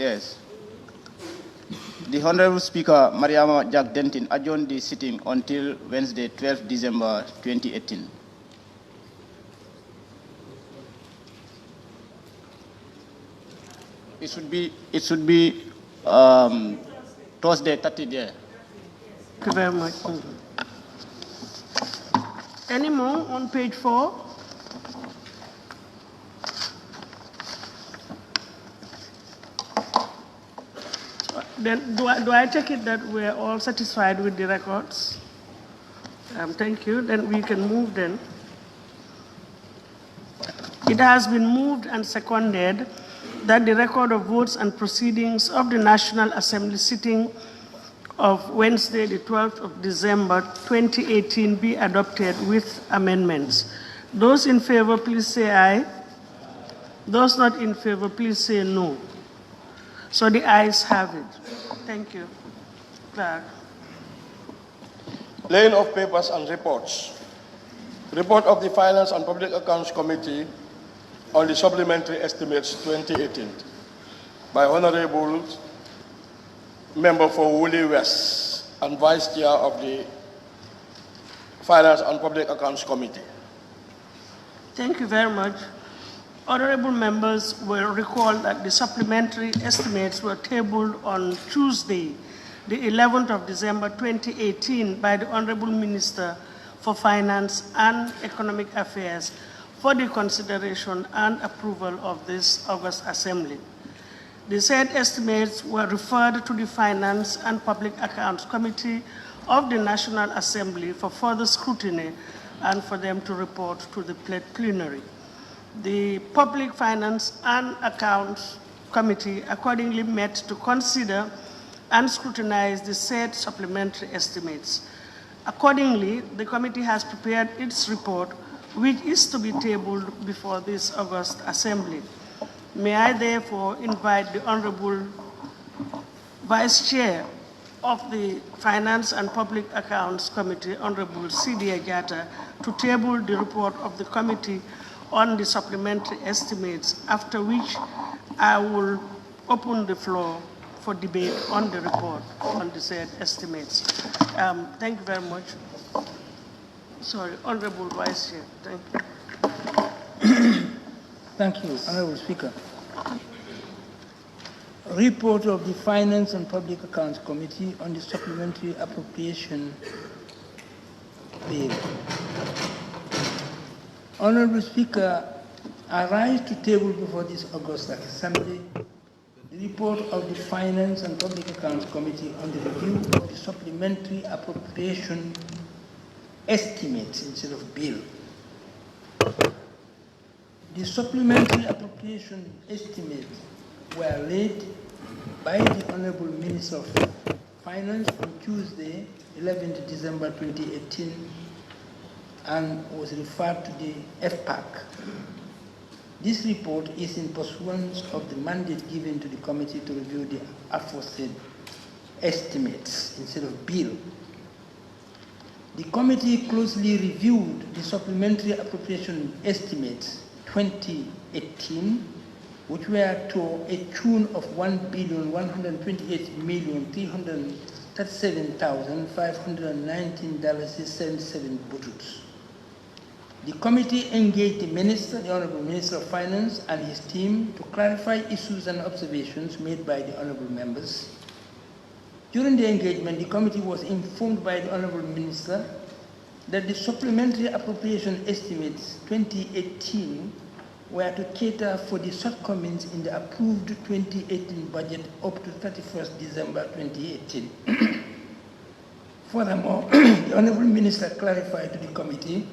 Yes. The Honorable Speaker, Mariama Jack Denton, adjourned the sitting until Wednesday, 12 December 2018. It should be Thursday, 30th. Yeah. Thank you very much. Any more on page 4? Then do I take it that we're all satisfied with the records? Thank you. Then we can move then. It has been moved and seconded that the record of votes and proceedings of the National Assembly sitting of Wednesday, the 12th of December 2018 be adopted with amendments. Those in favor, please say aye. Those not in favor, please say no. So the ayes have it. Thank you. Clerk. Laying of papers and reports. Report of the Finance and Public Accounts Committee on the Supplementary Estimates 2018 by Honorable Member for Woolly West and Vice Chair of the Finance and Public Accounts Committee. Thank you very much. Honorable members will recall that the supplementary estimates were tabled on Tuesday, the 11th of December 2018 by the Honorable Minister for Finance and Economic Affairs for the consideration and approval of this August Assembly. The said estimates were referred to the Finance and Public Accounts Committee of the National Assembly for further scrutiny and for them to report to the plenary. The Public Finance and Accounts Committee accordingly met to consider and scrutinize the said supplementary estimates. Accordingly, the committee has prepared its report, which is to be tabled before this August Assembly. May I therefore invite the Honorable Vice Chair of the Finance and Public Accounts Committee, Honorable C.D. Ajata, to table the report of the committee on the supplementary estimates, after which I will open the floor for debate on the report on the said estimates. Thank you very much. Sorry, Honorable Vice Chair. Thank you. Thank you, Honorable Speaker. Report of the Finance and Public Accounts Committee on the Supplementary Appropriation Bill. Honorable Speaker, I rise to table before this August Assembly the report of the Finance and Public Accounts Committee on the review of the Supplementary Appropriation Estimates instead of bill. The supplementary appropriation estimates were laid by the Honorable Minister of Finance on Tuesday, 11th December 2018, and was referred to the FPAC. This report is in pursuance of the mandate given to the committee to review the aforesaid estimates instead of bill. The committee closely reviewed the supplementary appropriation estimates 2018, which were to a tune of $1,128,337,519.77 buttons. The committee engaged the Minister, the Honorable Minister of Finance, and his team to clarify issues and observations made by the Honorable members. During the engagement, the committee was informed by the Honorable Minister that the supplementary appropriation estimates 2018 were to cater for the shortcomings in the approved 2018 budget up to 31st December 2018. Furthermore, the Honorable Minister clarified to the committee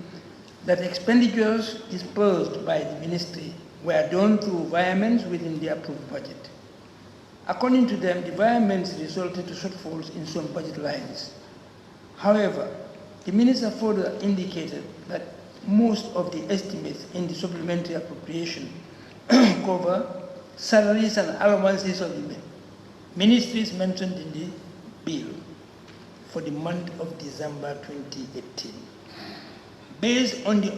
that expenditures disbursed by the ministry were done through virements within the approved budget. According to them, the virements resulted to shortfalls in some budget lines. However, the minister further indicated that most of the estimates in the supplementary appropriation cover salaries and allowances of the ministries mentioned in the bill for the month of December 2018. Based on the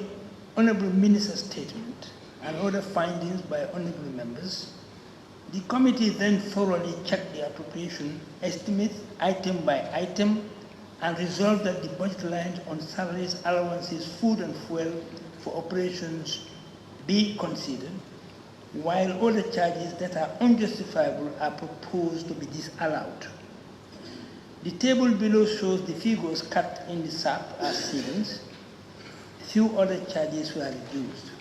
Honorable Minister's statement and other findings by honorable members, The committee then thoroughly checked the appropriation estimates item by item and resolved that the budget lines on salaries, allowances, food and fuel for operations be considered, while other charges that are unjustifiable are proposed to be disallowed. The table below shows the figures cut in the SAP as savings. Few other charges were reduced.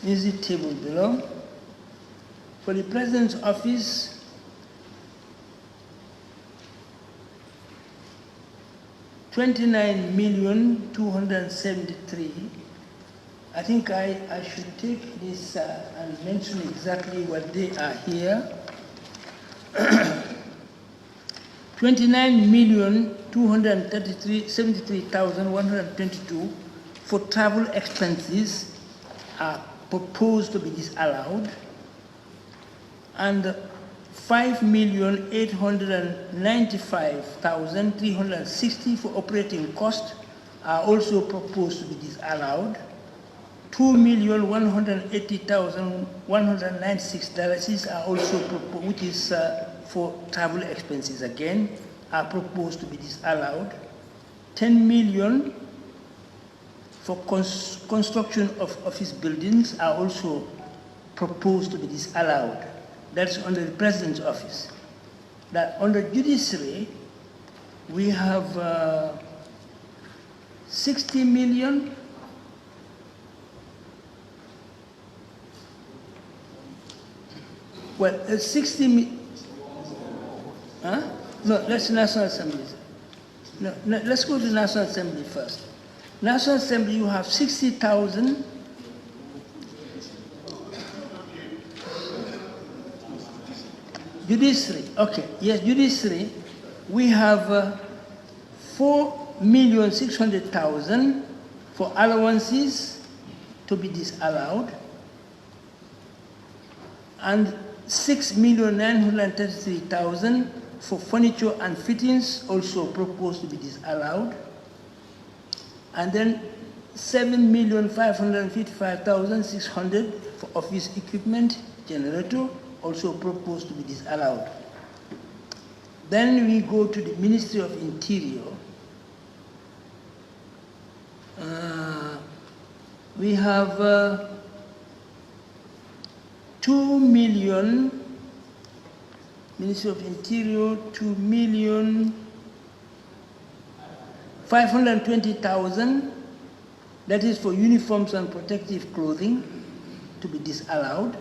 Is the table below. For the President's office, $29,273,000. I think I should take this and mention exactly what they are here. 29,273,122 for travel expenses are proposed to be disallowed, and 5,895,360 for operating costs are also proposed to be disallowed. $2,180,196 are also proposed, which is for travel expenses again, are proposed to be disallowed. 10 million for construction of office buildings are also proposed to be disallowed. That's under the President's office. That under judiciary, we have 60 million. Well, 60 million. Huh? No, that's National Assembly. No, let's go to the National Assembly first. National Assembly, you have 60,000. Judiciary, okay, yes, judiciary, we have 4,600,000 for allowances to be disallowed, and 6,933,000 for furniture and fittings also proposed to be disallowed, and then 7,555,600 for office equipment, generator, also proposed to be disallowed. Then we go to the Ministry of Interior. We have 2 million, Ministry of Interior, 2,520,000, that is for uniforms and protective clothing to be disallowed.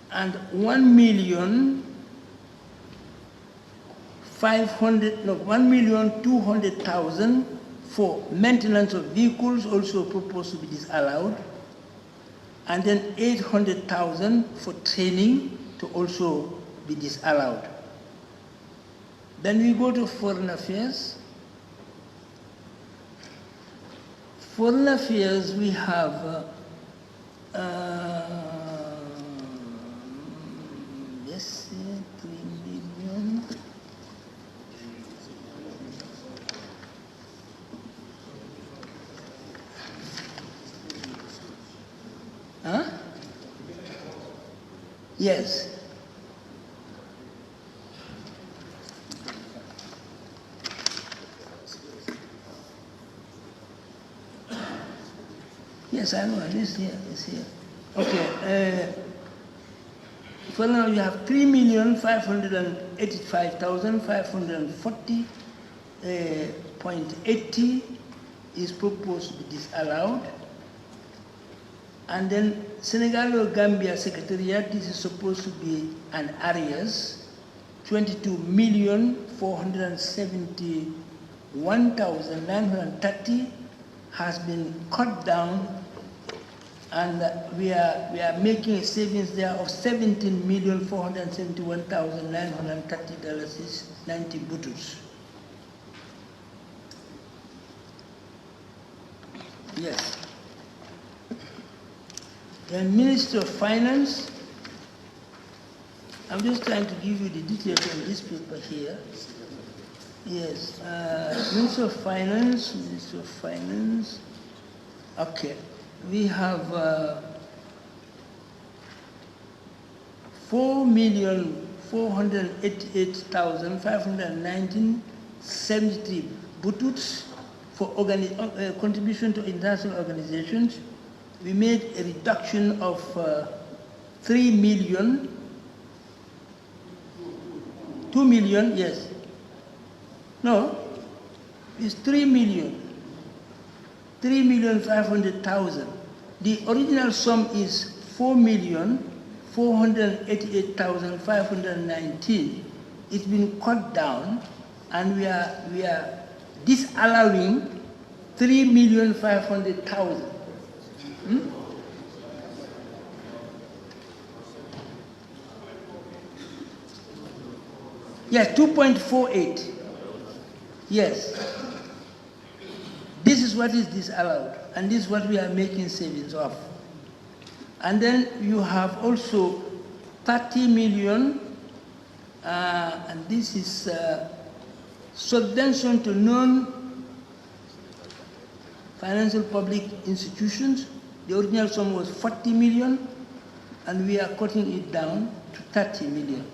And 1,200,000 for maintenance of vehicles also proposed to be disallowed, and then 800,000 for training to also be disallowed. Then we go to Foreign Affairs. Foreign Affairs, we have yes, 3 million. Huh? Yes. Yes, I know. This here, this here. Okay. For now, you have 3,585,540.80 is proposed to be disallowed. And then Senegal or Gambia Secretariat, this is supposed to be an arrears, 22,471,930 has been cut down, and we are making a savings there of $17,471,930.90 butus. Yes. The Minister of Finance, I'm just trying to give you the details on this paper here. Yes, Minister of Finance, Okay, we have 4,488,519.73 bututs for contribution to international organizations. We made a reduction of 3 million, 2 million, yes. No, it's 3,500,000. The original sum is 4,488,519. It's been cut down, and we are disallowing 3,500,000. Yes, 2.48. Yes. This is what is disallowed, and this is what we are making savings of. And then you have also 30 million, and this is subvention to non-financial public institutions. The original sum was 40 million, and we are cutting it down to 30 million.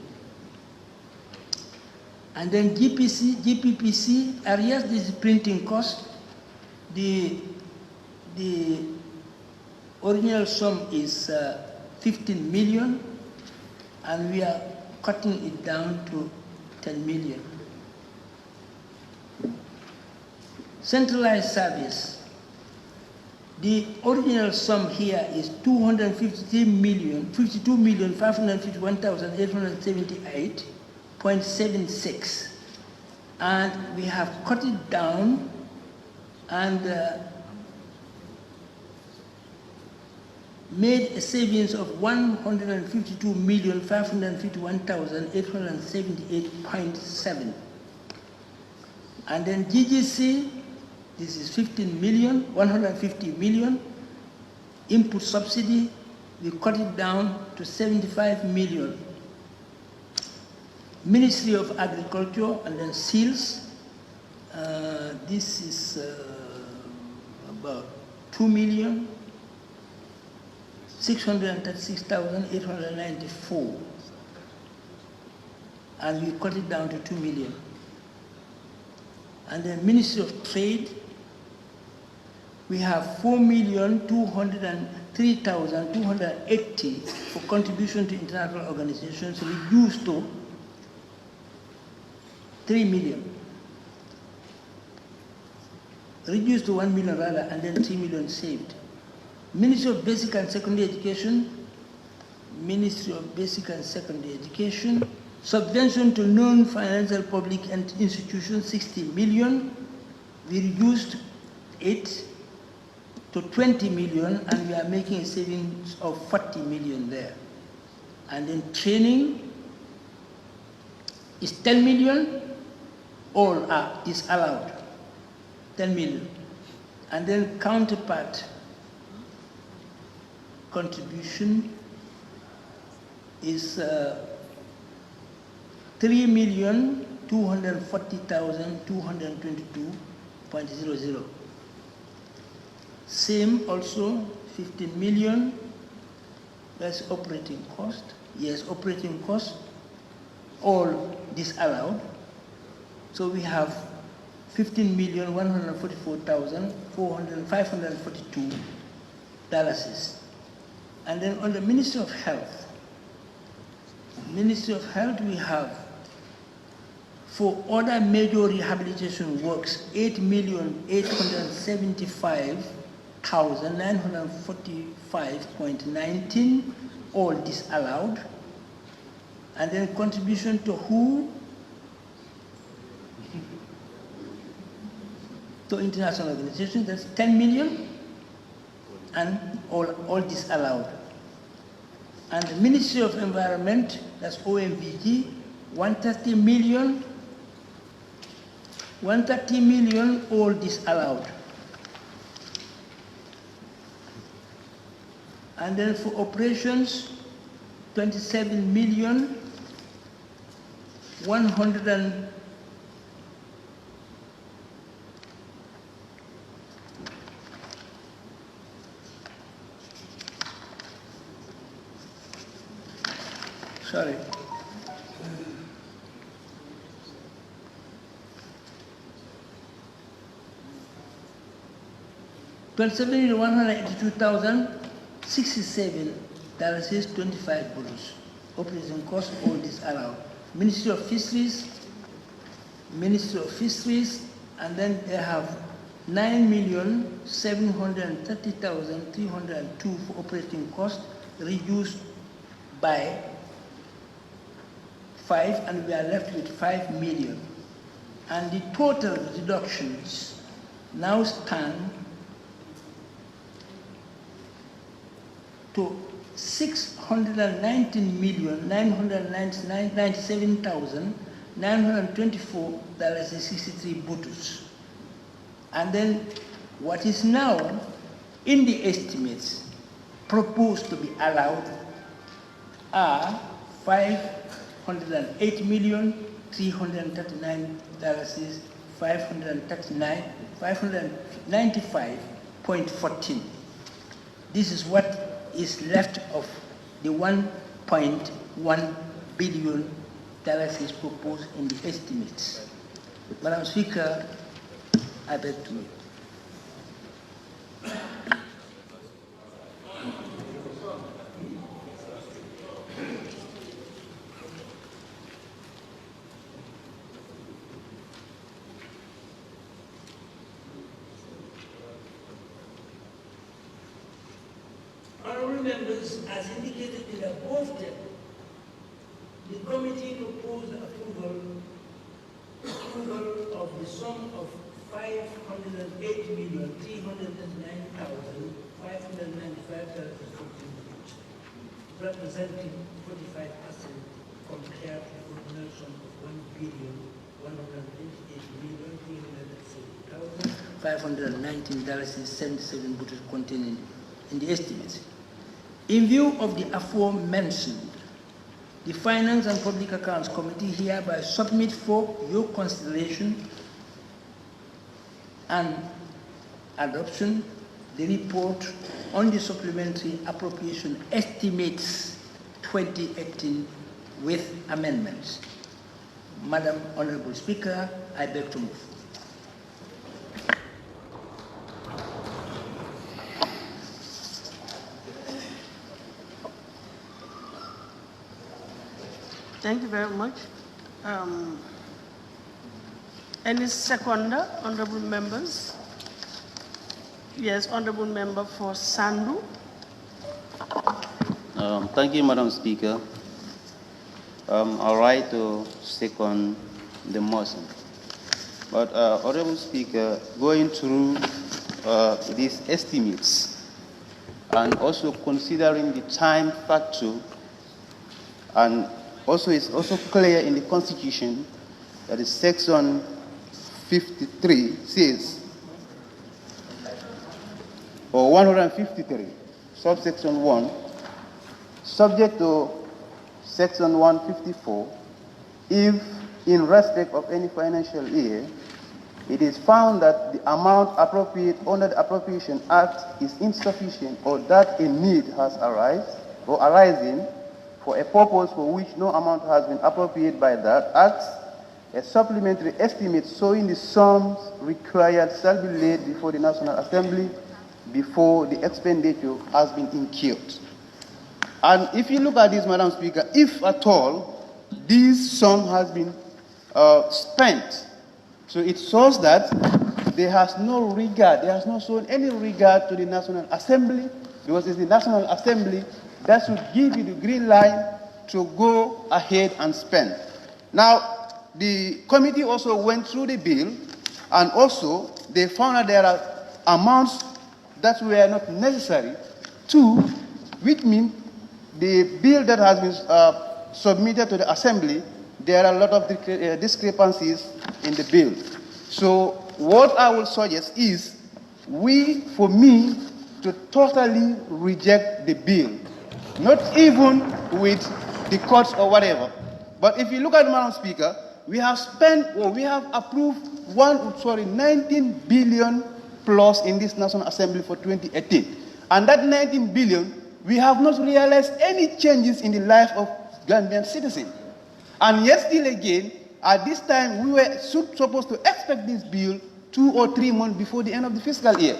And then GPPC areas, this is printing cost. The original sum is 15 million, and we are cutting it down to 10 million. Centralized service. The original sum here is 252,551,878.76, and we have cut it down and made a savings of 152,551,878.7. And then GGC, this is 15 million, 150 million. Input subsidy, we cut it down to 75 million. Ministry of Agriculture, and then seals, this is about 2,636,894, and we cut it down to 2 million. And then Ministry of Trade, we have 4,203,280 for contribution to international organizations, reduced to 3 million. Reduced to 1 million rather, and then 3 million saved. Ministry of Basic and Secondary Education, subvention to non-financial public institutions, 60 million. We reduced it to 20 million, and we are making a savings of 40 million there. And then training is 10 million, all are disallowed, 10 million. And then counterpart contribution is 3,240,222.00. Same also 15 million. That's operating cost. Yes, operating cost, all disallowed. So we have 15,144,542 dollars. And then on the Ministry of Health, we have for other major rehabilitation works 8,875,945.19, all disallowed. And then contribution to WHO, to international organizations, that's 10 million, and all disallowed. And the Ministry of Environment, that's OMVG, 130 million, all disallowed. And then for operations, 27 million, Sorry. $1,182,067.25. Operating cost, all this allowed. Ministry of Fisheries, and then they have 9,730,302 for operating cost, reduced by 5, and we are left with 5 million. And the total reductions now stand to 619,997,924.63 butus. And then what is now in the estimates proposed to be allowed are $595.14. This is what is left of the $1.1 billion is proposed in the estimates. Madam Speaker, I beg to move. Honourable members, as indicated in the above table, the committee proposed approval of the sum of $508,339,595, representing 45% compared to the original sum of $1,128,337,519.77 contained in the estimates. In view of the aforementioned, the Finance and Public Accounts Committee hereby submit for your consideration and adoption the report on the Supplementary Appropriation Estimates 2018 with amendments. Madam Honorable Speaker, I beg to move. Thank you very much. Any seconder, honorable members? Yes, honorable member for Sandu. Thank you, Madam Speaker. I'll write to second the motion. But, Honorable Speaker, going through these estimates and also considering the time factor, and also it's also clear in the Constitution that is Section 53 says, or 153, subsection 1, subject to Section 154, if in respect of any financial year, it is found that the amount appropriate under the Appropriation Act is insufficient, or that a need has arisen for a purpose for which no amount has been appropriated by that Act, a supplementary estimate showing the sums required shall be laid before the National Assembly before the expenditure has been incurred. And if you look at this, Madam Speaker, if at all this sum has been spent, so it shows that there has not shown any regard to the National Assembly, because it's the National Assembly that should give you the green light to go ahead and spend. Now, the committee also went through the bill, and also they found that there are amounts that were not necessary to, which means the bill that has been submitted to the Assembly, there are a lot of discrepancies in the bill. So what I will suggest is for me to totally reject the bill, not even with the courts or whatever. But if you look at it, Madam Speaker, we have approved 19 billion plus in this National Assembly for 2018. And that 19 billion, we have not realized any changes in the life of Gambian citizen. And yet still again, at this time, we were supposed to expect this bill 2 or 3 months before the end of the fiscal year.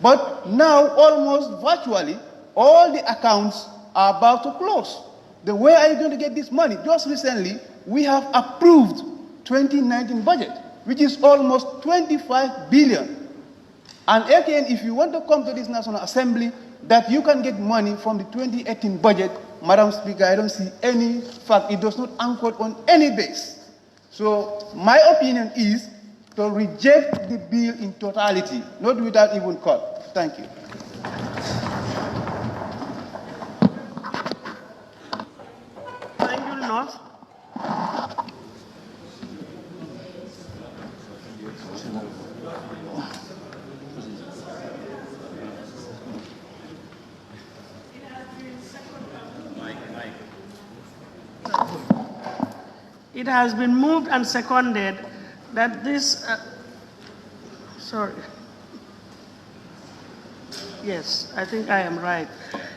But now, almost virtually, all the accounts are about to close. The way are you going to get this money? Just recently, we have approved 2019 budget, which is almost 25 billion. And again, if you want to come to this National Assembly, that you can get money from the 2018 budget, Madam Speaker, I don't see any fact. It does not anchor on any base. So my opinion is to reject the bill in totality, not without even court. Thank you. Thank you, North. It has been moved and seconded that this, sorry. Yes, I think I am right.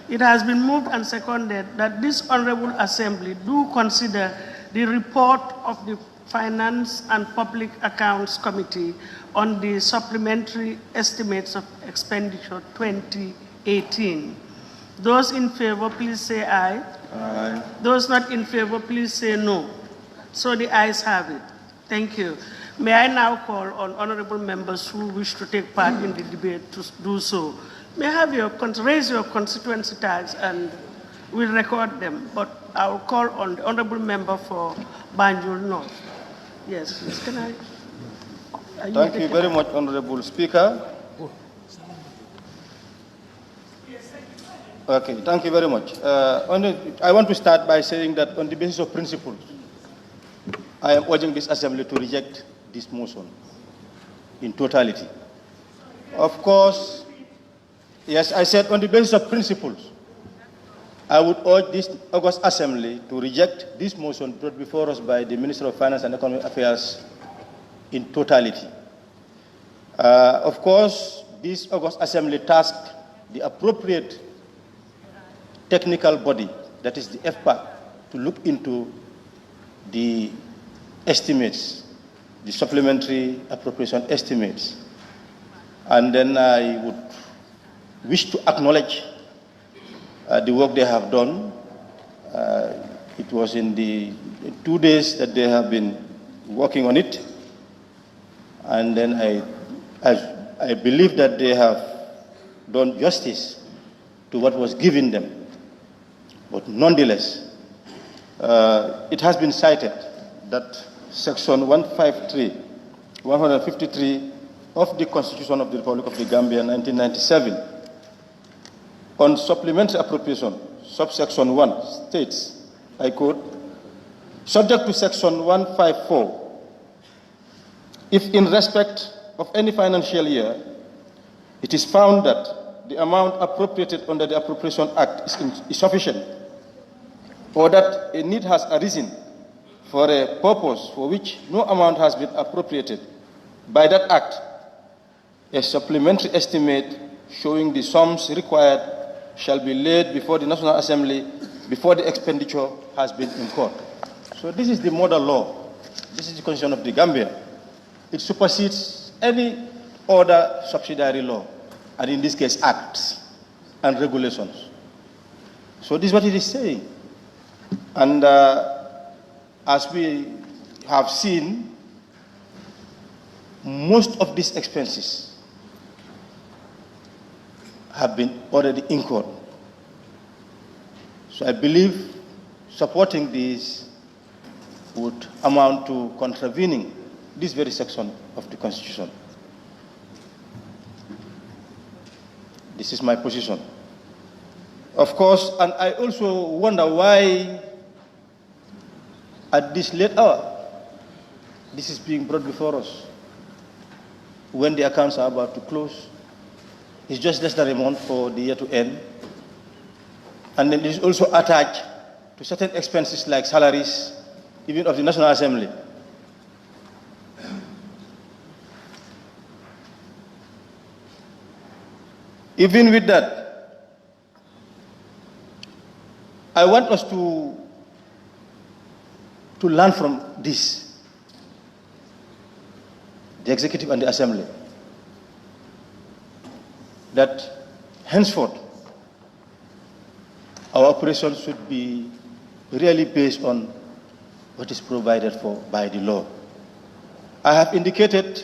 It has been moved and seconded that this Honorable Assembly do consider the report of the Finance and Public Accounts Committee on the Supplementary Estimates of Expenditure 2018. Those in favor, please say aye. Aye. Those not in favor, please say no. So the ayes have it. Thank you. May I now call on honorable members who wish to take part in the debate to do so. May I have raise your constituency tags and we'll record them, but I'll call on the honorable member for Banjul North. Yes, please, can I? Thank you very much, Honorable Speaker. Okay, thank you very much. I want to start by saying that on the basis of principles, I am urging this Assembly to reject this motion in totality. Of course, yes, I said on the basis of principles, I would urge this August Assembly to reject this motion brought before us by the Minister of Finance and Economic Affairs in totality. Of course, this August Assembly tasked the appropriate technical body, that is the FPAC, to look into the estimates, the supplementary appropriation estimates. And then I would wish to acknowledge the work they have done. It was in the 2 days that they have been working on it. And then I believe that they have done justice to what was given them. But nonetheless, it has been cited that Section 153 of the Constitution of the Republic of the Gambia, 1997, on supplementary appropriation, subsection 1 states, I quote, subject to Section 154, if in respect of any financial year, it is found that the amount appropriated under the Appropriation Act is insufficient, or that a need has arisen for a purpose for which no amount has been appropriated by that act, a supplementary estimate showing the sums required shall be laid before the National Assembly before the expenditure has been incurred. So this is the model law. This is the Constitution of the Gambia. It supersedes any other subsidiary law, and in this case, acts and regulations. So this is what it is saying. And as we have seen, most of these expenses have been already incurred. So I believe supporting these would amount to contravening this very section of the Constitution. This is my position. Of course, and I also wonder why at this late hour this is being brought before us when the accounts are about to close. It's just less than a month for the year to end. And then it is also attached to certain expenses like salaries, even of the National Assembly. Even with that, I want us to to learn from this, the executive and the assembly, that henceforth our operations should be really based on what is provided for by the law. I have indicated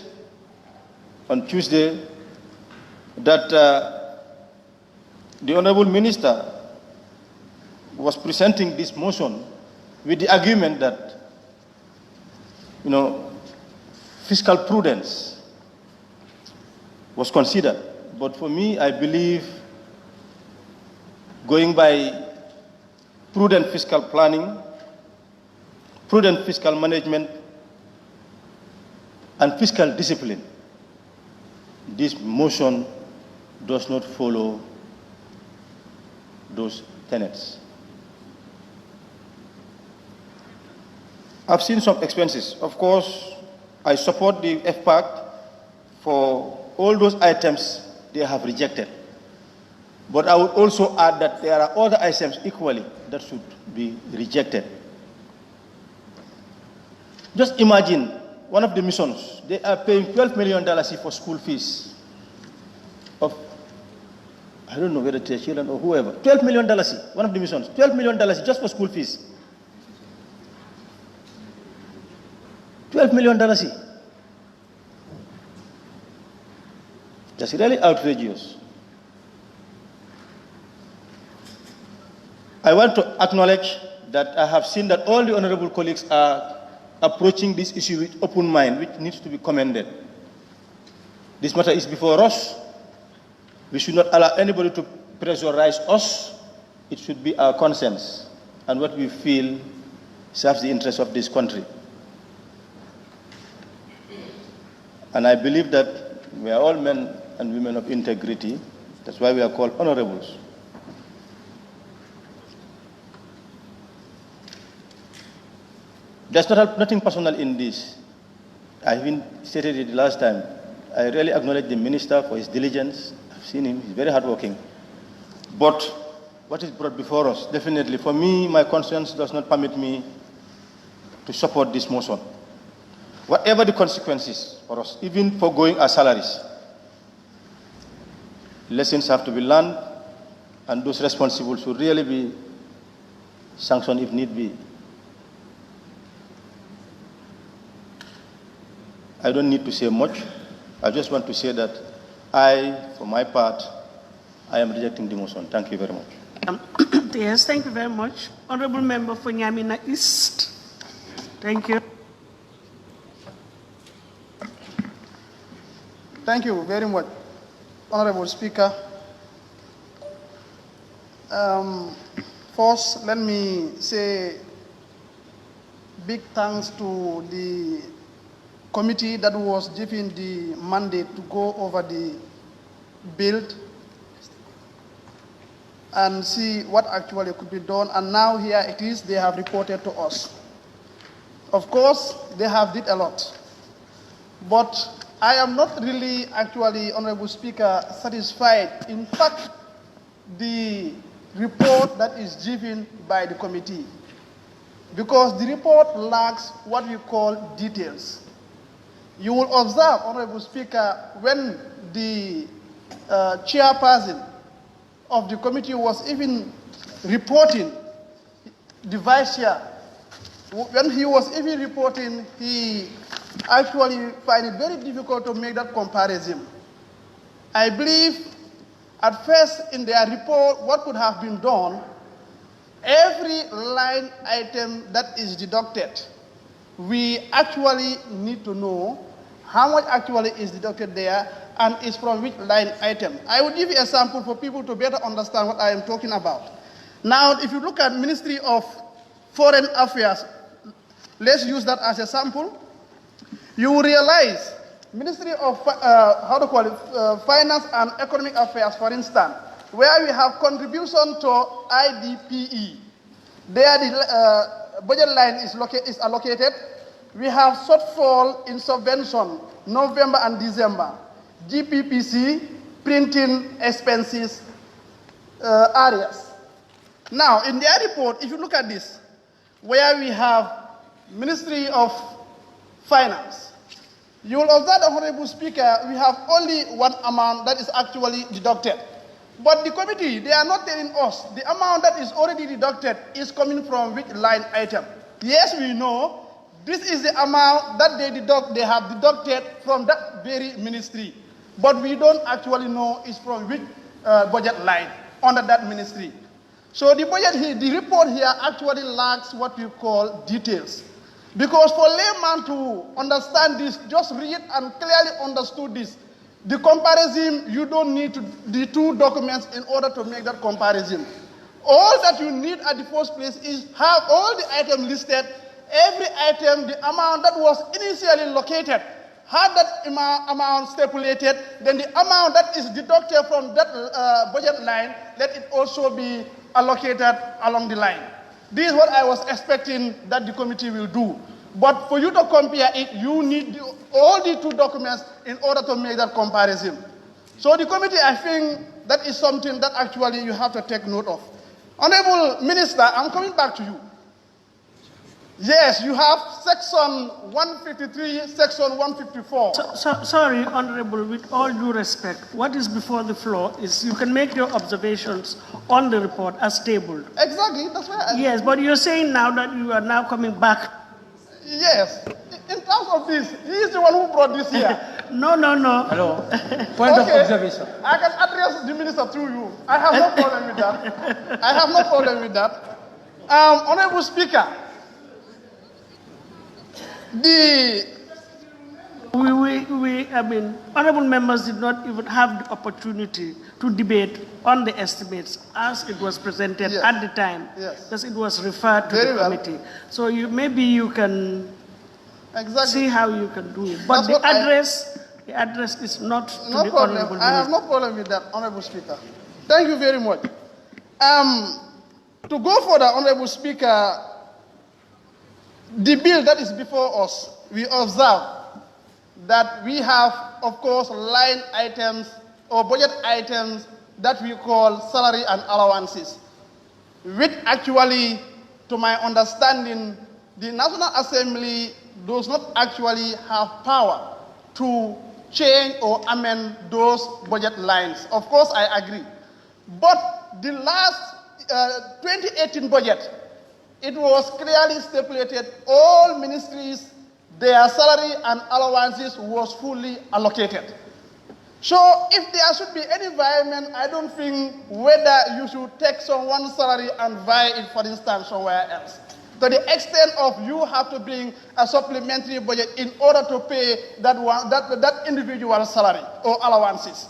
on Tuesday that the Honorable Minister was presenting this motion with the argument that, fiscal prudence was considered. But for me, I believe going by prudent fiscal planning, prudent fiscal management, and fiscal discipline, this motion does not follow those tenets. I've seen some expenses. Of course, I support the FPAC for all those items they have rejected. But I would also add that there are other items equally that should be rejected. Just imagine one of the missions, they are paying $12 million for school fees of, I don't know whether it's their children or whoever. $12 million, one of the missions, $12 million just for school fees. $12 million. That's really outrageous. I want to acknowledge that I have seen that all the honorable colleagues are approaching this issue with open mind, which needs to be commended. This matter is before us. We should not allow anybody to pressurize us. It should be our conscience and what we feel serves the interests of this country. And I believe that we are all men and women of integrity. That's why we are called honorables. There's nothing personal in this. I even stated it last time. I really acknowledge the minister for his diligence. I've seen him, he's very hardworking. But what is brought before us, definitely, for me, my conscience does not permit me to support this motion. Whatever the consequences for us, even for going our salaries, lessons have to be learned, and those responsible should really be sanctioned if need be. I don't need to say much. I just want to say that I, for my part, I am rejecting the motion. Thank you very much. Yes, thank you very much. Honorable Member for Nyamina East. Thank you. Thank you very much, Honorable Speaker. First, let me say big thanks to the committee that was given the mandate to go over the bill and see what actually could be done. And now here it is, they have reported to us. Of course, they have did a lot. But I am not really actually, Honorable Speaker, satisfied. In fact, the report that is given by the committee, because the report lacks what we call details. You will observe, Honorable Speaker, when the chairperson of the committee was even reporting, the vice chair, when he was even reporting, he actually find it very difficult to make that comparison. I believe at first in their report, what could have been done, every line item that is deducted, we actually need to know how much actually is deducted there and is from which line item. I will give you a sample for people to better understand what I am talking about. Now, if you look at Ministry of Foreign Affairs, let's use that as a sample. You will realize Ministry of Finance and Economic Affairs, for instance, where we have contribution to IDPE. There the budget line is allocated. We have shortfall in subvention, November and December. GPPC, printing expenses areas. Now, in their report, if you look at this, where we have Ministry of Finance. You will observe, Honorable Speaker, we have only one amount that is actually deducted. But the committee, they are not telling us the amount that is already deducted is coming from which line item. Yes, we know this is the amount that they have deducted from that very ministry. But we don't actually know is from which budget line under that ministry. So the budget here, the report here actually lacks what we call details. Because for layman to understand this, just read and clearly understood this. The comparison, you don't need the two documents in order to make that comparison. All that you need at the first place is have all the items listed, every item, the amount that was initially located, have that amount stipulated, then the amount that is deducted from that budget line, let it also be allocated along the line. This is what I was expecting that the committee will do. But for you to compare it, you need all the two documents in order to make that comparison. So the committee, I think that is something that actually you have to take note of. Honorable Minister, I'm coming back to you. Yes, you have section 153, section 154. Sorry, Honorable, with all due respect, what is before the floor is you can make your observations on the report as tabled. Exactly, that's why Yes, but you're saying now that you are now coming back. Yes, in terms of this, he is the one who brought this here. No. Hello. Point of observation. I can address the minister through you. I have no problem with that. I have no problem with that. Honorable Speaker, honorable members did not even have the opportunity to debate on the estimates as it was presented at the time, because it was referred to the committee. So maybe you can see how you can do it. But the address is not to the honorable minister. I have no problem with that, Honorable Speaker. Thank you very much. To go further, Honorable Speaker, the bill that is before us, we observe that we have, of course, line items or budget items that we call salary and allowances, which actually, to my understanding, the National Assembly does not actually have power to change or amend those budget lines. Of course, I agree. But the last 2018 budget, it was clearly stipulated all ministries, their salary and allowances was fully allocated. So if there should be any environment, I don't think whether you should take someone's salary and buy it, for instance, somewhere else. To the extent of you have to bring a supplementary budget in order to pay that individual salary or allowances.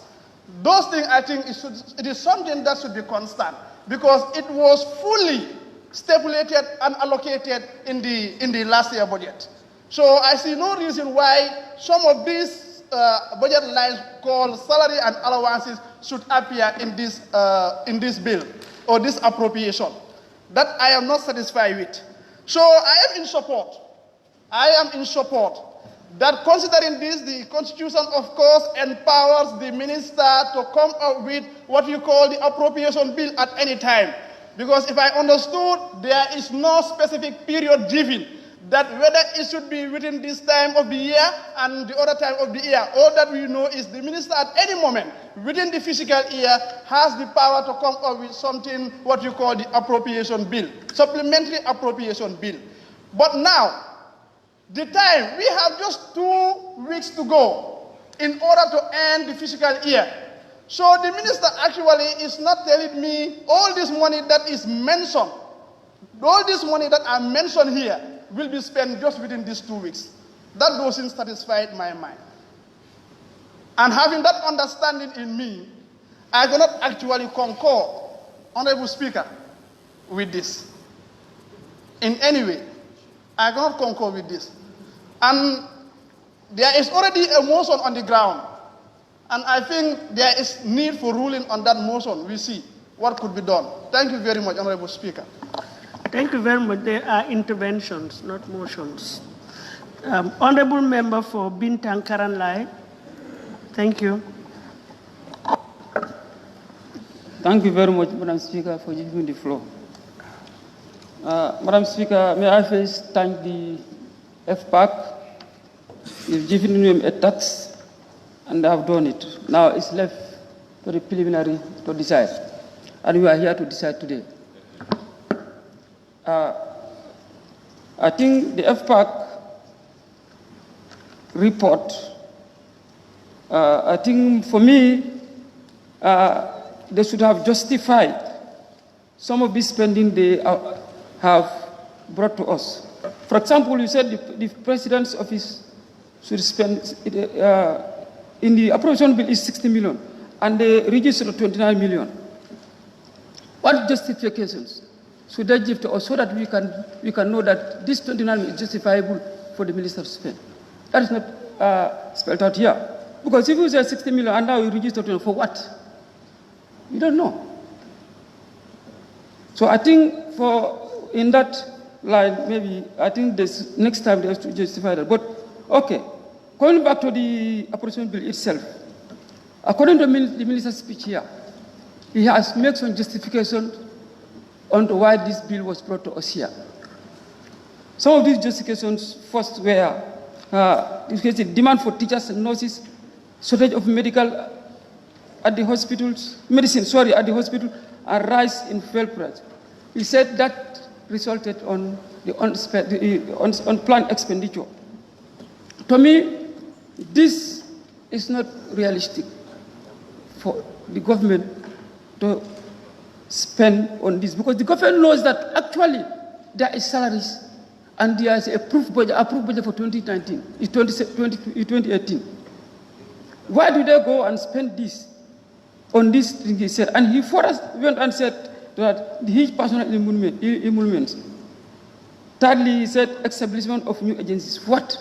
Those things, I think, it is something that should be constant because it was fully stipulated and allocated in the last year budget. So I see no reason why some of these budget lines called salary and allowances should appear in this bill or this appropriation. That I am not satisfied with. So I am in support. I am in support that considering this, the Constitution, of course, empowers the minister to come up with what you call the appropriation bill at any time. Because if I understood, there is no specific period given that whether it should be within this time of the year and the other time of the year. All that we know is the minister at any moment within the fiscal year has the power to come up with something, what you call the appropriation bill, supplementary appropriation bill. But now, the time, we have just 2 weeks to go in order to end the fiscal year. So the minister actually is not telling me all this money that is mentioned, all this money that are mentioned here will be spent just within these 2 weeks. That doesn't satisfy my mind. And having that understanding in me, I cannot actually concur, Honorable Speaker, with this. In any way, I cannot concur with this. And there is already a motion on the ground. And I think there is need for ruling on that motion. We see what could be done. Thank you very much, Honorable Speaker. Thank you very much. There are interventions, not motions. Honorable Member for Bintang Karanlai. Thank you. Thank you very much, Madam Speaker, for giving me the floor. Madam Speaker, may I first thank the FPAC. You've given him a tax, and they have done it. Now it's left for the preliminary to decide, and we are here to decide today. I think the FPAC report, I think for me, they should have justified some of this spending they have brought to us. For example, you said the President's office should spend, in the appropriation bill is 60 million, and they registered 29 million. What justifications should they give to us so that we can know that this 29 is justifiable for the minister to spend? That is not spelled out here. Because if you say 60 million and now you register 29, for what? We don't know. So I think in that line, maybe, I think this next time they have to justify that. But, okay, going back to the appropriation bill itself, according to the minister's speech here, he has made some justification on why this bill was brought to us here. Some of these justifications first were the demand for teachers and nurses, shortage of medicine at the hospital, and rise in fuel price. He said that resulted on the unplanned expenditure. To me, this is not realistic for the government to spend on this, because the government knows that actually there is salaries and there is approved budget for 2019, 2018. Why do they go and spend this on this thing he said? And he first went and said that his personal emoluments. Thirdly, he said establishment of new agencies. What?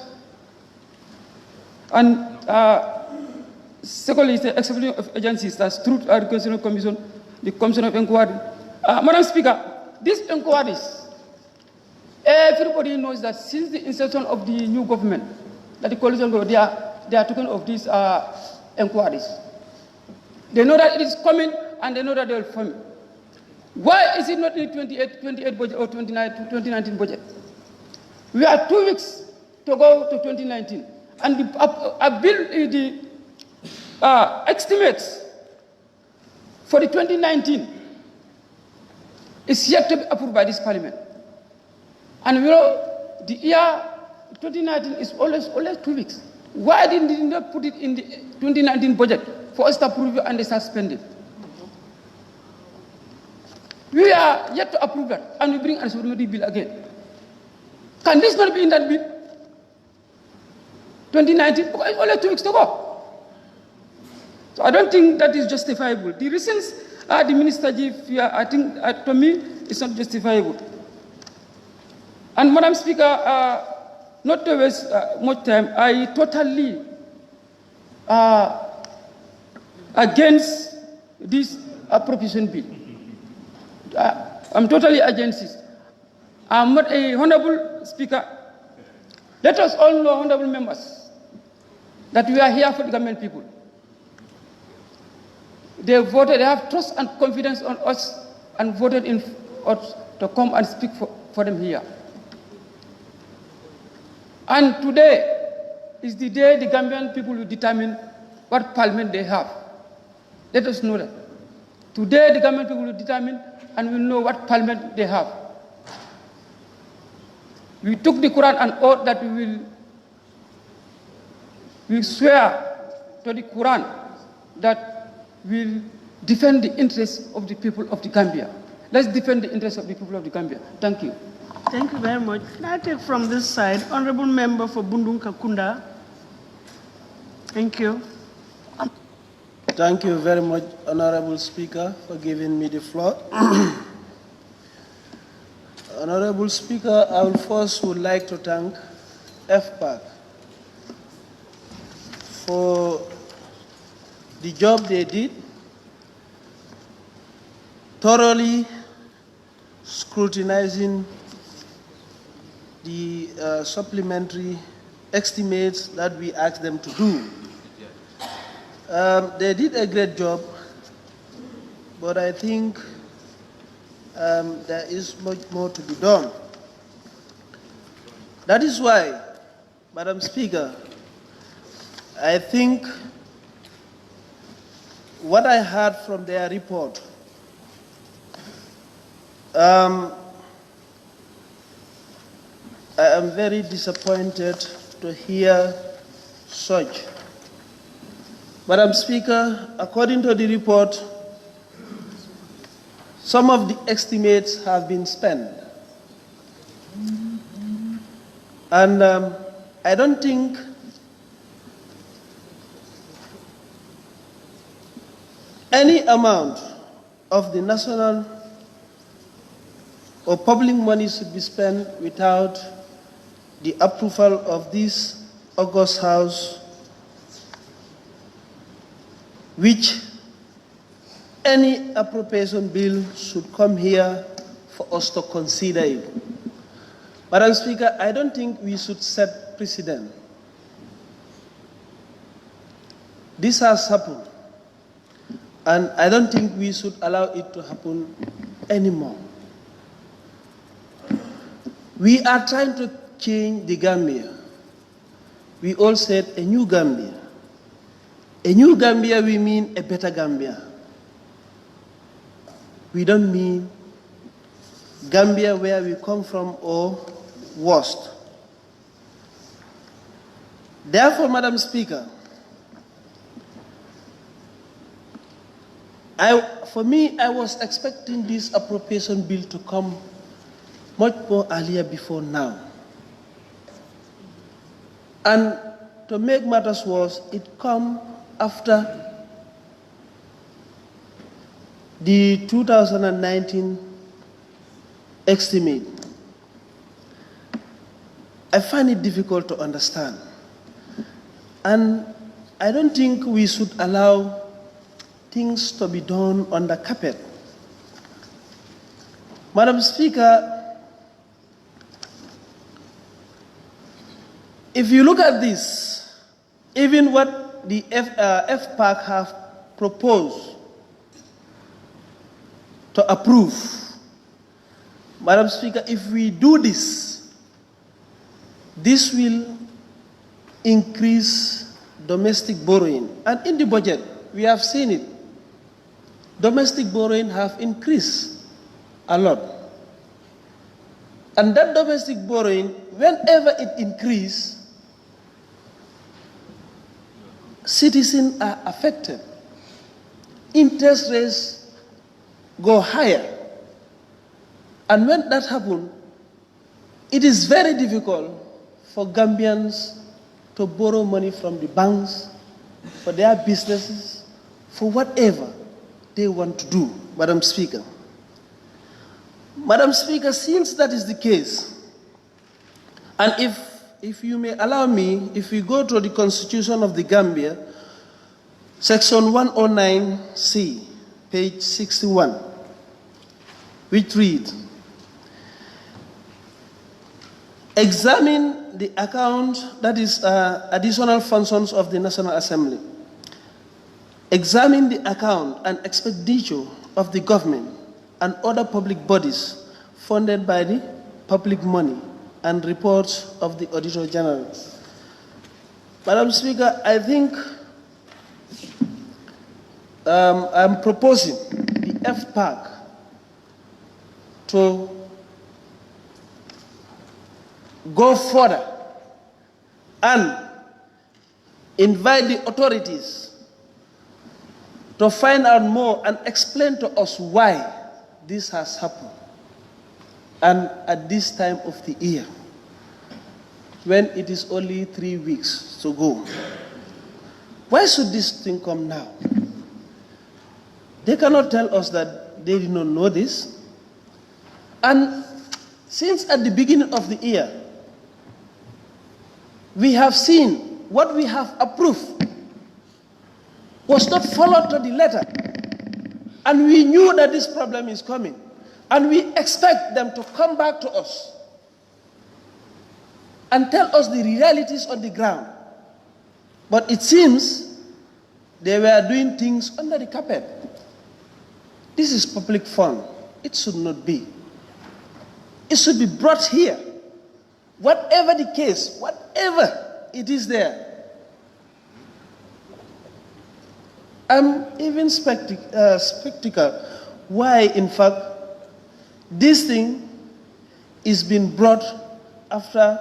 And secondly, he said establishment of agencies, that's Truth and Reconciliation Commission, the Commission of Inquiry. Madam Speaker, these inquiries, everybody knows that since the inception of the new government, that the coalition government, they are talking of these inquiries. They know that it is coming, and they know that they will form it. Why is it not in the 28 budget or 2019 budget? We are 2 weeks to go to 2019, and the estimates for the 2019 is yet to be approved by this parliament. And the year 2019 is always 2 weeks. Why didn't they not put it in the 2019 budget for us to approve it and they start spending? We are yet to approve that, and we bring a supplementary bill again. Can this not be in that bill? 2019, because only 2 weeks to go. So I don't think that is justifiable. The reasons the minister gave here, I think, to me, it's not justifiable. And Madam Speaker, not to waste much time, I totally against this appropriation bill. I'm totally against this. I'm not a honorable speaker. Let us all know, honorable members, that we are here for the government people. They voted, they have trust and confidence on us and voted in us to come and speak for them here. And today is the day the Gambian people will determine what parliament they have. Let us know that. Today the Gambian people will determine and will know what parliament they have. We took the Quran and oath that we swear to the Quran that we will defend the interests of the people of the Gambia. Let's defend the interests of the people of the Gambia. Thank you. Thank you very much. Can I take from this side, Honorable Member for Bundung Kakunda? Thank you. Thank you very much, Honorable Speaker, for giving me the floor. Honorable Speaker, I would like to thank FPAC for the job they did, thoroughly scrutinizing the supplementary estimates that we asked them to do. They did a great job, but I think there is much more to be done. That is why, Madam Speaker, I think what I heard from their report, I am very disappointed to hear such. Madam Speaker, according to the report, some of the estimates have been spent. And I don't think any amount of the national or public money should be spent without the approval of this August House, which any appropriation bill should come here for us to consider it. Madam Speaker, I don't think we should set precedent. This has happened, and I don't think we should allow it to happen anymore. We are trying to change the Gambia. We all said a new Gambia. A new Gambia, we mean a better Gambia. We don't mean Gambia where we come from or worst. Therefore, Madam Speaker, for me, I was expecting this appropriation bill to come much more earlier before now. And to make matters worse, it come after the 2019 estimate. I find it difficult to understand. And I don't think we should allow things to be done on the carpet. Madam Speaker, if you look at this, even what the FPAC have proposed to approve, Madam Speaker, if we do this, this will increase domestic borrowing. And in the budget, we have seen it. Domestic borrowing have increased a lot. And that domestic borrowing, whenever it increases, citizens are affected. Interest rates go higher. And when that happens, it is very difficult for Gambians to borrow money from the banks, for their businesses, for whatever they want to do, Madam Speaker. Madam Speaker, since that is the case, and if you may allow me, if we go to the Constitution of the Gambia, Section 109C, page 61, which reads, examine the account, that is additional functions of the National Assembly. Examine the account and expenditure of the government and other public bodies funded by the public money and reports of the Auditor General. Madam Speaker, I think I'm proposing the FPAC to go further and invite the authorities to find out more and explain to us why this has happened. And at this time of the year, when it is only 3 weeks to go, why should this thing come now? They cannot tell us that they did not know this. And since at the beginning of the year, we have seen what we have approved was not followed to the letter. And we knew that this problem is coming. And we expect them to come back to us and tell us the realities on the ground. But it seems they were doing things under the carpet. This is public fund. It should not be. It should be brought here. Whatever the case, whatever it is there. I'm even skeptical why, in fact, this thing is being brought after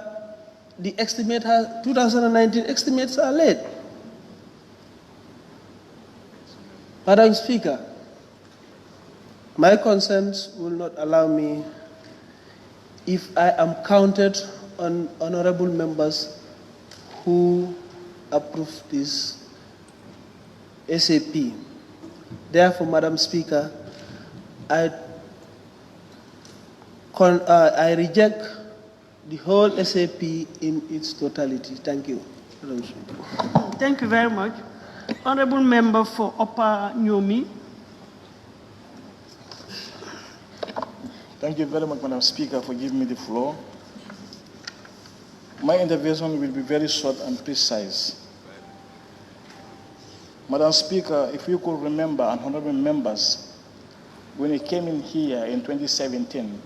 the 2019 estimates are laid. Madam Speaker, my conscience will not allow me, if I am counted on honorable members who approve this SAP. Therefore, Madam Speaker, I reject the whole SAP in its totality. Thank you, Madam Speaker. Thank you very much. Honorable Member for Upper Nyomi. Thank you very much, Madam Speaker, for giving me the floor. My intervention will be very short and precise. Madam Speaker, if you could remember, and honorable members, when he came in here in 2017,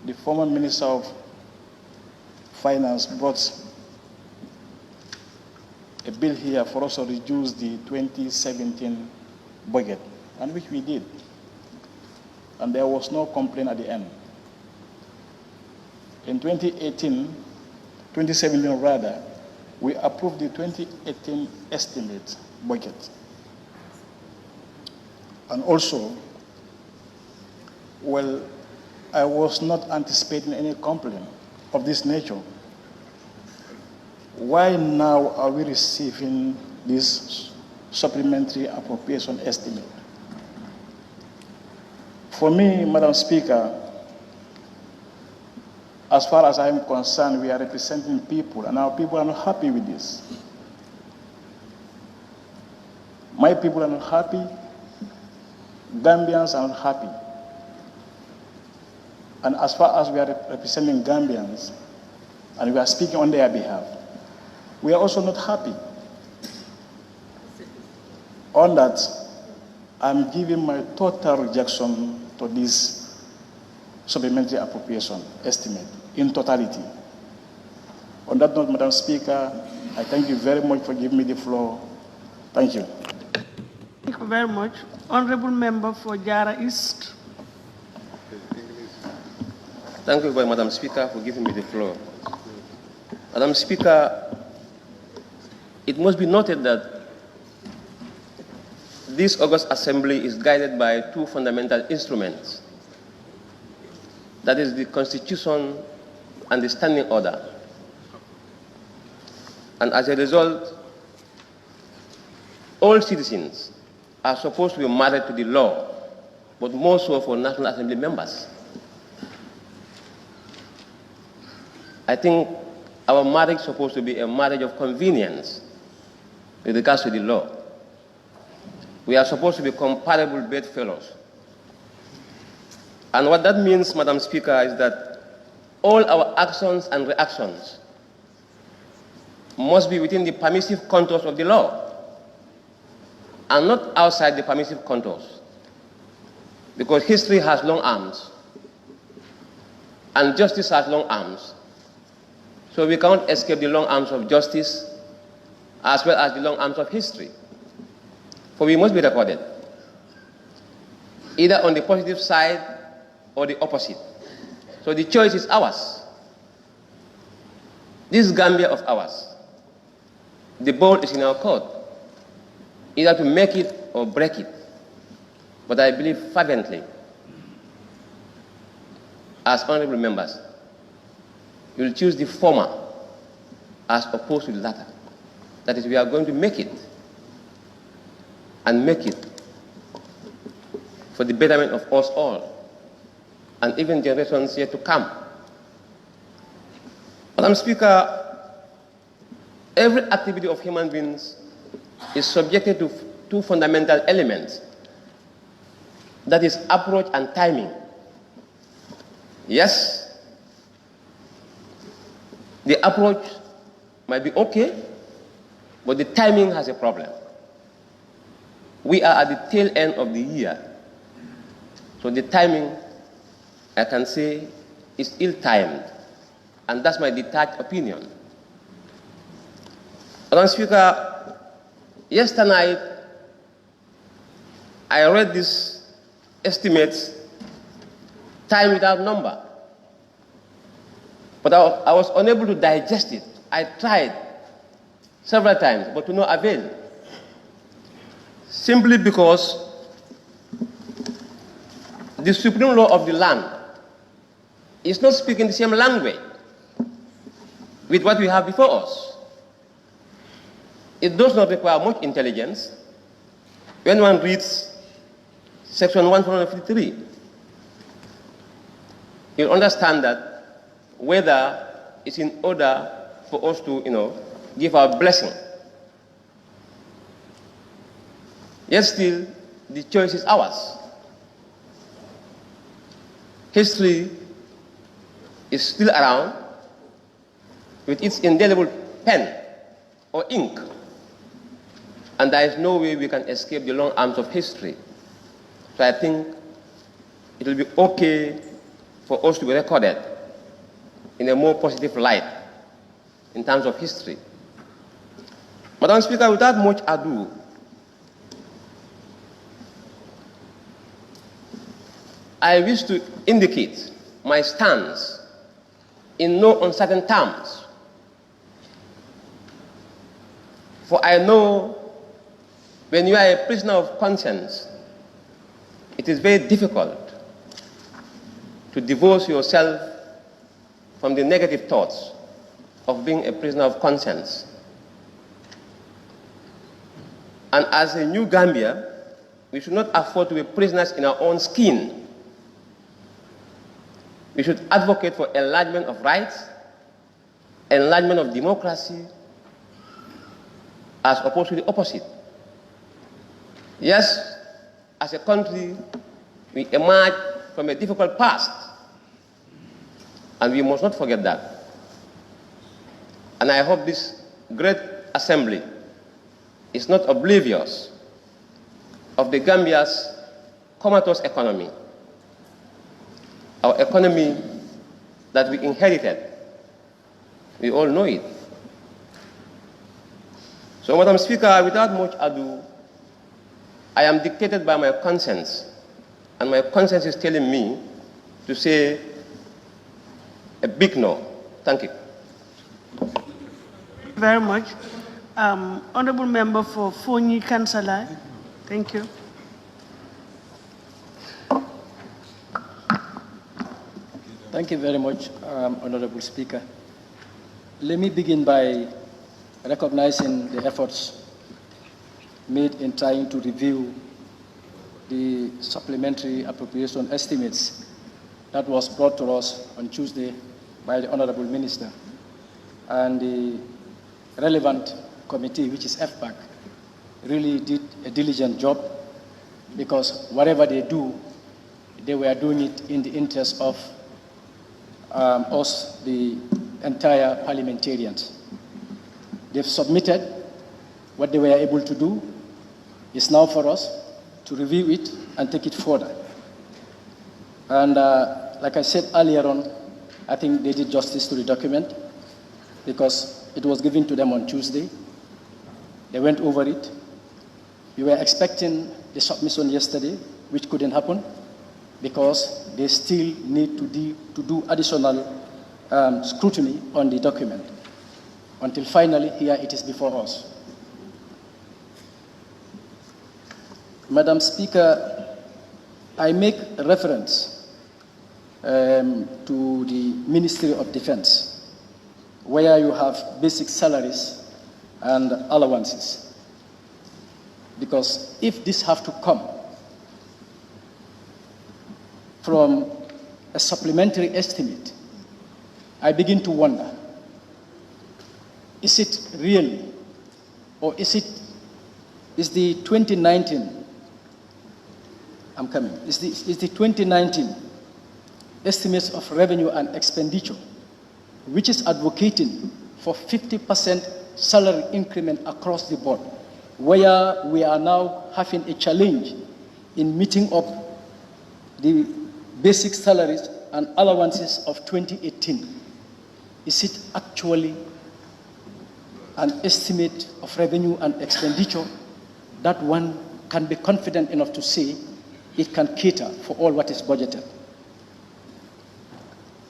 the former Minister of Finance brought a bill here for us to reduce the 2017 budget, and which we did. And there was no complaint at the end. In 2017 rather, we approved the 2018 estimate budget. And also, well, I was not anticipating any complaint of this nature. Why now are we receiving this supplementary appropriation estimate? For me, Madam Speaker, as far as I am concerned, we are representing people, and our people are not happy with this. My people are not happy. Gambians are not happy. And as far as we are representing Gambians, and we are speaking on their behalf, we are also not happy. On that, I'm giving my total rejection to this supplementary appropriation estimate in totality. On that note, Madam Speaker, I thank you very much for giving me the floor. Thank you. Thank you very much. Honorable Member for Jara East. Thank you, Madam Speaker, for giving me the floor. Madam Speaker, it must be noted that this August Assembly is guided by two fundamental instruments. That is the Constitution and the Standing Order. And as a result, all citizens are supposed to be married to the law, but more so for National Assembly members. I think our marriage is supposed to be a marriage of convenience with regards to the law. We are supposed to be comparable bedfellows. And what that means, Madam Speaker, is that all our actions and reactions must be within the permissive contours of the law and not outside the permissive contours. Because history has long arms and justice has long arms. So we cannot escape the long arms of justice as well as the long arms of history. For we must be recorded, either on the positive side or the opposite. So the choice is ours. This Gambia of ours, the ball is in our court, either to make it or break it. But I believe fervently, as honorable members, you will choose the former as opposed to the latter. That is, we are going to make it, and make it for the betterment of us all, and even generations yet to come. Madam Speaker, every activity of human beings is subjected to two fundamental elements. That is approach and timing. Yes, the approach might be okay, but the timing has a problem. We are at the tail end of the year. So the timing, I can say, is ill-timed, and that's my detached opinion. Madam Speaker, yesterday night, I read these estimates, time without number, but I was unable to digest it. I tried several times, but to no avail, simply because the supreme law of the land is not speaking the same language with what we have before us. It does not require much intelligence when one reads Section 153. You'll understand that whether it's in order for us to, give our blessing. Yet still, the choice is ours. History is still around with its indelible pen or ink, and there is no way we can escape the long arms of history. So I think it will be okay for us to be recorded in a more positive light in terms of history. Madam Speaker, without much ado, I wish to indicate my stance in no uncertain terms. For I know when you are a prisoner of conscience, it is very difficult to divorce yourself from the negative thoughts of being a prisoner of conscience. And as a new Gambia, we should not afford to be prisoners in our own skin. We should advocate for enlargement of rights, enlargement of democracy, as opposed to the opposite. Yes, as a country, we emerge from a difficult past, and we must not forget that. And I hope this great assembly is not oblivious of the Gambia's comatose economy, our economy that we inherited. We all know it. So, Madam Speaker, without much ado, I am dictated by my conscience, and my conscience is telling me to say a big no. Thank you. Thank you very much. Honorable Member for Fonyi Kansala. Thank you. Thank you very much, Honorable Speaker. Let me begin by recognizing the efforts made in trying to review the supplementary appropriation estimates that was brought to us on Tuesday by the Honorable Minister. And the relevant committee, which is FPAC, really did a diligent job, because whatever they do, they were doing it in the interest of us, the entire parliamentarians. They've submitted what they were able to do. It's now for us to review it and take it further. And like I said earlier on, I think they did justice to the document, because it was given to them on Tuesday. They went over it. We were expecting the submission yesterday, which couldn't happen, because they still need to do additional scrutiny on the document, until finally here it is before us. Madam Speaker, I make reference to the Ministry of Defense, where you have basic salaries and allowances. Because if this have to come from a supplementary estimate, I begin to wonder, is it really, or is the 2019, I'm coming, is the 2019 estimates of revenue and expenditure, which is advocating for 50% salary increment across the board, where we are now having a challenge in meeting up the basic salaries and allowances of 2018, is it actually an estimate of revenue and expenditure that one can be confident enough to say it can cater for all what is budgeted?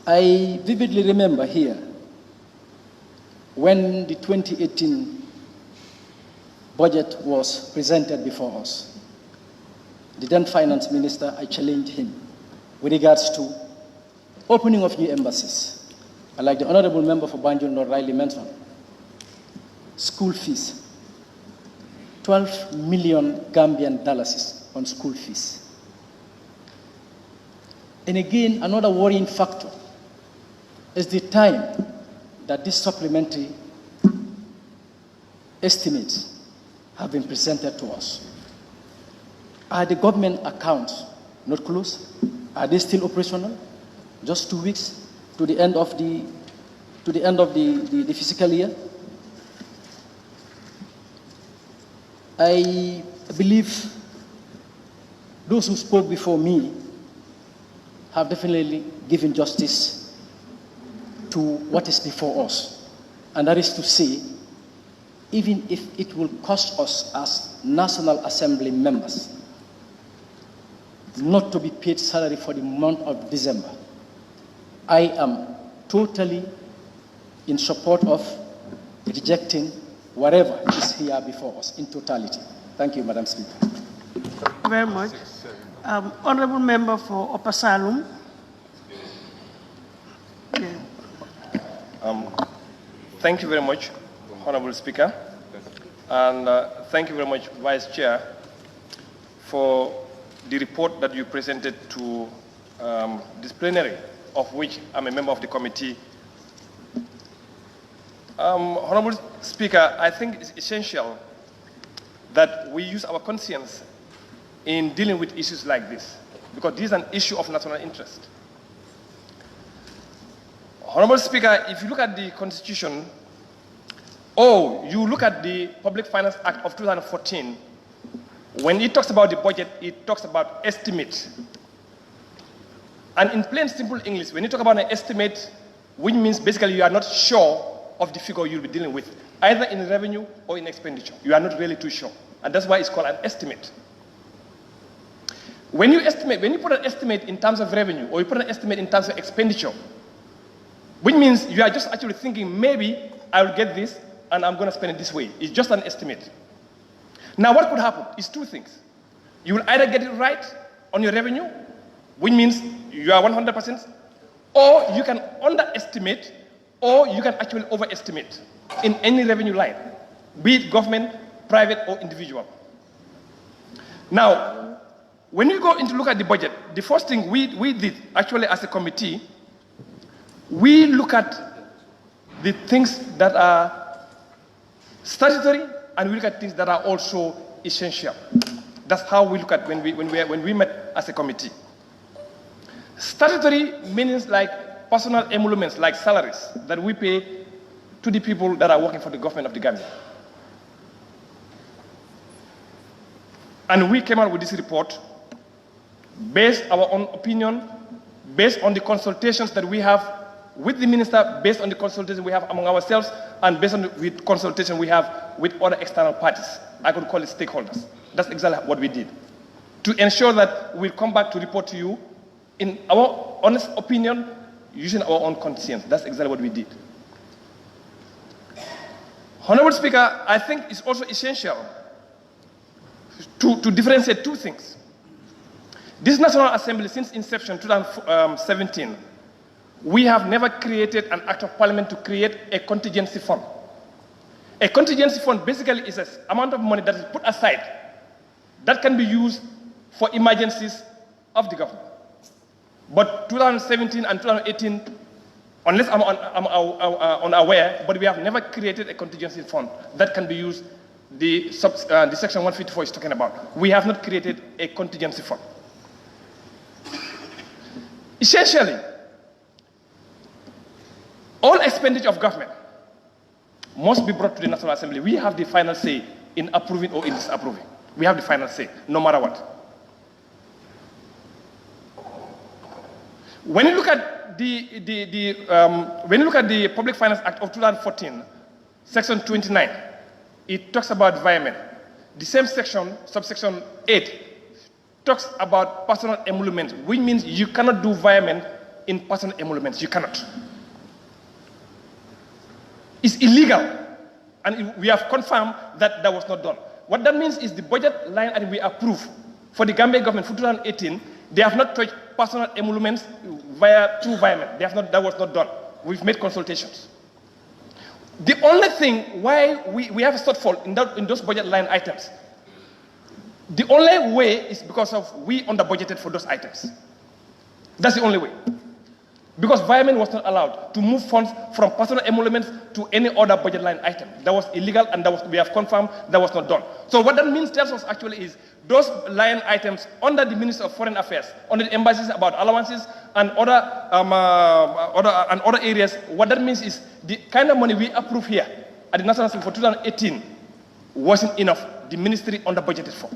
I vividly remember here when the 2018 budget was presented before us. The then finance minister, I challenged him with regards to opening of new embassies. And like the honorable member for Banjul North rightly mentioned, school fees, 12 million Gambian dollars on school fees. And again, another worrying factor is the time that these supplementary estimates have been presented to us. Are the government accounts not closed? Are they still operational? Just 2 weeks to the end of the fiscal year? I believe those who spoke before me have definitely given justice to what is before us. And that is to say, even if it will cost us as National Assembly members not to be paid salary for the month of December, I am totally in support of rejecting whatever is here before us in totality. Thank you, Madam Speaker. Thank you very much. Honorable Member for Upper Salum. Thank you very much, Honorable Speaker. And thank you very much, Vice Chair, for the report that you presented to this plenary, of which I'm a member of the committee. Honorable Speaker, I think it's essential that we use our conscience in dealing with issues like this, because this is an issue of national interest. Honorable Speaker, if you look at the Constitution, or you look at the Public Finance Act of 2014, when it talks about the budget, it talks about estimate. And in plain, simple English, when you talk about an estimate, which means basically you are not sure of the figure you'll be dealing with, either in revenue or in expenditure. You are not really too sure. And that's why it's called an estimate. When you estimate, when you put an estimate in terms of revenue, or you put an estimate in terms of expenditure, which means you are just actually thinking, maybe I'll get this and I'm going to spend it this way. It's just an estimate. Now, what could happen is two things. You will either get it right on your revenue, which means you are 100%, or you can underestimate, or you can actually overestimate in any revenue line, be it government, private, or individual. Now, when you go into look at the budget, the first thing we did actually as a committee, we look at the things that are statutory, and we look at things that are also essential. That's how we look at when we met as a committee. Statutory means like personal emoluments, like salaries that we pay to the people that are working for the government of the Gambia. And we came out with this report based on our own opinion, based on the consultations that we have with the minister, based on the consultation we have among ourselves, and based on the consultation we have with other external parties. I could call it stakeholders. That's exactly what we did. To ensure that we'll come back to report to you in our honest opinion, using our own conscience. That's exactly what we did. Honorable Speaker, I think it's also essential to differentiate two things. This National Assembly, since inception 2017, we have never created an act of parliament to create a contingency fund. A contingency fund basically is an amount of money that is put aside that can be used for emergencies of the government. But 2017 and 2018, unless I'm unaware, but we have never created a contingency fund that can be used, the section 154 is talking about. We have not created a contingency fund. Essentially, all expenditure of government must be brought to the National Assembly. We have the final say in approving or in disapproving. We have the final say, no matter what. When you look at when you look at the Public Finance Act of 2014, Section 29, it talks about environment. The same section, subsection 8, talks about personal emoluments, which means you cannot do environment in personal emoluments. You cannot. It's illegal, and we have confirmed that that was not done. What that means is the budget line item we approve for the Gambia government for 2018, they have not touched personal emoluments via true environment. They have not, that was not done. We've made consultations. The only thing why we have a shortfall in those budget line items, the only way is because of we under budgeted for those items. That's the only way. Because environment was not allowed to move funds from personal emoluments to any other budget line item. That was illegal, and we have confirmed that was not done. So what that means tells us actually is those line items under the Ministry of Foreign Affairs, under the embassies about allowances and other areas, what that means is the kind of money we approve here at the National Assembly for 2018 wasn't enough. The ministry under budgeted for.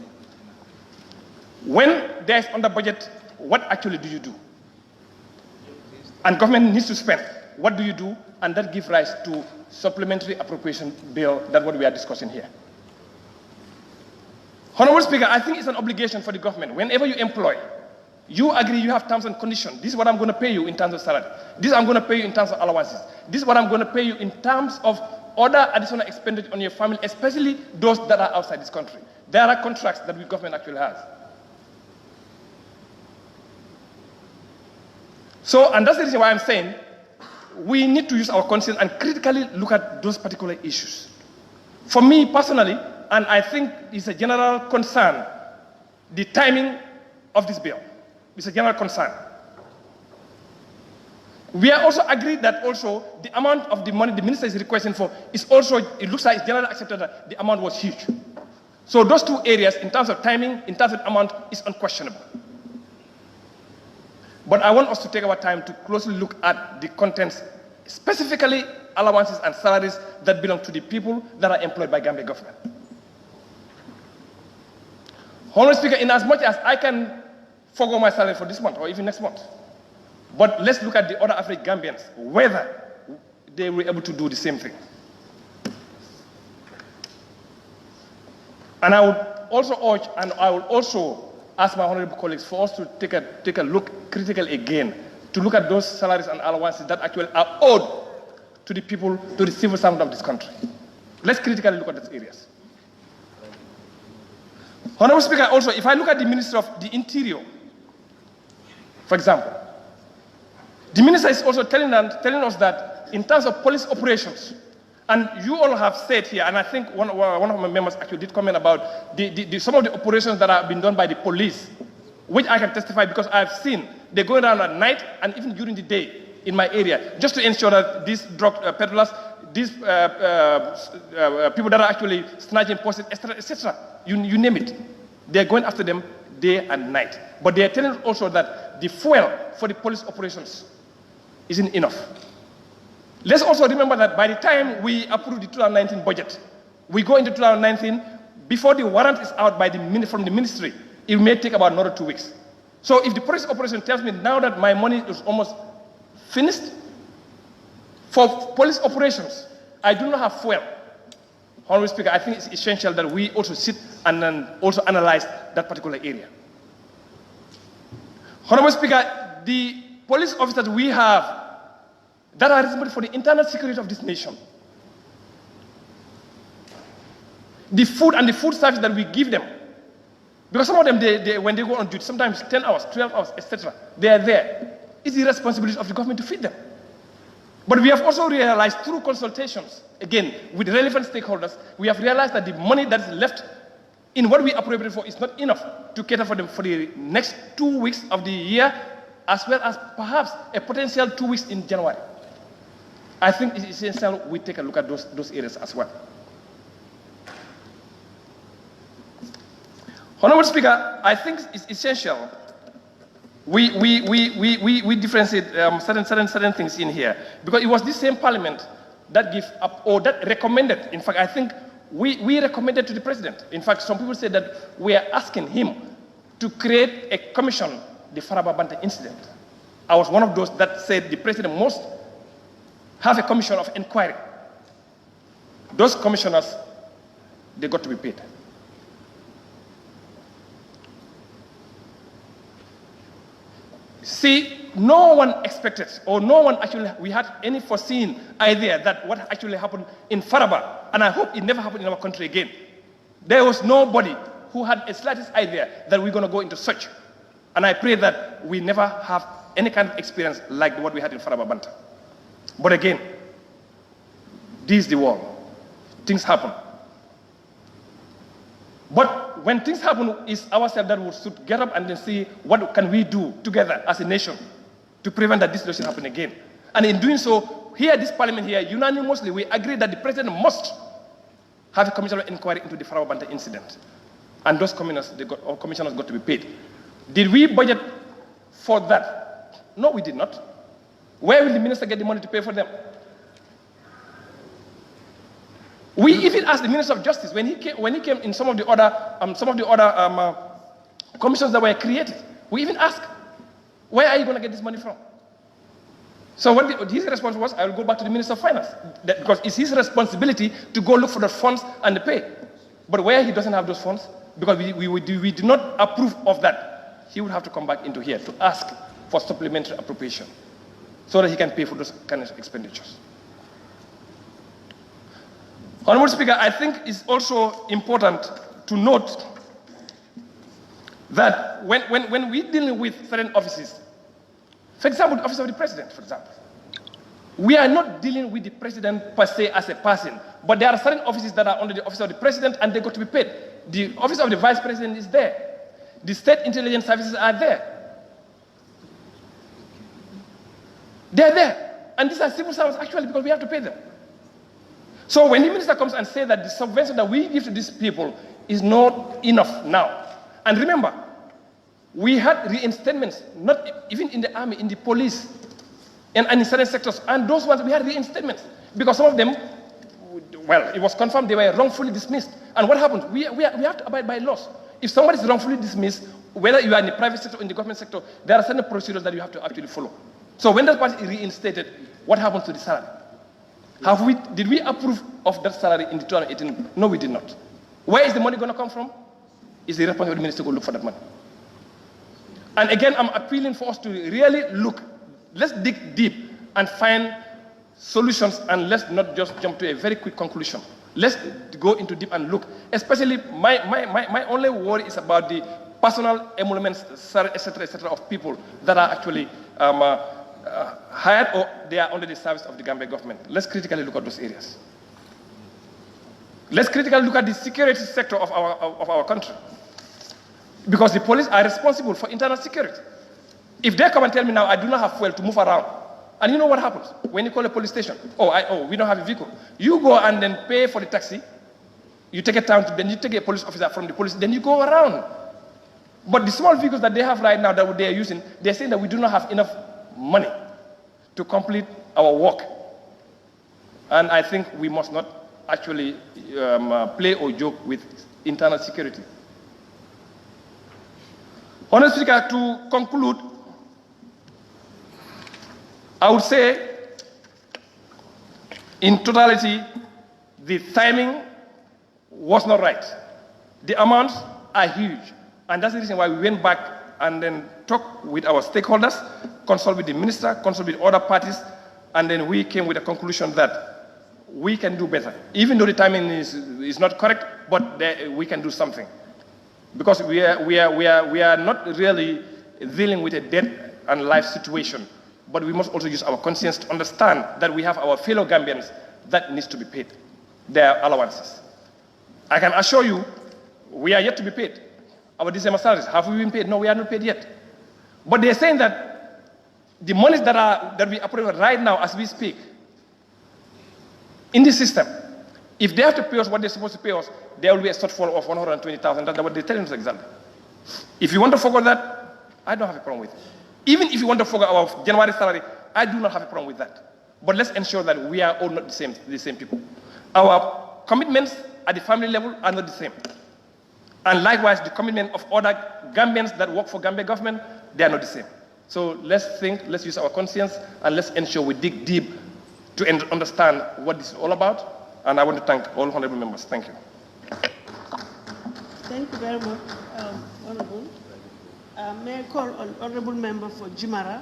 When there is under budget, what actually do you do? And government needs to spend. What do you do? And that gives rise to supplementary appropriation bill. That's what we are discussing here. Honorable Speaker, I think it's an obligation for the government. Whenever you employ, you agree you have terms and conditions. This is what I'm going to pay you in terms of salary. This I'm going to pay you in terms of allowances. This is what I'm going to pay you in terms of other additional expenditure on your family, especially those that are outside this country. There are contracts that the government actually has. So, and that's the reason why I'm saying we need to use our conscience and critically look at those particular issues. For me personally, and I think it's a general concern, the timing of this bill is a general concern. We are also agreed that also the amount of the money the minister is requesting for is also, it looks like it's generally accepted that the amount was huge. So those two areas, in terms of timing, in terms of amount, is unquestionable. But I want us to take our time to closely look at the contents, specifically allowances and salaries that belong to the people that are employed by Gambia government. Honorable Speaker, in as much as I can forgo my salary for this month or even next month, but let's look at the other African Gambians, whether they were able to do the same thing. And I would also urge, and I would also ask my honorable colleagues for us to take a look critically again, to look at those salaries and allowances that actually are owed to the people, to the civil servant of this country. Let's critically look at those areas. Honorable Speaker, also, if I look at the Minister of the Interior, for example, the minister is also telling us that in terms of police operations, and you all have said here, and I think one of my members actually did comment about some of the operations that have been done by the police, which I can testify because I've seen. They're going around at night and even during the day in my area, just to ensure that these drug peddlers, these people that are actually snatching posts, etc., you name it, they're going after them day and night. But they're telling us also that the fuel for the police operations isn't enough. Let's also remember that by the time we approve the 2019 budget, we go into 2019, before the warrant is out from the ministry, it may take about another 2 weeks. So if the police operation tells me now that my money is almost finished, for police operations, I do not have fuel. Honorable Speaker, I think it's essential that we also sit and then also analyze that particular area. Honorable Speaker, the police officers we have that are responsible for the internal security of this nation, the food and the food service that we give them, because some of them, when they go on duty, sometimes 10 hours, 12 hours, etc., they are there. It's the responsibility of the government to feed them. But we have also realized through consultations, again, with relevant stakeholders, we have realized that the money that is left in what we appropriated for is not enough to cater for them for the next 2 weeks of the year, as well as perhaps a potential 2 weeks in January. I think it's essential we take a look at those areas as well. Honorable Speaker, I think it's essential we differentiate certain things in here, because it was this same parliament that gave up, or that recommended, in fact, I think we recommended to the president. In fact, some people said that we are asking him to create a commission, the Faraba Banta incident. I was one of those that said the president must have a commission of inquiry. Those commissioners, they got to be paid. See, no one expected, or no one actually, we had any foreseen idea that what actually happened in Faraba, and I hope it never happened in our country again. There was nobody who had a slightest idea that we're going to go into such. And I pray that we never have any kind of experience like what we had in Faraba Banta. But again, this is the world. Things happen. But when things happen, it's ourselves that we should get up and then see what can we do together as a nation to prevent that this doesn't happen again. And in doing so, here, this parliament here, unanimously, we agree that the president must have a commission of inquiry into the Faraba Banta incident. And those commissioners got to be paid. Did we budget for that? No, we did not. Where will the minister get the money to pay for them? We even asked the Minister of Justice when he came in some of the other commissions that were created. We even asked, where are you going to get this money from? So what his response was, I will go back to the Minister of Finance, because it's his responsibility to go look for the funds and the pay. But where he doesn't have those funds, because we do not approve of that, he would have to come back into here to ask for supplementary appropriation so that he can pay for those kind of expenditures. Honorable Speaker, I think it's also important to note that when we're dealing with certain offices, for example, the office of the president, for example, we are not dealing with the president per se as a person, but there are certain offices that are under the office of the president and they got to be paid. The office of the vice president is there. The state intelligence services are there. They're there. And these are civil servants actually because we have to pay them. So when the minister comes and says that the subvention that we give to these people is not enough now. And remember, we had reinstatements, not even in the army, in the police, and in certain sectors. And those ones, we had reinstatements. Because some of them, well, it was confirmed they were wrongfully dismissed. And what happens? We have to abide by laws. If somebody is wrongfully dismissed, whether you are in the private sector or in the government sector, there are certain procedures that you have to actually follow. So when that person is reinstated, what happens to the salary? Did we approve of that salary in the 2018? No, we did not. Where is the money going to come from? It's the responsibility of the minister to go look for that money. And again, I'm appealing for us to really look. Let's dig deep and find solutions, and let's not just jump to a very quick conclusion. Let's go into deep and look. Especially, my only worry is about the personal emoluments, etc., of people that are actually hired or they are under the service of the Gambia government. Let's critically look at those areas. Let's critically look at the security sector of our country. Because the police are responsible for internal security. If they come and tell me now, I do not have fuel to move around, and you know what happens when you call a police station? We don't have a vehicle. You go and then pay for the taxi. You take a town, then you take a police officer from the police, then you go around. But the small vehicles that they have right now that they are using, they're saying that we do not have enough money to complete our work. And I think we must not actually play or joke with internal security. Honorable Speaker, to conclude, I would say, in totality, the timing was not right. The amounts are huge. And that's the reason why we went back and then talked with our stakeholders, consulted with the minister, consulted with other parties, and then we came with a conclusion that we can do better. Even though the timing is not correct, but we can do something. Because we are not really dealing with a death and life situation, but we must also use our conscience to understand that we have our fellow Gambians that needs to be paid their allowances. I can assure you, we are yet to be paid. Our December salaries, have we been paid? No, we are not paid yet. But they're saying that the monies that we approve right now as we speak, in the system, if they have to pay us what they're supposed to pay us, there will be a shortfall of 120,000. That's what they're telling us exactly. If you want to forget that, I don't have a problem with it. Even if you want to forget our January salary, I do not have a problem with that. But let's ensure that we are all not the same people. Our commitments at the family level are not the same. And likewise, the commitment of other Gambians that work for Gambia government, they are not the same. So let's think, let's use our conscience, and let's ensure we dig deep to understand what this is all about. And I want to thank all honorable members. Thank you. Thank you very much, Honorable. May I call on Honorable Member for Jimara?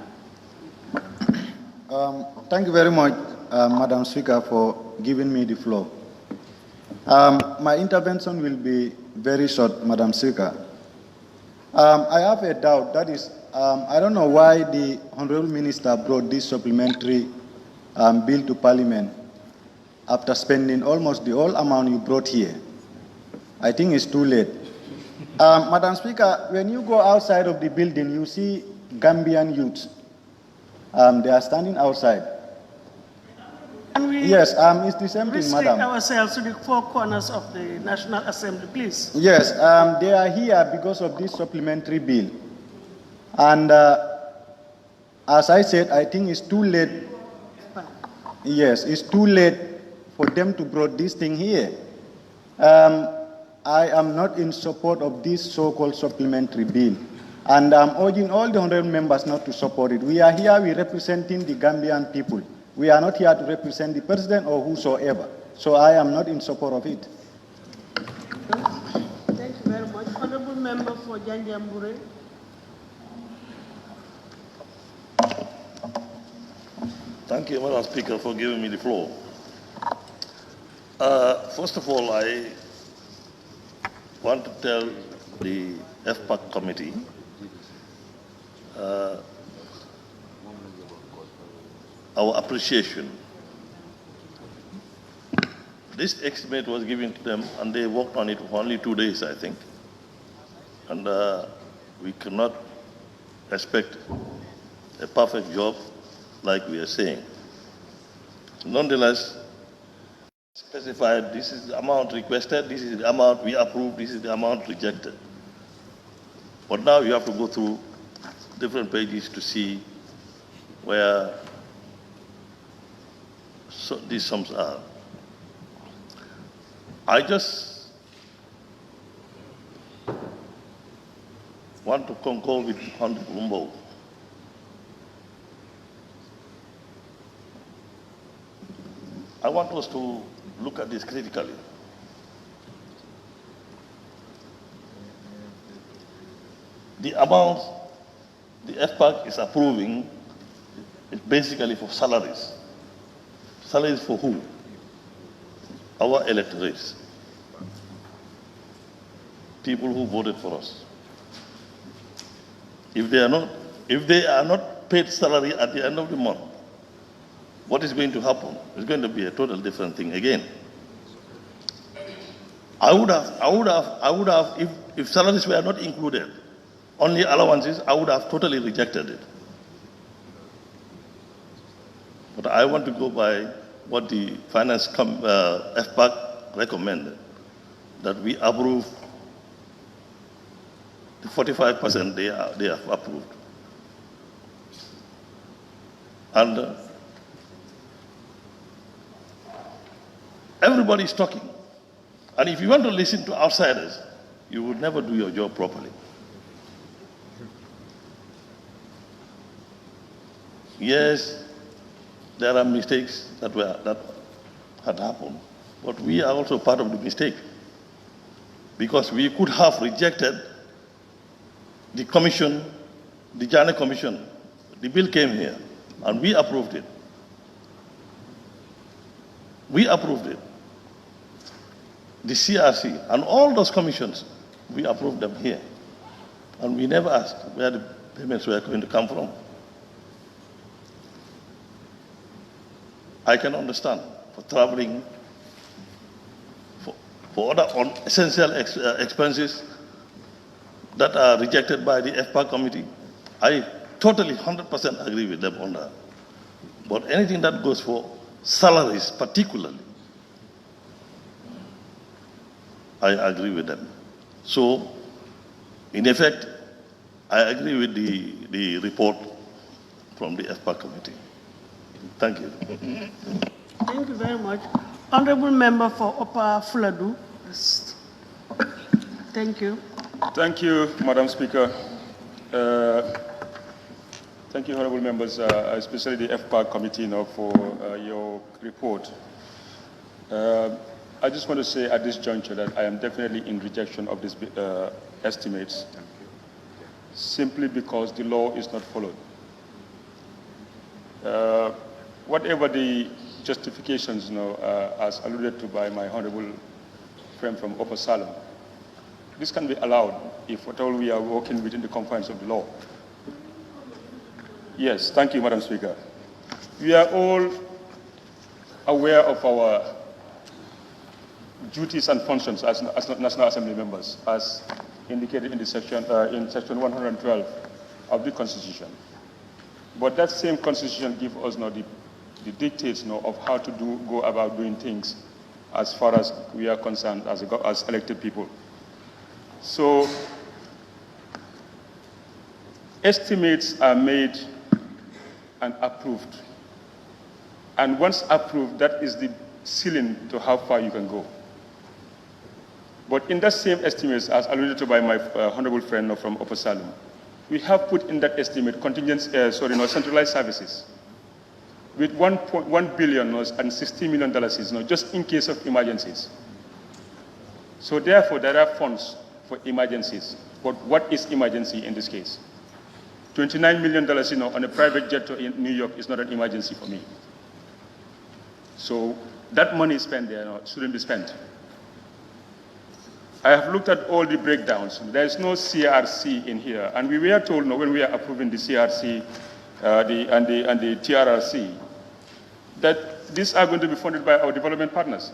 Thank you very much, Madam Speaker, for giving me the floor. My intervention will be very short, Madam Speaker. I have a doubt. That is, I don't know why the Honorable Minister brought this supplementary bill to Parliament after spending almost the whole amount you brought here. I think it's too late. Madam Speaker, when you go outside of the building, you see Gambian youths. They are standing outside. Yes, it's the same thing, Madam. Restrict ourselves to the four corners of the National Assembly, please. Yes, they are here because of this supplementary bill. And as I said, I think it's too late. Yes, it's too late for them to bring this thing here. I am not in support of this so-called supplementary bill. And I'm urging all the honorable members not to support it. We are here, we're representing the Gambian people. We are not here to represent the president or whosoever. So I am not in support of it. Thank you very much. Honorable Member for Janjambure. Thank you, Madam Speaker, for giving me the floor. First of all, I want to tell the FPAC committee our appreciation. This estimate was given to them and they worked on it for only 2 days, I think. And we cannot expect a perfect job like we are saying. Nonetheless, specified this is the amount requested, this is the amount we approved, this is the amount rejected. But now you have to go through different pages to see where these sums are. I just want to concur with Honorable Lumbo. I want us to look at this critically. The amount the FPAC is approving is basically for salaries. Salaries for who? Our electorates. People who voted for us. If they are not paid salary at the end of the month, what is going to happen? It's going to be a total different thing again. I would have, if salaries were not included, only allowances, I would have totally rejected it. But I want to go by what the finance FPAC recommended, that we approve the 45% they have approved. And everybody is talking. And if you want to listen to outsiders, you would never do your job properly. Yes, there are mistakes that had happened, but we are also part of the mistake, because we could have rejected the commission, the Jana Commission. The bill came here, and we approved it. We approved it. The CRC and all those commissions, we approved them here, and we never asked where the payments were going to come from. I can understand for traveling, for other essential expenses that are rejected by the FPAC committee. I totally 100% agree with them on that. But anything that goes for salaries particularly, I agree with them. So, in effect, I agree with the report from the FPAC committee. Thank you. Thank you very much. Honorable Member for Upper Fuladu. Thank you. Thank you, Madam Speaker. Thank you, honorable members, especially the FPAC committee, for your report. I just want to say at this juncture that I am definitely in rejection of these estimates, simply because the law is not followed. Whatever the justifications, as alluded to by my honorable friend from Upper Salem, this can be allowed if at all we are working within the confines of the law. Yes, thank you, Madam Speaker. We are all aware of our duties and functions as National Assembly members, as indicated in the section 112 of the Constitution. But that same Constitution gives us the dictates of how to go about doing things as far as we are concerned as elected people. So estimates are made and approved. And once approved, that is the ceiling to how far you can go. But in that same estimates, as alluded to by my honorable friend from Upper Salem, we have put in that estimate centralized services with $1 billion and $60 million, just in case of emergencies. So therefore, there are funds for emergencies. But what is emergency in this case? $29 million, on a private jet to New York is not an emergency for me. So that money spent there shouldn't be spent. I have looked at all the breakdowns. There is no CRC in here. And we were told when we are approving the CRC and the TRRC that these are going to be funded by our development partners.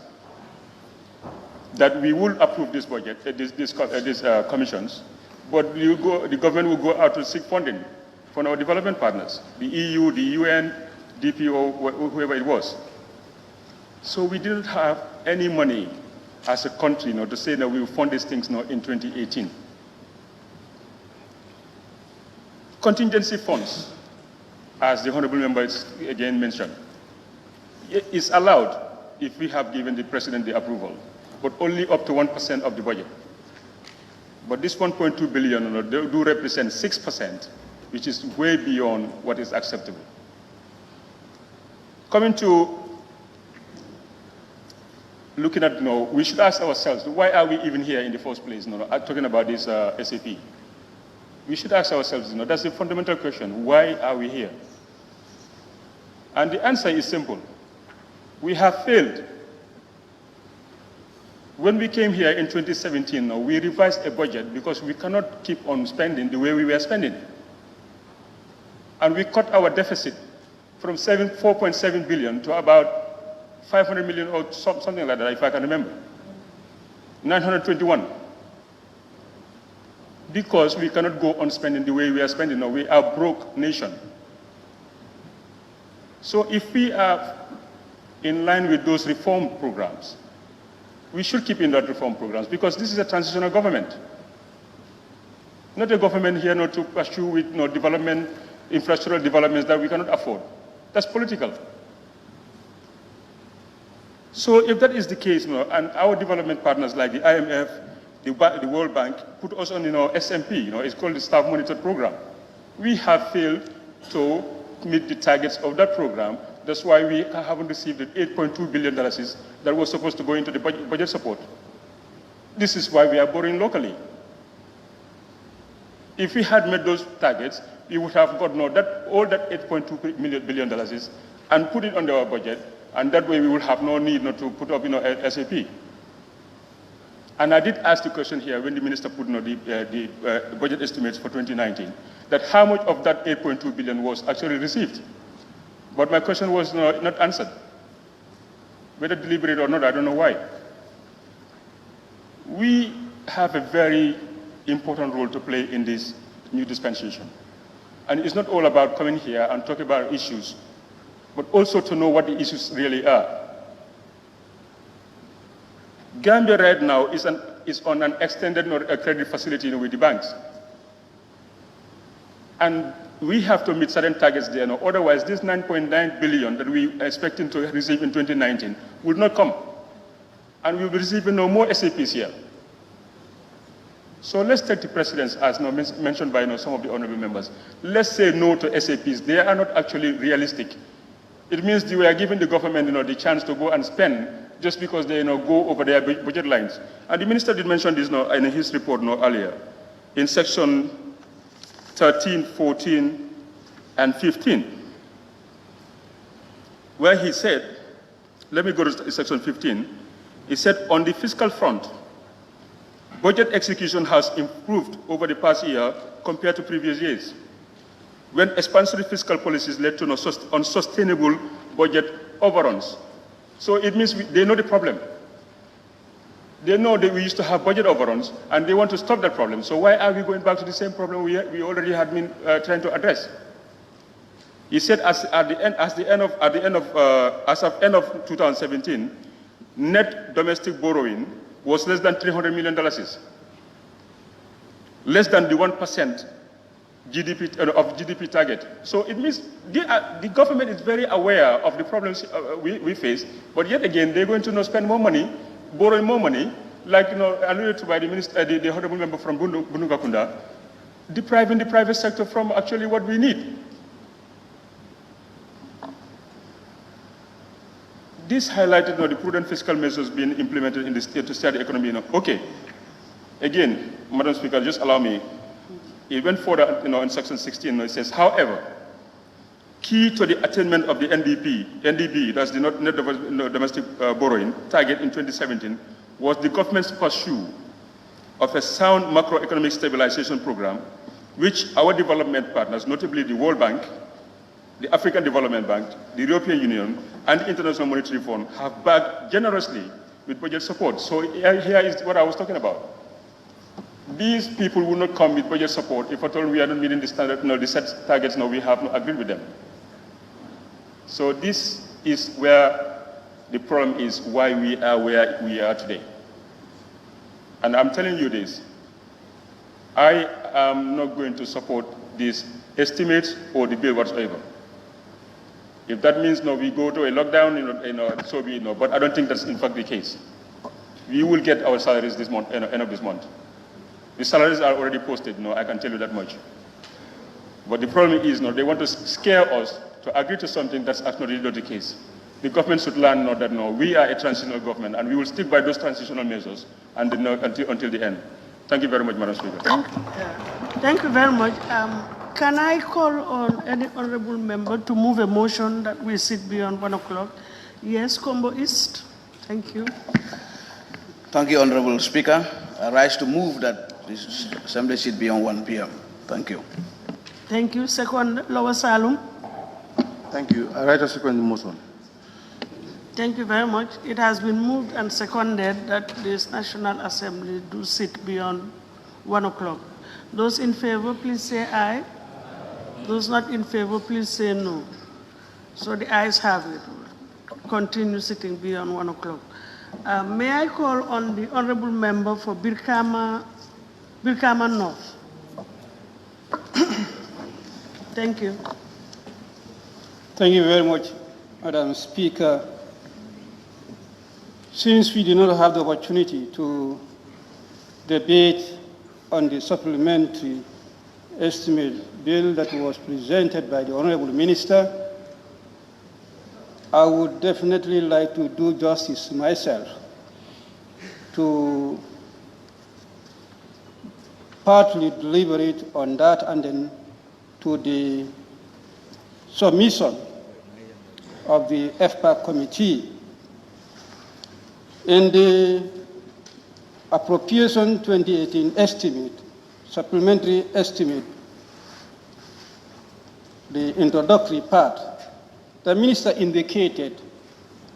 That we will approve this budget, these commissions, but the government will go out to seek funding from our development partners, the EU, the UN, DPO, whoever it was. So we didn't have any money as a country to say that we will fund these things in 2018. Contingency funds, as the honorable members again mentioned, is allowed if we have given the president the approval, but only up to 1% of the budget. But this 1.2 billion do represent 6%, which is way beyond what is acceptable. Coming to looking at, we should ask ourselves, why are we even here in the first place, talking about this SAP? We should ask ourselves, that's the fundamental question, why are we here? And the answer is simple. We have failed. When we came here in 2017, we revised a budget because we cannot keep on spending the way we were spending. And we cut our deficit from 4.7 billion to about 500 million or something like that, if I can remember. 921. Because we cannot go on spending the way we are spending now. We are a broke nation. So if we are in line with those reform programs, we should keep in that reform programs because this is a transitional government. Not a government here to pursue with development, infrastructural developments that we cannot afford. That's political. So if that is the case, and our development partners like the IMF, the World Bank, put us on SMP, it's called the Staff Monitored Program. We have failed to meet the targets of that program. That's why we haven't received the $8.2 billion that was supposed to go into the budget support. This is why we are borrowing locally. If we had met those targets, we would have got all that $8.2 billion and put it under our budget, and that way we would have no need to put up SAP. And I did ask the question here when the minister put the budget estimates for 2019, that how much of that 8.2 billion was actually received. But my question was not answered. Whether deliberate or not, I don't know why. We have a very important role to play in this new dispensation. And it's not all about coming here and talking about issues, but also to know what the issues really are. Gambia right now is on an extended credit facility with the banks. And we have to meet certain targets there. Otherwise, this 9.9 billion that we are expecting to receive in 2019 will not come. And we'll be receiving no more SAPs here. So let's take the precedence as mentioned by some of the honorable members. Let's say no to SAPs. They are not actually realistic. It means we are giving the government the chance to go and spend just because they go over their budget lines. And the minister did mention this in his report earlier, in section 13, 14, and 15, where he said, let me go to section 15, he said, on the fiscal front, budget execution has improved over the past year compared to previous years, when expansionary fiscal policies led to unsustainable budget overruns. So it means they know the problem. They know that we used to have budget overruns, and they want to stop that problem. So why are we going back to the same problem we already had been trying to address? He said, as of end of 2017, net domestic borrowing was less than $300 million, less than the 1% GDP target. So it means the government is very aware of the problems we face, but yet again they're going to spend more money, borrowing more money, like alluded to by the minister, the honorable member from Bunugakunda, depriving the private sector from actually what we need. This highlighted the prudent fiscal measures being implemented in the state to steer the economy. Okay, again, Madam Speaker, just allow me. It went further, in section 16. It says, however, key to the attainment of the NDB, that's the net domestic borrowing target in 2017, was the government's pursuit of a sound macroeconomic stabilization program, which our development partners, notably the World Bank, the African Development Bank, the European Union, and the International Monetary Fund have backed generously with budget support. So here is what I was talking about. These people will not come with budget support if at all we are not meeting the standard, the set targets we have not agreed with them. So this is where the problem is, why we are where we are today. And I'm telling you this, I am not going to support these estimates or the bill whatsoever. If that means we go to a lockdown, so be it. But I don't think that's in fact the case. We will get our salaries this month, end of this month. The salaries are already posted, I can tell you that much. But the problem is, they want to scare us to agree to something that's actually not the case. The government should learn that we are a transitional government, and we will stick by those transitional measures until the end. Thank you very much, Madam Speaker. Thank you very much. Can I call on any honorable member to move a motion that we sit beyond 1 o'clock? Yes, Combo East. Thank you. Thank you, Honorable Speaker. I rise to move that this assembly sit beyond 1 p.m. Thank you. Thank you. Second, Lower Salum. Thank you. I rise to second the motion. Thank you very much. It has been moved and seconded that this National Assembly do sit beyond 1 o'clock. Those in favor, please say aye. Those not in favor, please say no. So the ayes have it. Continue sitting beyond 1 o'clock. May I call on the honorable member for Birkama North? Thank you. Thank you very much, Madam Speaker. Since we did not have the opportunity to debate on the supplementary estimate bill that was presented by the Honorable Minister, I would definitely like to do justice myself to partly deliberate on that and then to the submission of the FPAC committee. In the appropriation 2018 estimate, supplementary estimate, the introductory part, the minister indicated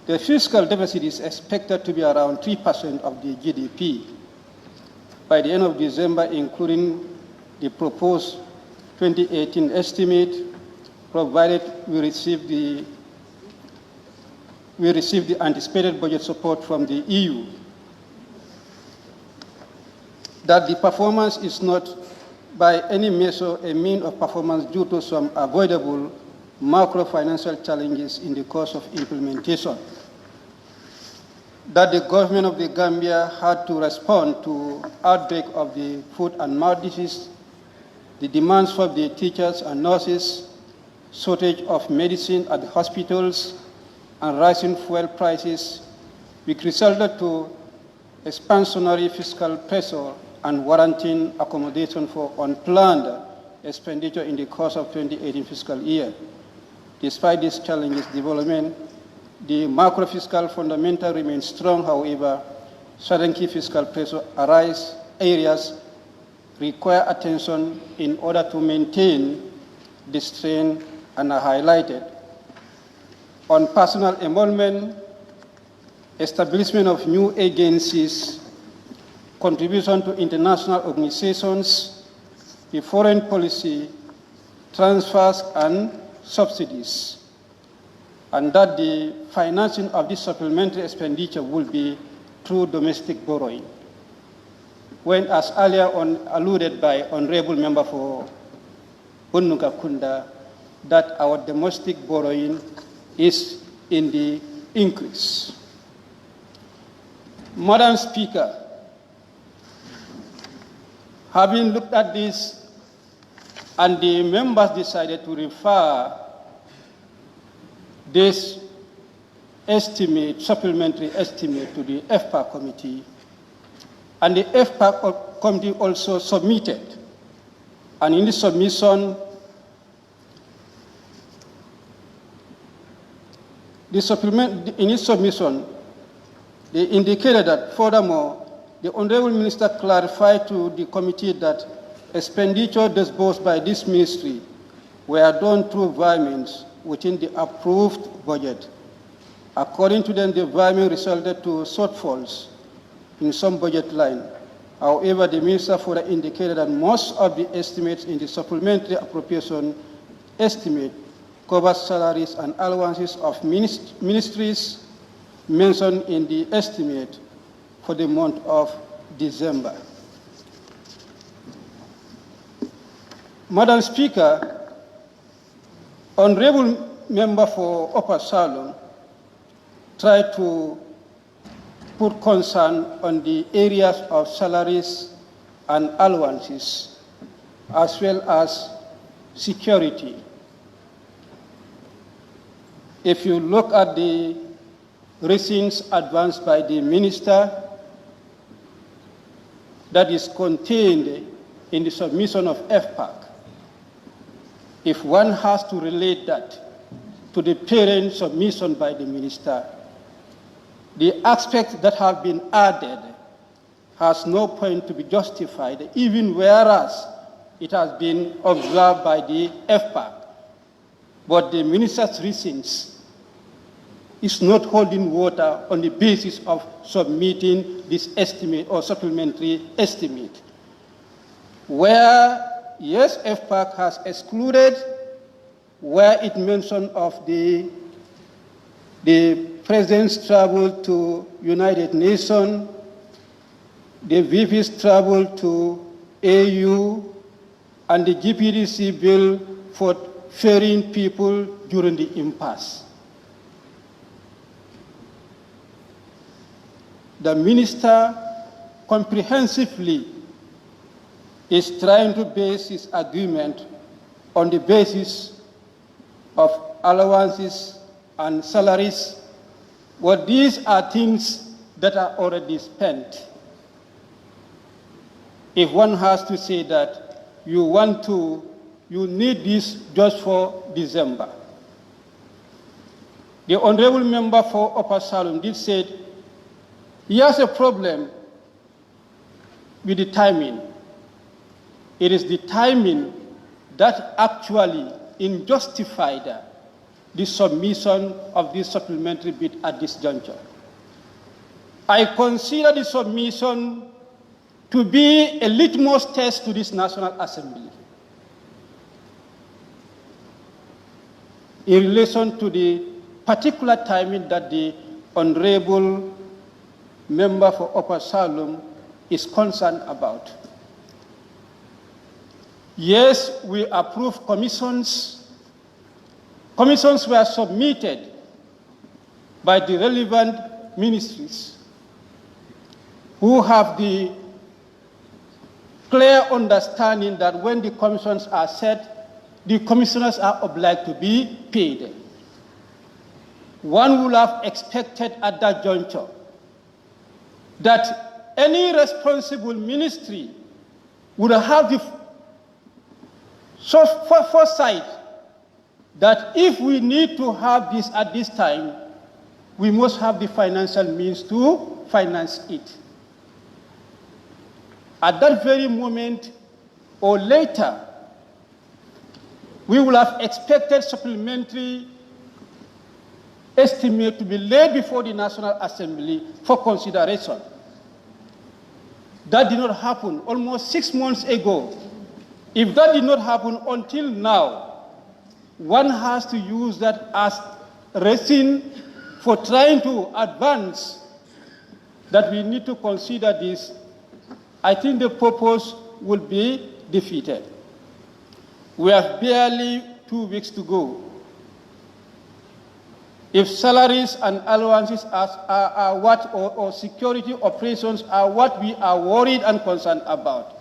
the fiscal deficit is expected to be around 3% of the GDP by the end of December, including the proposed 2018 estimate, provided we receive the anticipated budget support from the EU. That the performance is not by any measure a mean of performance due to some avoidable macro financial challenges in the course of implementation. that the government of the Gambia had to respond to outbreak of the foot and mouth disease, the demands for the teachers and nurses, shortage of medicine at the hospitals, and rising fuel prices, which resulted to expansionary fiscal pressure and warranting accommodation for unplanned expenditure in the course of 2018 fiscal year. Despite these challenges development, the macro-fiscal fundamental remains strong. However, certain key fiscal pressure areas require attention in order to maintain the strength and are highlighted. On personal enrollment, establishment of new agencies, contribution to international organizations, the foreign policy, transfers and subsidies, and that the financing of this supplementary expenditure will be through domestic borrowing. When, as earlier on alluded by Honorable Member for Bunuga Kunda, that our domestic borrowing is in the increase. Madam Speaker, having looked at this and the members decided to refer this estimate, supplementary estimate, to the FPAC committee, and the FPAC committee also submitted, and in the submission, in its submission, they indicated that, furthermore, the Honorable Minister clarified to the committee that expenditure disbursed by this ministry were done through environments within the approved budget. According to them, the environment resulted to shortfalls in some budget line. However, the minister further indicated that most of the estimates in the supplementary appropriation estimate cover salaries and allowances of ministries mentioned in the estimate for the month of December. Madam Speaker, Honorable Member for Upper Salon tried to put concern on the areas of salaries and allowances, as well as security. If you look at the reasons advanced by the minister that is contained in the submission of FPAC, if one has to relate that to the parent submission by the minister, the aspects that have been added has no point to be justified, even whereas it has been observed by the FPAC. But the minister's reasons is not holding water on the basis of submitting this estimate or supplementary estimate, where, yes, FPAC has excluded where it mentioned of the President's travel to United Nations, the VP's travel to AU, and the GPDC bill for ferrying people during the impasse. The minister comprehensively is trying to base his argument on the basis of allowances and salaries, but these are things that are already spent. If one has to say that you need this just for December. The Honorable Member for Upper Salon did say he has a problem with the timing. It is the timing that actually unjustified the submission of this supplementary bid at this juncture. I consider the submission to be a litmus test to this National Assembly in relation to the particular timing that the Honorable Member for Upper Salem is concerned about. Yes, we approve commissions. Commissions were submitted by the relevant ministries who have the clear understanding that when the commissions are set, the commissioners are obliged to be paid. One would have expected at that juncture that any responsible ministry would have the foresight that if we need to have this at this time, we must have the financial means to finance it. At that very moment or later, we will have expected supplementary estimate to be laid before the National Assembly for consideration. That did not happen almost 6 months ago. If that did not happen until now, one has to use that as reason for trying to advance that we need to consider this. I think the purpose will be defeated. We have barely 2 weeks to go. If salaries and allowances are what, or security operations are what we are worried and concerned about,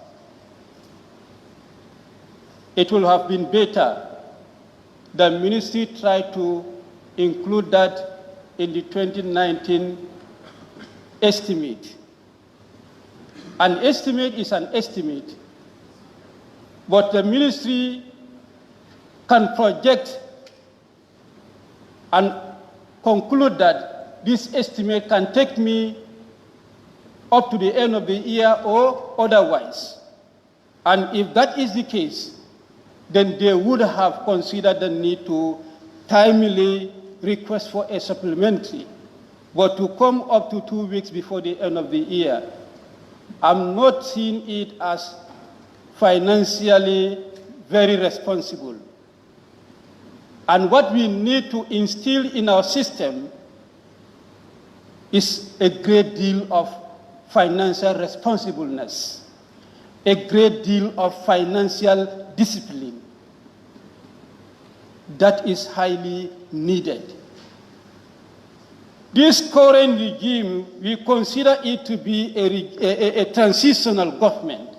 it will have been better the ministry tried to include that in the 2019 estimate. An estimate is an estimate, but the ministry can project and conclude that this estimate can take me up to the end of the year or otherwise. And if that is the case, then they would have considered the need to timely request for a supplementary. But to come up to 2 weeks before the end of the year, I'm not seeing it as financially very responsible. And what we need to instill in our system is a great deal of financial responsibleness, a great deal of financial discipline. That is highly needed. This current regime, we consider it to be a transitional government,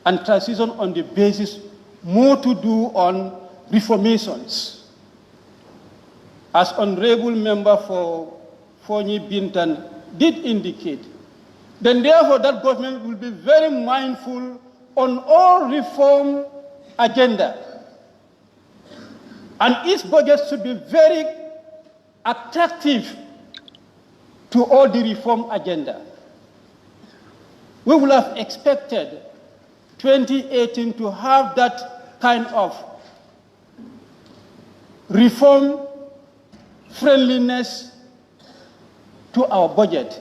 and transition on the basis more to do on reformations. As Honorable Member for Fonyi Bintan did indicate, then therefore that government will be very mindful on all reform agenda. And its budget should be very attractive to all the reform agenda. We would have expected 2018 to have that kind of reform friendliness to our budget.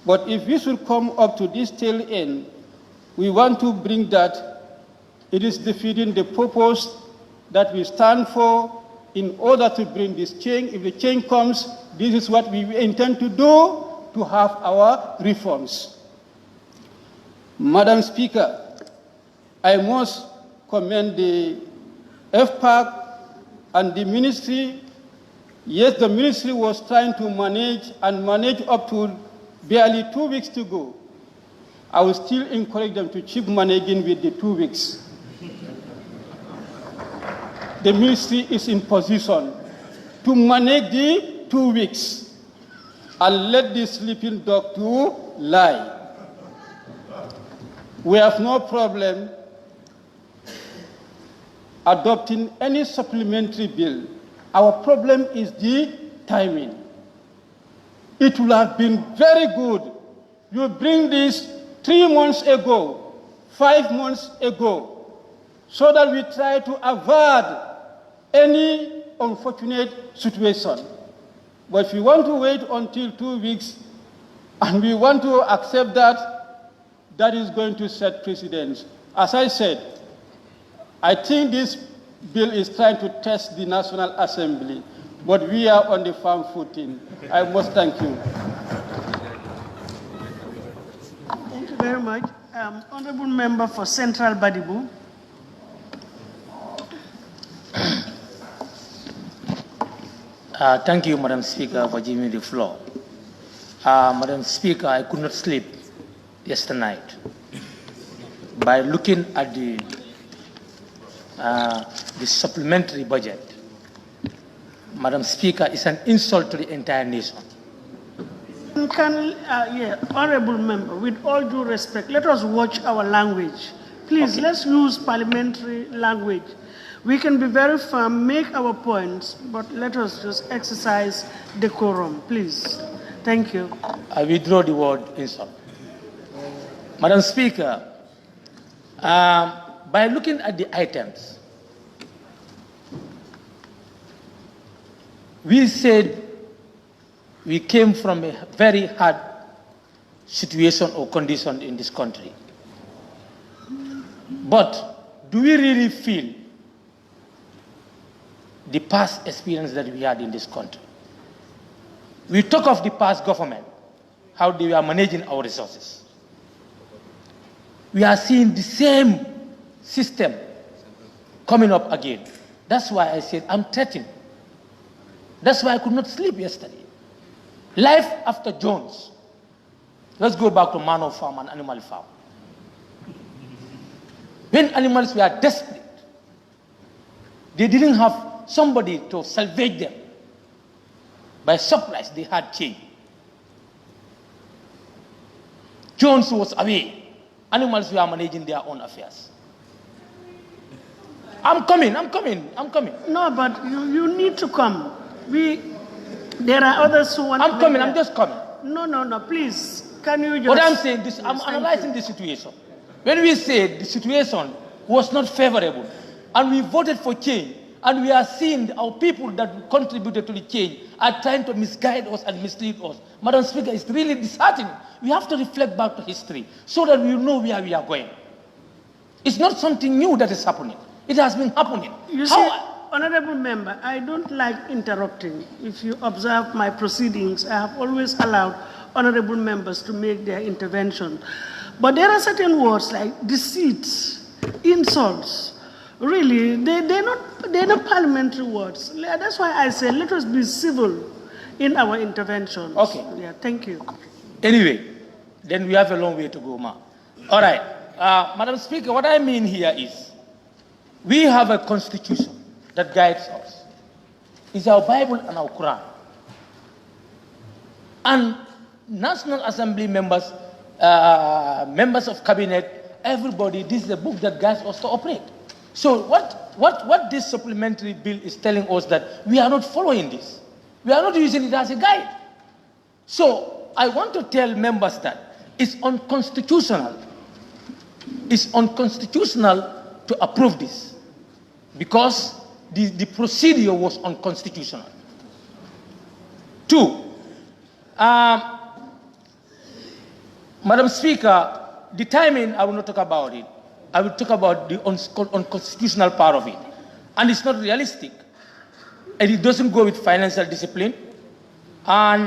But if we should come up to this tail end, we want to bring that it is defeating the purpose that we stand for in order to bring this change. If the change comes, this is what we intend to do to have our reforms. Madam Speaker, I must commend the FPAC and the ministry. Yes, the ministry was trying to manage up to barely 2 weeks to go. I will still encourage them to keep managing with the 2 weeks. The ministry is in position to manage the 2 weeks and let the sleeping dog to lie. We have no problem adopting any supplementary bill. Our problem is the timing. It would have been very good. You bring this 3 months ago, 5 months ago, so that we try to avoid any unfortunate situation. But if we want to wait until 2 weeks and we want to accept that, that is going to set precedents. As I said, I think this bill is trying to test the National Assembly, but we are on the firm footing. I must thank you. Thank you very much. Honorable Member for Central Badibu. Thank you, Madam Speaker, for giving me the floor. Madam Speaker, I could not sleep yesterday night by looking at the supplementary budget. Madam Speaker, it's an insult to the entire nation. Honorable member, with all due respect, let us watch our language. Please, let's use parliamentary language. We can be very firm, make our points, but let us just exercise decorum, please. Thank you. I withdraw the word insult. Madam Speaker, by looking at the items, we said we came from a very hard situation or condition in this country. But do we really feel the past experience that we had in this country? We talk of the past government, how they were managing our resources. We are seeing the same system coming up again. That's why I said I'm threatened. That's why I could not sleep yesterday. Life after Jones. Let's go back to manor farm and animal farm. When animals were desperate, they didn't have somebody to salvage them. By supplies, they had change. Jones was away. Animals were managing their own affairs. I'm coming. No, but you need to come. There are others who want to... I'm just coming. No, please. Can you just... What I'm saying, I'm analyzing the situation. When we said the situation was not favorable, and we voted for change, and we are seeing our people that contributed to the change are trying to misguide us and mislead us. Madam Speaker, it's really disheartening. We have to reflect back to history so that we know where we are going. It's not something new that is happening. It has been happening. You see, Honorable Member, I don't like interrupting. If you observe my proceedings, I have always allowed honorable members to make their intervention. But there are certain words like deceit, insults. Really, they're not parliamentary words. That's why I say let us be civil in our interventions. Okay. Yeah, thank you. Anyway, then we have a long way to go, ma. All right. Madam Speaker, what I mean here is we have a constitution that guides us. It's our Bible and our Quran. And National Assembly members, members of cabinet, everybody, this is a book that guides us to operate. So what this supplementary bill is telling us that we are not following this. We are not using it as a guide. So I want to tell members that it's unconstitutional. It's unconstitutional to approve this because the procedure was unconstitutional. Two, Madam Speaker, the timing, I will not talk about it. I will talk about the unconstitutional part of it. And it's not realistic. And it doesn't go with financial discipline. And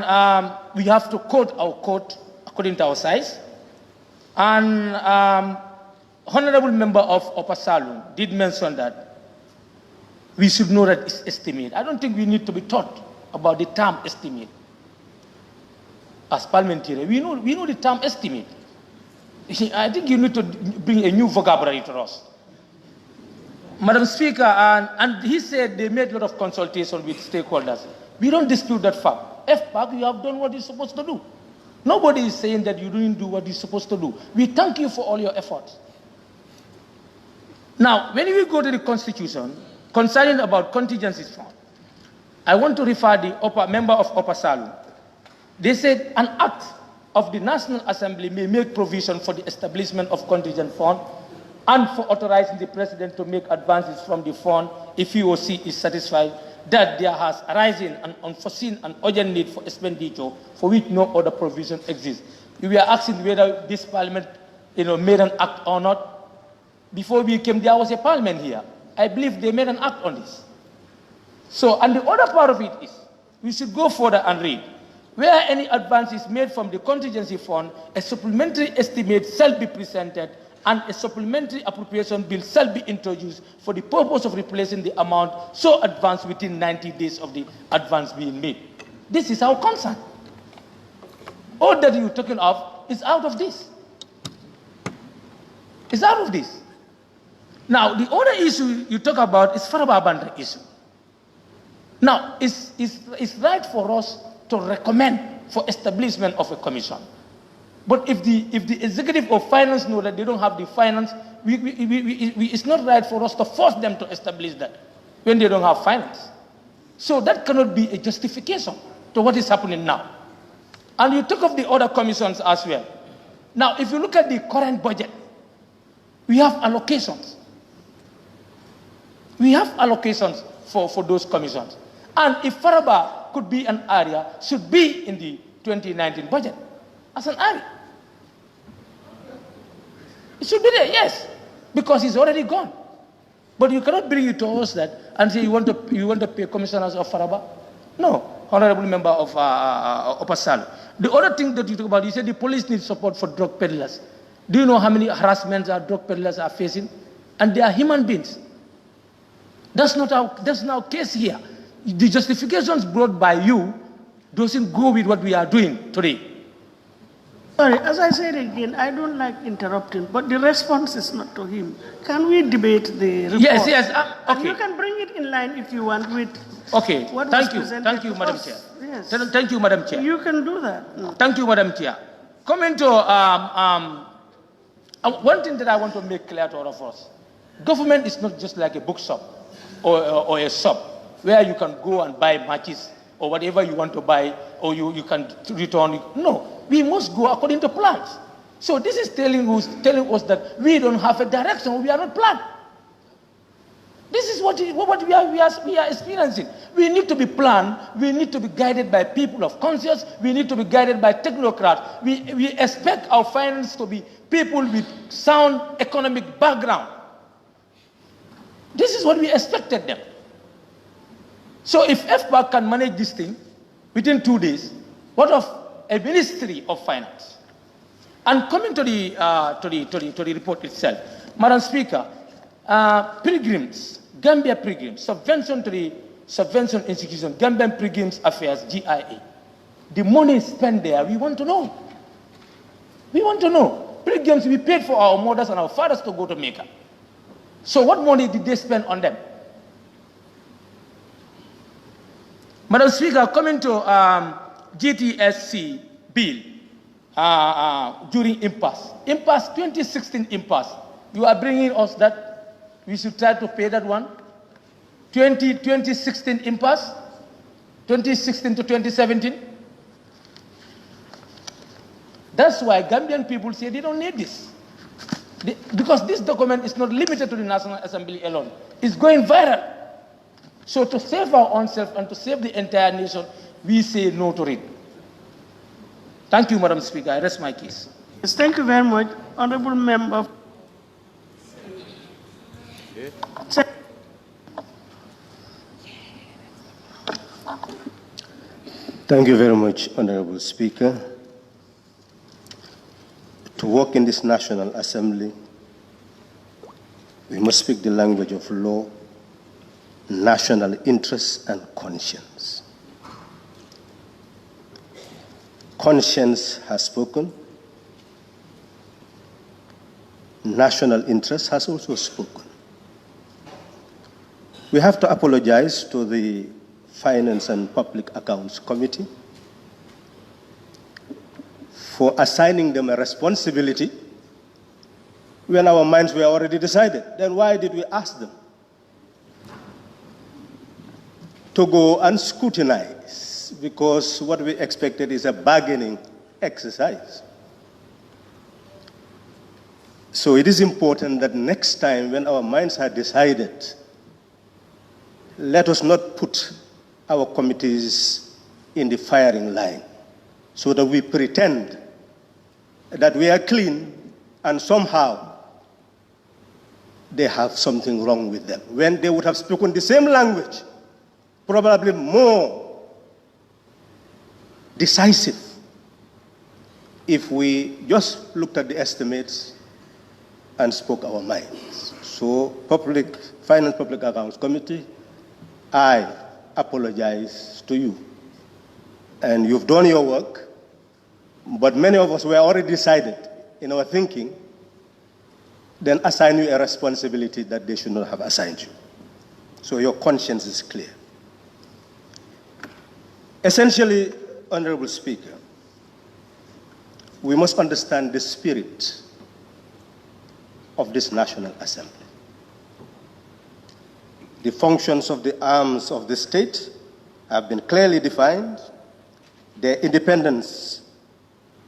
we have to quote our court according to our size. And Honorable Member of Upper Saloon did mention that we should know that it's estimate. I don't think we need to be taught about the term estimate. As parliamentarians, we know the term estimate. I think you need to bring a new vocabulary to us. Madam Speaker, and he said they made a lot of consultation with stakeholders. We don't dispute that fact. FPAC, you have done what you're supposed to do. Nobody is saying that you didn't do what you're supposed to do. We thank you for all your efforts. Now, when we go to the Constitution, concerning about contingencies fund, I want to refer the member of Upper Saloon. They said an act of the National Assembly may make provision for the establishment of contingent fund and for authorizing the President to make advances from the fund if he or she is satisfied that there has arisen an unforeseen and urgent need for expenditure for which no other provision exists. We are asking whether this parliament made an act or not. Before we came, there was a parliament here. I believe they made an act on this. So, and the other part of it is, we should go further and read. Where any advance is made from the contingency fund, a supplementary estimate shall be presented and a supplementary appropriation bill shall be introduced for the purpose of replacing the amount so advanced within 90 days of the advance being made. This is our concern. All that you're talking of is out of this. It's out of this. Now, the other issue you talk about is Faraba Bandra issue. Now, it's right for us to recommend for establishment of a commission. But if the executive or finance know that they don't have the finance, it's not right for us to force them to establish that when they don't have finance. So that cannot be a justification to what is happening now. And you talk of the other commissions as well. Now, if you look at the current budget, we have allocations. We have allocations for those commissions. And if Faraba could be an area, should be in the 2019 budget as an area. It should be there, yes, because it's already gone. But you cannot bring it to us that and say you want to pay commissioners of Faraba. No, honorable member of Opasal. The other thing that you talk about, you said the police need support for drug peddlers. Do you know how many harassments our drug peddlers are facing? And they are human beings. That's not our case here. The justifications brought by you doesn't go with what we are doing today. Sorry, as I said again, I don't like interrupting, but the response is not to him. Can we debate the report? Yes, okay. You can bring it in line if you want with what thank was you, Madam Chair. Yes. Thank you, Madam Chair. You can do that. Thank you, Madam Chair. Coming to one thing that I want to make clear to all of us. Government is not just like a bookshop or a shop where you can go and buy matches or whatever you want to buy, or you can return. No, we must go according to plans. So this is telling us that we don't have a direction, we are not planned. This is what we are experiencing. We need to be planned, we need to be guided by people of conscience, we need to be guided by technocrats. We expect our finance to be people with sound economic background. This is what we expected them. So if FBAC can manage this thing within 2 days, what of a Ministry of Finance? And coming to the report itself, Madam Speaker, pilgrims, Gambia pilgrims, subvention to the subvention institution, Gambian Pilgrims Affairs, GIA. The money spent there, we want to know. We want to know. Pilgrims, we paid for our mothers and our fathers to go to Mecca. So what money did they spend on them? Madam Speaker, coming to GTSC bill during impasse. 2016 impasse. You are bringing us that we should try to pay that one. 2016 impasse, 2016 to 2017. That's why Gambian people say they don't need this. Because this document is not limited to the National Assembly alone. It's going viral. So to save our own self and to save the entire nation, we say no to it. Thank you, Madam Speaker. I rest my case. Yes, thank you very much, Honorable Member. Thank you very much, Honorable Speaker. To work in this National Assembly, we must speak the language of law, national interest, and conscience. Conscience has spoken. National interest has also spoken. We have to apologize to the Finance and Public Accounts Committee for assigning them a responsibility when our minds were already decided. Then why did we ask them to go and scrutinize? Because what we expected is a bargaining exercise. So it is important that next time when our minds are decided, let us not put our committees in the firing line so that we pretend that we are clean and somehow they have something wrong with them, when they would have spoken the same language, probably more decisive, if we just looked at the estimates and spoke our minds. So, Finance Public Accounts Committee, I apologize to you. And you've done your work, but many of us were already decided in our thinking, then assign you a responsibility that they should not have assigned you. So your conscience is clear. Essentially, Honorable Speaker, we must understand the spirit of this National Assembly. The functions of the arms of the state have been clearly defined, their independence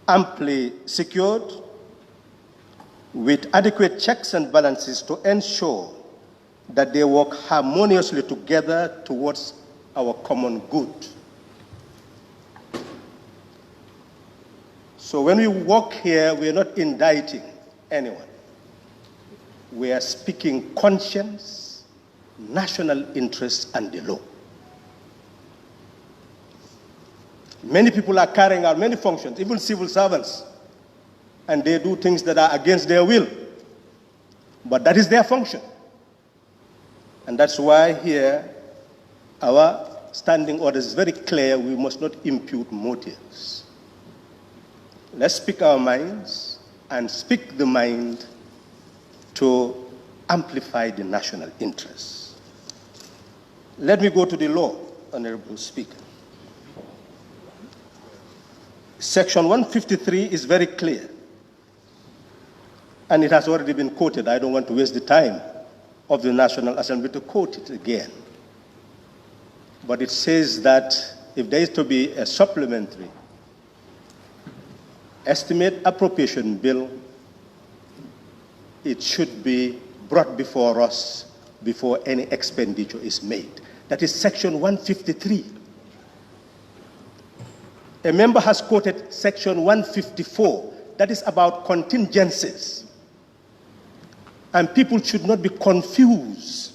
amply secured, with adequate checks and balances to ensure that they work harmoniously together towards our common good. So when we walk here, we are not indicting anyone. We are speaking conscience, national interest, and the law. Many people are carrying out many functions, even civil servants, and they do things that are against their will. But that is their function. And that's why here our standing order is very clear. We must not impute motives. Let's speak our minds and speak the mind to amplify the national interest. Let me go to the law, Honorable Speaker. Section 153 is very clear, and it has already been quoted. I don't want to waste the time of the National Assembly to quote it again. But it says that if there is to be a supplementary estimate appropriation bill, it should be brought before us before any expenditure is made. That is Section 153. A member has quoted Section 154. That is about contingencies. And people should not be confused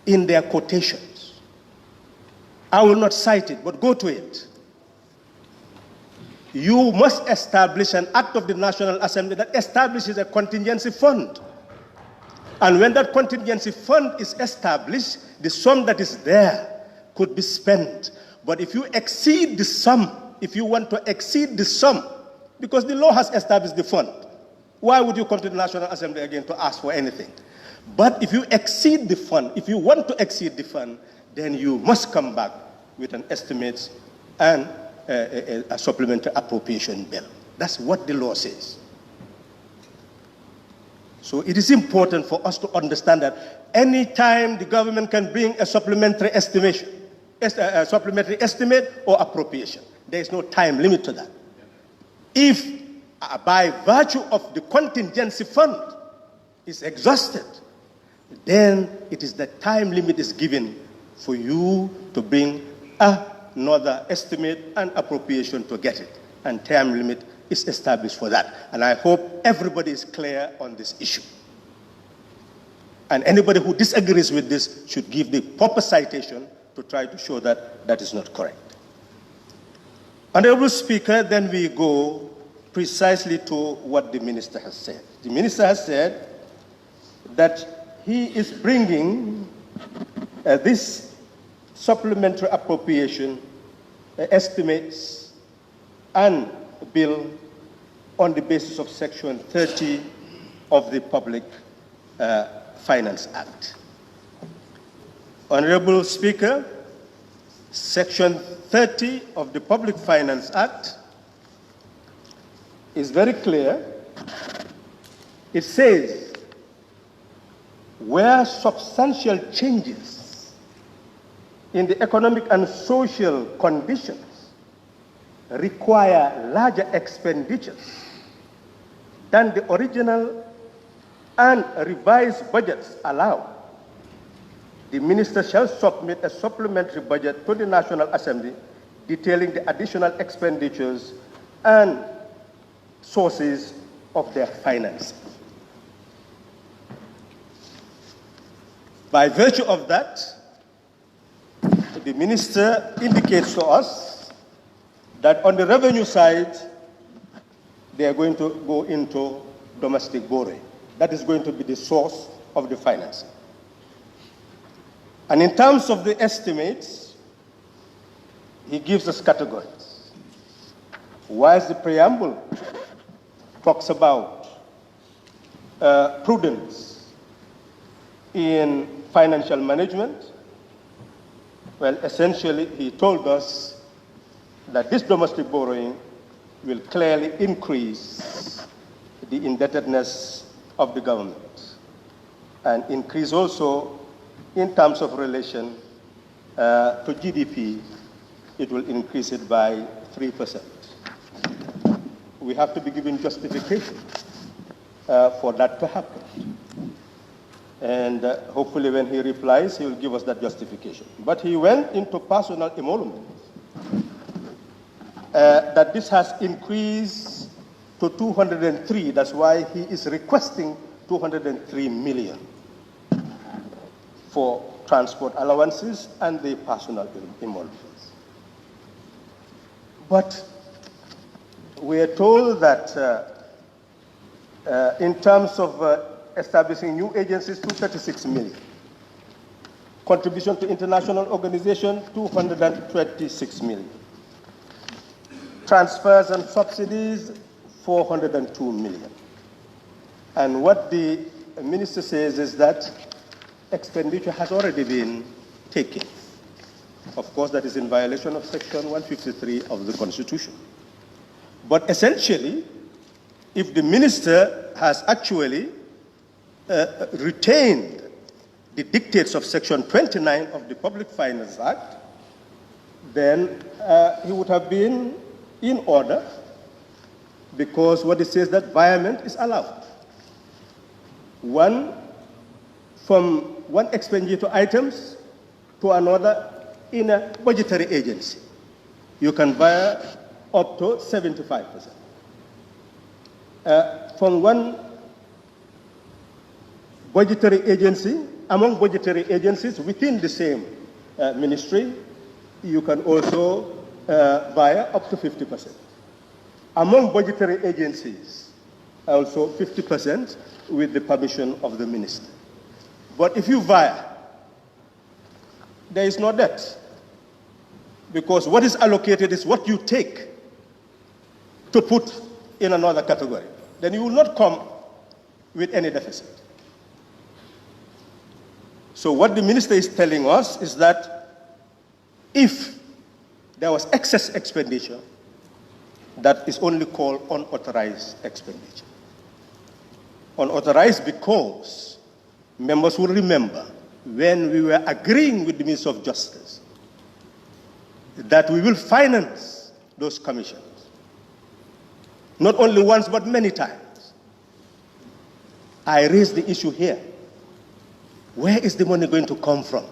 in their quotations. I will not cite it, but go to it. You must establish an act of the National Assembly that establishes a contingency fund. And when that contingency fund is established, the sum that is there could be spent. But if you exceed the sum, if you want to exceed the sum, because the law has established the fund, why would you come to the National Assembly again to ask for anything? But if you exceed the fund, if you want to exceed the fund, then you must come back with an estimate and a supplementary appropriation bill. That's what the law says. So it is important for us to understand that any time the government can bring a supplementary estimation, a supplementary estimate or appropriation, there is no time limit to that. If by virtue of the contingency fund is exhausted, then it is the time limit is given for you to bring another estimate and appropriation to get it. And time limit is established for that. And I hope everybody is clear on this issue. And anybody who disagrees with this should give the proper citation to try to show that that is not correct. Honorable Speaker, then we go precisely to what the minister has said. The minister has said that he is bringing this supplementary appropriation estimates and bill on the basis of Section 30 of the Public Finance Act. Honorable Speaker, Section 30 of the Public Finance Act is very clear. It says, where substantial changes in the economic and social conditions require larger expenditures than the original and revised budgets allow, the minister shall submit a supplementary budget to the National Assembly detailing the additional expenditures and sources of their finances. By virtue of that, the minister indicates to us that on the revenue side, they are going to go into domestic borrowing. That is going to be the source of the financing. And in terms of the estimates, he gives us categories. Whilst the preamble talks about prudence in financial management, well, essentially, he told us that this domestic borrowing will clearly increase the indebtedness of the government and increase also in terms of relation to GDP, it will increase it by 3%. We have to be given justification for that to happen. And hopefully when he replies, he will give us that justification. But he went into personal emolument, that this has increased to 203. That's why he is requesting 203 million for transport allowances and the personal emoluments. But we are told that in terms of establishing new agencies, 236 million. Contribution to international organization, 226 million. Transfers and subsidies, 402 million. And what the minister says is that expenditure has already been taken. Of course, that is in violation of Section 153 of the Constitution. But essentially, if the minister has actually retained the dictates of Section 29 of the Public Finance Act, then he would have been in order, because what it says that virement is allowed. From one expenditure items to another in a budgetary agency. You can buy up to 75%. From one budgetary agency, among budgetary agencies within the same ministry, you can also buy up to 50%. Among budgetary agencies, also 50% with the permission of the minister. But if you via, there is no debt, because what is allocated is what you take to put in another category. Then you will not come with any deficit. So what the minister is telling us is that if there was excess expenditure, that is only called unauthorized expenditure. Unauthorized because members will remember when we were agreeing with the Minister of Justice that we will finance those commissions, not only once but many times. I raised the issue here. Where is the money going to come from?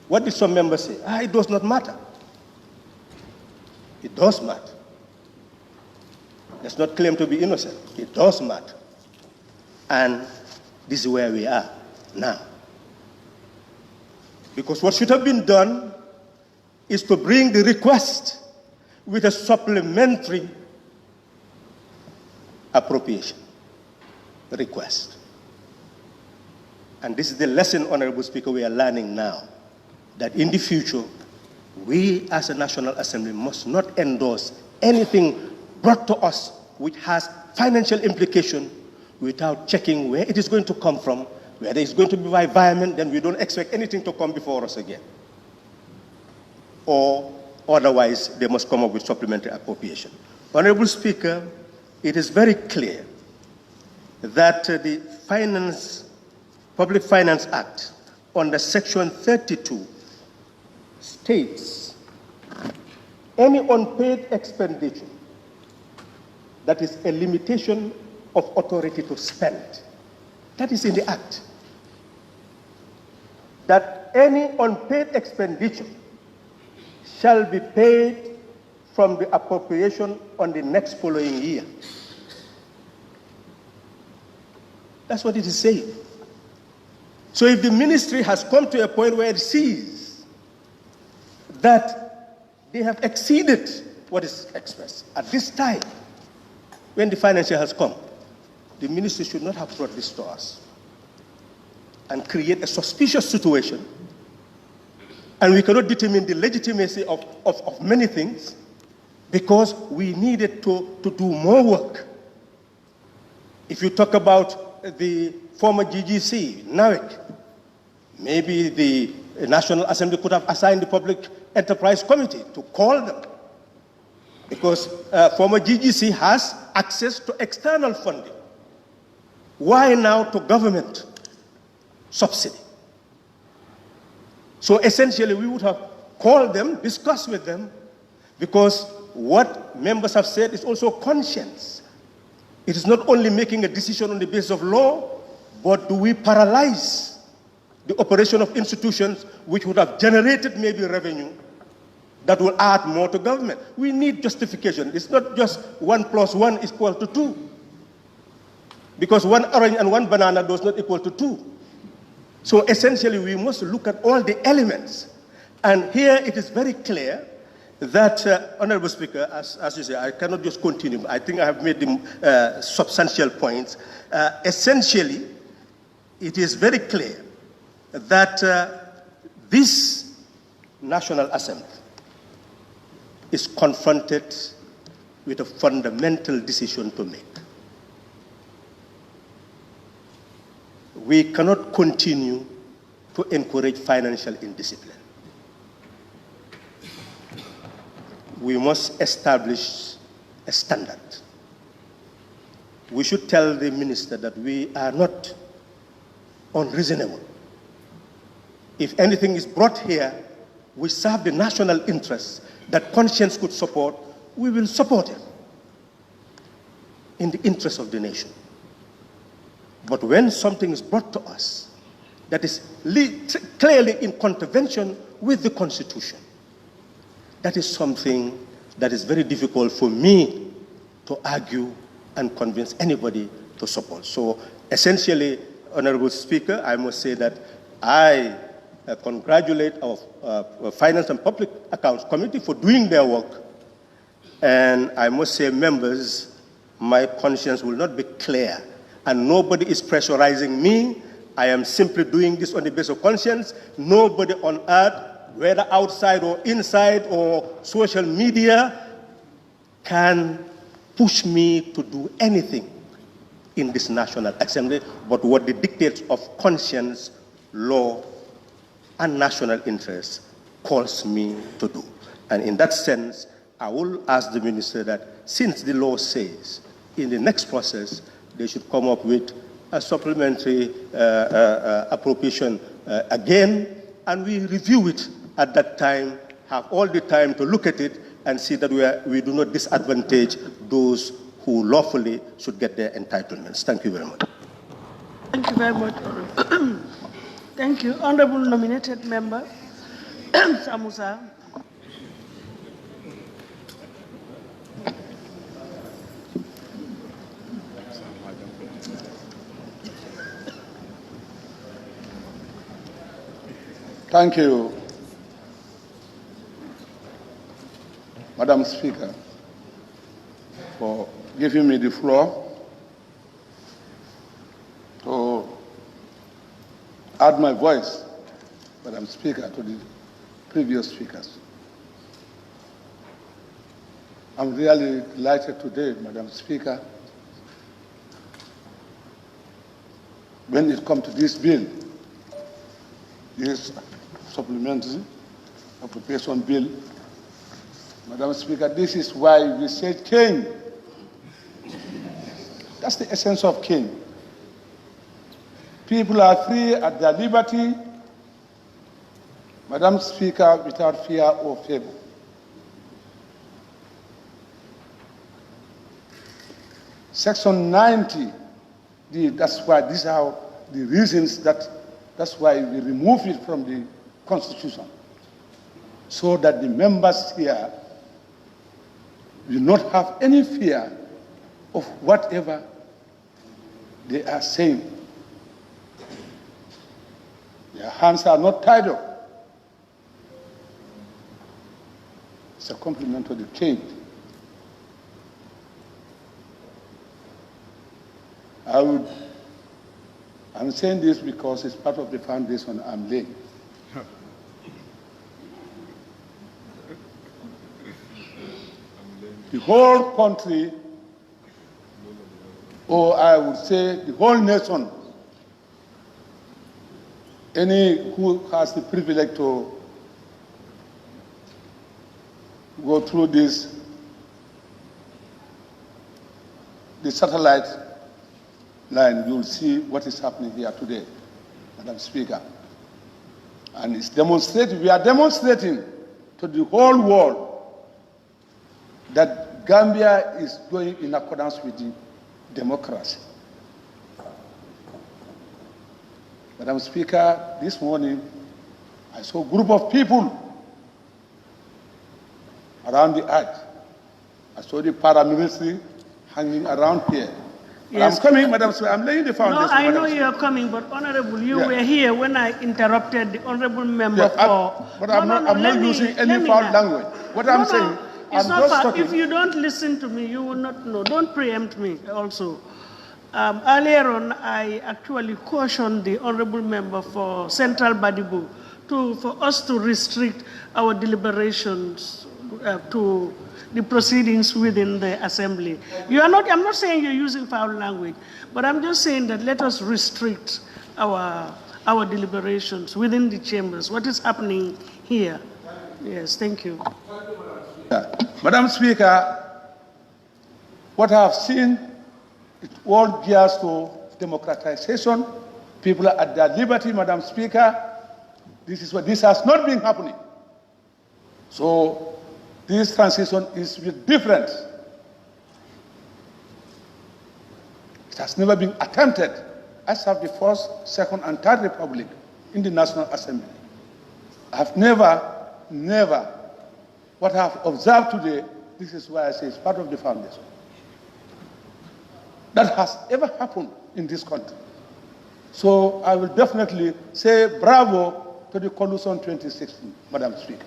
What did some members say? It does not matter. It does matter. Let's not claim to be innocent. It does matter. And this is where we are now. Because what should have been done is to bring the request with a supplementary appropriation request. And this is the lesson, Honorable Speaker, we are learning now, that in the future, we as a National Assembly must not endorse anything brought to us which has financial implication without checking where it is going to come from, whether it's going to be by environment, then we don't expect anything to come before us again. Or otherwise, they must come up with supplementary appropriation. Honorable Speaker, it is very clear that the Public Finance Act under Section 32 states any unpaid expenditure that is a limitation of authority to spend. That is in the Act. That any unpaid expenditure shall be paid from the appropriation on the next following year. That's what it is saying. So if the ministry has come to a point where it sees that they have exceeded what is expressed at this time, when the financial has come, the ministry should not have brought this to us and create a suspicious situation. And we cannot determine the legitimacy of many things because we needed to do more work. If you talk about the former GGC, NAWEC, maybe the National Assembly could have assigned the Public Enterprise Committee to call them because former GGC has access to external funding. Why now to government subsidy? So essentially, we would have called them, discussed with them, because what members have said is also conscience. It is not only making a decision on the basis of law, but do we paralyze the operation of institutions which would have generated maybe revenue that will add more to government? We need justification. It's not just 1 + 1 is equal to 2. Because 1 orange and 1 banana does not equal to 2. So essentially, we must look at all the elements. And here it is very clear that, Honorable Speaker, as you say, I cannot just continue. I think I have made the substantial points. Essentially, it is very clear that this National Assembly is confronted with a fundamental decision to make. We cannot continue to encourage financial indiscipline. We must establish a standard. We should tell the minister that we are not unreasonable. If anything is brought here which serve the national interests that conscience could support, we will support it in the interest of the nation. But when something is brought to us that is clearly in contravention with the Constitution, that is something that is very difficult for me to argue and convince anybody to support. So essentially, Honorable Speaker, I must say that I congratulate our Finance and Public Accounts Committee for doing their work. And I must say, members, my conscience will not be clear. And nobody is pressurizing me. I am simply doing this on the basis of conscience. Nobody on earth, whether outside or inside or social media, can push me to do anything in this National Assembly but what the dictates of conscience, law, and national interest calls me to do. And in that sense, I will ask the minister that since the law says in the next process they should come up with a supplementary appropriation again, and we review it at that time, have all the time to look at it and see that we do not disadvantage those who lawfully should get their entitlements. Thank you very much. Thank you very much. Thank you. Honorable nominated member, Samusa. Thank you, Madam Speaker, for giving me the floor to add my voice, Madam Speaker, to the previous speakers. I'm really delighted today, Madam Speaker, when it comes to this bill, this supplementary appropriation bill. Madam Speaker, this is why we said king. That's the essence of king. People are free at their liberty, Madam Speaker, without fear or favor. Section 90, that's why these are the reasons that's why we remove it from the Constitution, so that the members here will not have any fear of whatever they are saying. Their hands are not tied up. It's a compliment to the king. I'm saying this because it's part of the foundation I'm laying. The whole country, or I would say the whole nation, any who has the privilege to go through this, the satellite line, you will see what is happening here today, Madam Speaker. And it's demonstrating, we are demonstrating to the whole world that Gambia is going in accordance with the democracy. Madam Speaker, this morning I saw a group of people around the arch. I saw the paramilitary hanging around here. Yes. I'm coming, Madam Speaker. I'm laying the foundation. No, I know Madam you are coming, but Honorable, you Yeah. were here when I interrupted the Honorable member I'm not using any foul language. What I'm saying, it's I'm not just foul. talking. If you don't listen to me, you will not know. Don't preempt me also. Earlier on, I actually cautioned the Honorable member for Central Badibu for us to restrict our deliberations to the proceedings within the assembly. I'm not saying you're using foul language, but I'm just saying that let us restrict our deliberations within the chambers. What is happening here? Yes, thank you. Madam Speaker, what I have seen, it all gears to democratization. People are at their liberty, Madam Speaker. This has not been happening. So this transition is different. It has never been attempted as of the First, Second, and Third Republic in the National Assembly. I have never, what I have observed today, this is why I say it's part of the foundation, that has ever happened in this country. So I will definitely say bravo to the Coalition 2016, Madam Speaker.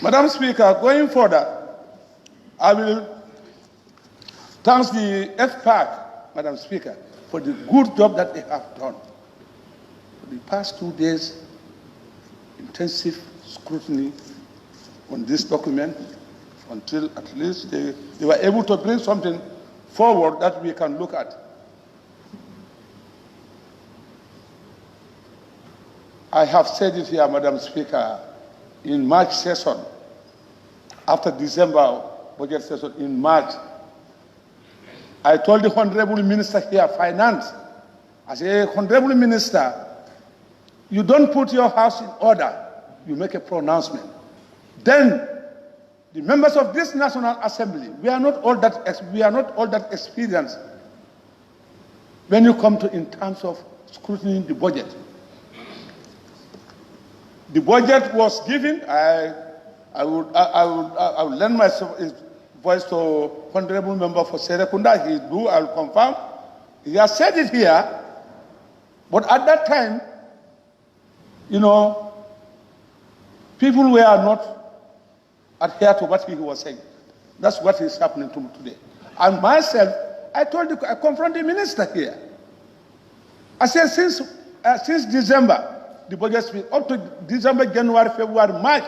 Madam Speaker, going further, I will thank the FPAC, Madam Speaker, for the good job that they have done. For the past 2 days, intensive scrutiny on this document until at least they were able to bring something forward that we can look at. I have said it here, Madam Speaker, in March session, after December budget session in March, I told the Honorable Minister here, Finance, I said, Honorable Minister, you don't put your house in order, you make a pronouncement. Then, the members of this National Assembly, we are not all that experienced when you come to in terms of scrutinizing the budget. The budget was given. I would lend my voice to Honorable Member for Serekunda. He do. I'll confirm. He has said it here, but at that time, people were not adhere to what he was saying. That's what is happening to me today. And myself, I confronted the minister here. I said, since December, the budget speech, up to December, January, February, March,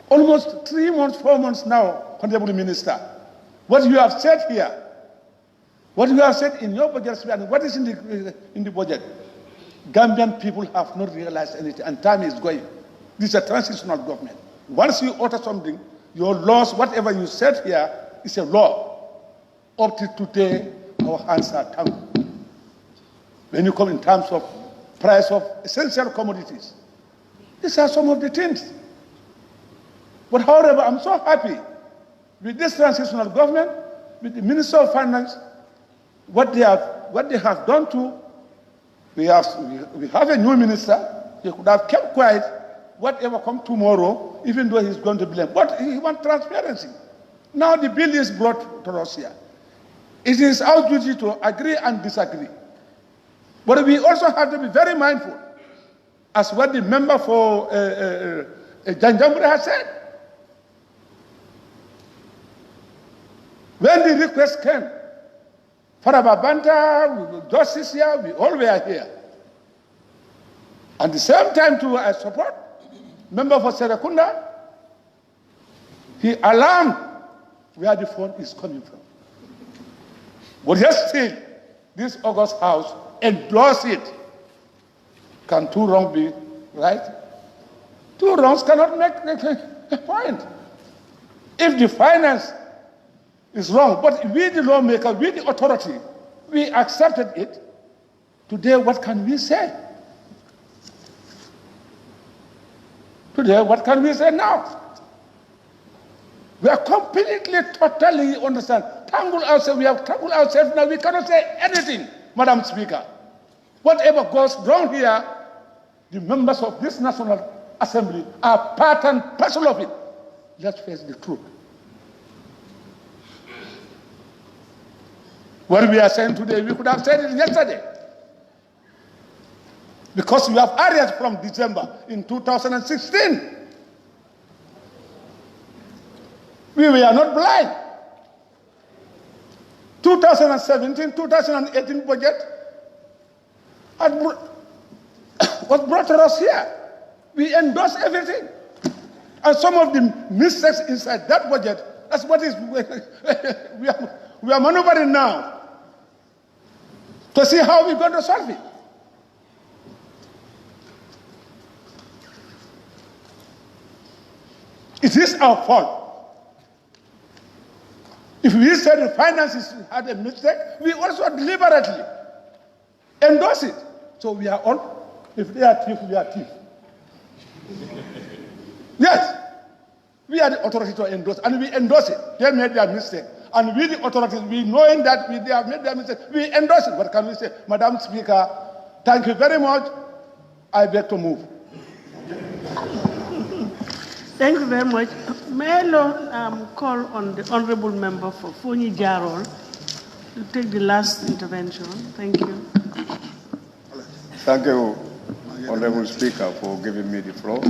almost 3 months, 4 months now, Honorable Minister, what you have said here, what you have said in your budget speech, and what is in the budget, Gambian people have not realized anything, and time is going. This is a transitional government. Once you utter something, your laws, whatever you said here, is a law. Up to today, our hands are tangled. When you come in terms of price of essential commodities, these are some of the things. But however, I'm so happy with this transitional government, with the Minister of Finance, what they have done to. We have a new minister. He could have kept quiet. Whatever comes tomorrow, even though he's going to blame. But he wants transparency. Now the bill is brought to us here. It is our duty to agree and disagree. But we also have to be very mindful, as what the member for Janjambure has said. When the request came, Father Babanta, Justice here, we all were here. At the same time, too, I support member for Serekunda. He alarmed where the phone is coming from. But yet still, this August House endorsed it. Can two wrongs be right? Two wrongs cannot make a point. If the finance is wrong, but we the lawmaker, we the authority, we accepted it, today what can we say? Today what can we say now? We are completely, totally understand. We have tangled ourselves now. We cannot say anything, Madam Speaker. Whatever goes wrong here, the members of this National Assembly are part and parcel of it. Let's face the truth. What we are saying today, we could have said it yesterday. Because we have areas from December in 2016. We were not blind. 2017, 2018 budget what brought us here. We endorsed everything. And some of the mistakes inside that budget, that's what is we are maneuvering now to see how we're going to solve it. It is our fault. If we said the finances had a mistake, we also deliberately endorse it. So we are all, if they are thief, we are thief. Yes, we are the authority to endorse, and we endorse it. They made their mistake. And we, the authorities, we knowing that they have made their mistake, we endorse it. What can we say? Madam Speaker, thank you very much. I beg to move. Thank you very much. May I call on the Honorable Member for Foni Jarol to take the last intervention. Thank you. Thank you, Honorable Speaker, for giving me the floor.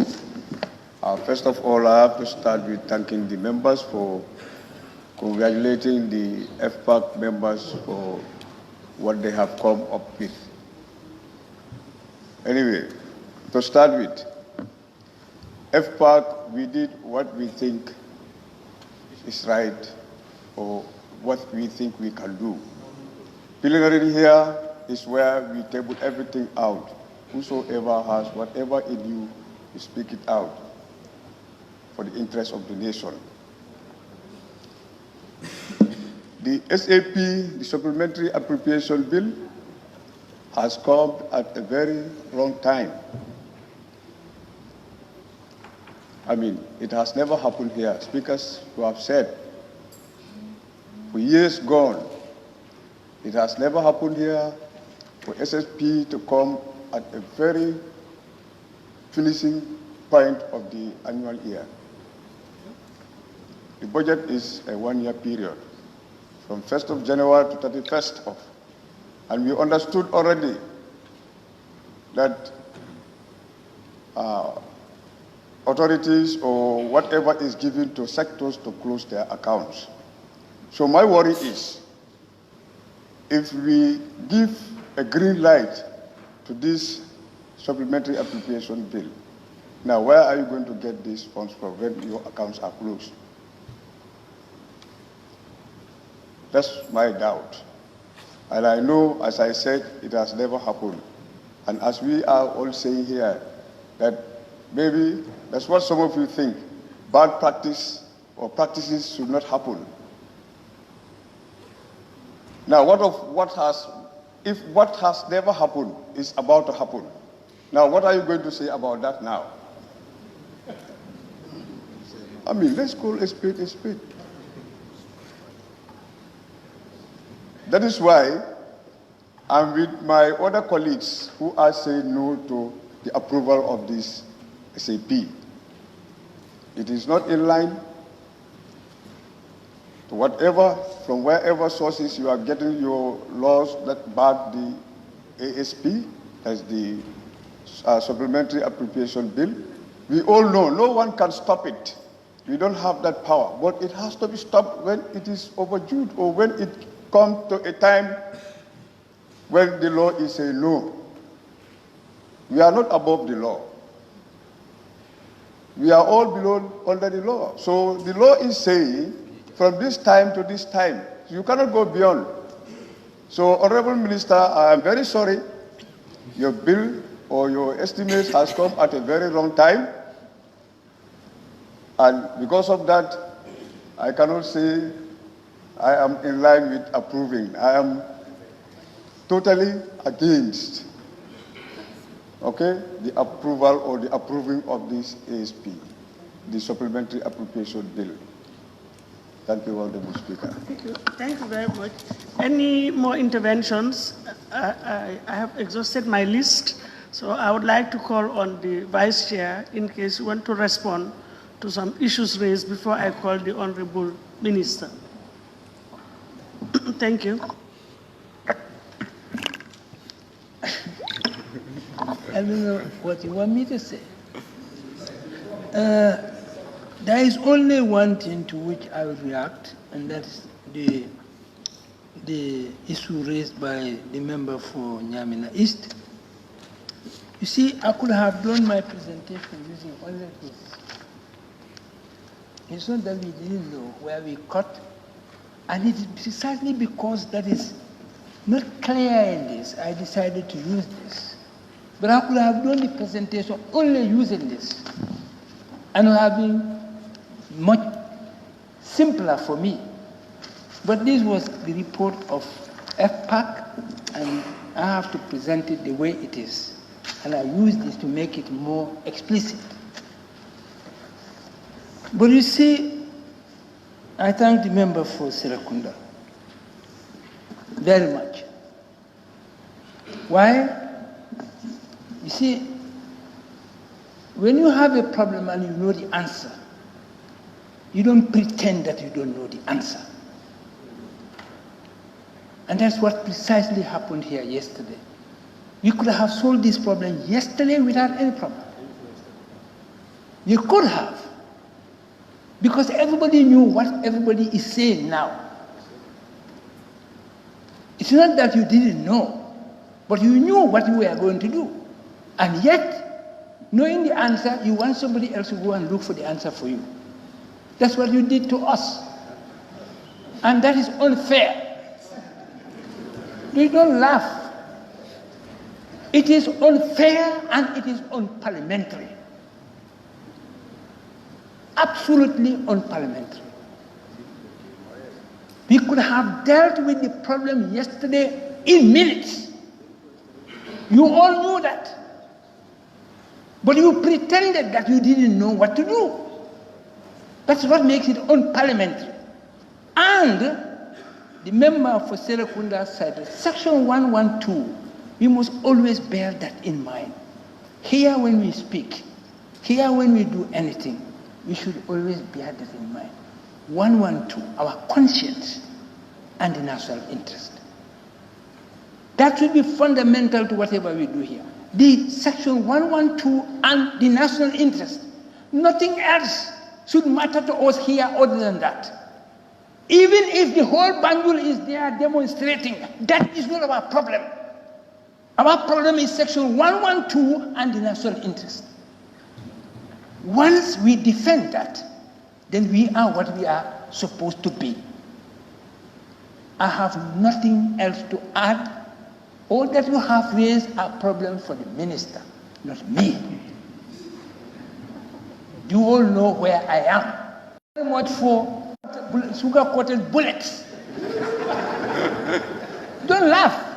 First of all, I have to start with thanking the members for congratulating the FPAC members for what they have come up with. Anyway, to start with, FPAC, we did what we think is right or what we think we can do. Preliminary here is where we table everything out. Whosoever has whatever in you, you speak it out for the interest of the nation. The SAP, the Supplementary Appropriation Bill, has come at a very wrong time. I mean, it has never happened here. Speakers who have said, for years gone, it has never happened here for SSP to come at a very finishing point of the annual year. The budget is a one-year period, from 1st of January to 31st of, and we understood already that authorities or whatever is given to sectors to close their accounts. So my worry is, if we give a green light to this supplementary appropriation bill, now where are you going to get these funds from when your accounts are closed? That's my doubt. And I know, as I said, it has never happened. And as we are all saying here, that maybe that's what some of you think, bad practice or practices should not happen. Now, if what has never happened is about to happen, now what are you going to say about that now? I mean, let's call a spade a spade. That is why I'm with my other colleagues who are saying no to the approval of this SAP. It is not in line to whatever, from wherever sources you are getting your laws that bar the ASP, as the Supplementary Appropriation Bill. We all know no one can stop it. We don't have that power, but it has to be stopped when it is overdue or when it comes to a time when the law is saying no. We are not above the law. We are all below under the law. So the law is saying from this time to this time. You cannot go beyond. So, Honorable Minister, I am very sorry. Your bill or your estimates has come at a very wrong time. And because of that, I cannot say I am in line with approving. I am totally against, okay, the approval or the approving of this ASP, the Supplementary Appropriation Bill. Thank you, Honorable Speaker. Thank you. Thank you very much. Any more interventions? I have exhausted my list, so I would like to call on the Vice Chair in case you want to respond to some issues raised before I call the Honorable Minister. Thank you. I don't know what you want me to say. There is only one thing to which I would react, and that's the issue raised by the member for Nyamina East. You see, I could have done my presentation using only this. It's not that we didn't know where we cut, and it is precisely because that is not clear in this, I decided to use this. But I could have done the presentation only using this, and it would have been much simpler for me. But this was the report of FPAC, and I have to present it the way it is. And I use this to make it more explicit. But you see, I thank the member for Serakunda very much. Why? You see, when you have a problem and you know the answer, you don't pretend that you don't know the answer. And that's what precisely happened here yesterday. We could have solved this problem yesterday without any problem. You could have. Because everybody knew what everybody is saying now. It's not that you didn't know, but you knew what you were going to do. And yet, knowing the answer, you want somebody else to go and look for the answer for you. That's what you did to us. And that is unfair. You don't laugh. It is unfair and it is unparliamentary. Absolutely unparliamentary. We could have dealt with the problem yesterday in minutes. You all knew that. But you pretended that you didn't know what to do. That's what makes it unparliamentary. And the member for Serakunda said, Section 112, we must always bear that in mind. Here when we speak, here when we do anything, we should always bear that in mind. 112, our conscience and the national interest. That should be fundamental to whatever we do here. The Section 112 and the national interest. Nothing else should matter to us here other than that. Even if the whole Banjul is there demonstrating, that is not our problem. Our problem is Section 112 and the national interest. Once we defend that, then we are what we are supposed to be. I have nothing else to add. All that you have raised are problems for the minister, not me. You all know where I am. Very much for sugar-coated bullets. Don't laugh.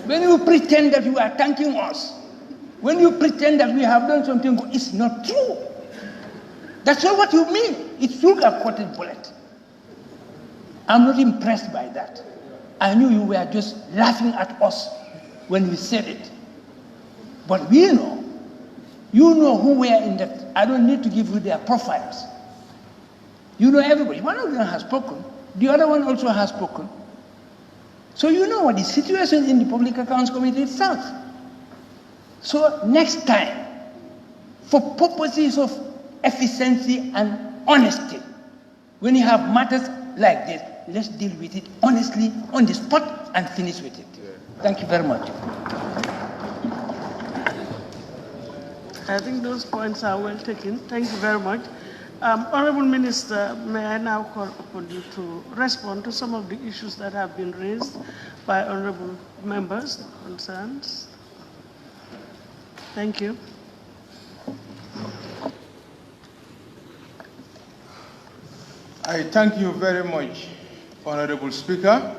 When you pretend that you are thanking us, when you pretend that we have done something good, it's not true. That's not what you mean. It's sugar-coated bullet. I'm not impressed by that. I knew you were just laughing at us when we said it. But we know. You know who were in that. I don't need to give you their profiles. You know everybody. One of them has spoken. The other one also has spoken. So you know what the situation in the Public Accounts Committee itself. So next time, for purposes of efficiency and honesty. When you have matters like this, let's deal with it honestly, on the spot, and finish with it. Thank you very much. I think those points are well taken. Thank you very much. Honorable Minister, may I now call upon you to respond to some of the issues that have been raised by honorable members, concerns. Thank you. I thank you very much, Honorable Speaker.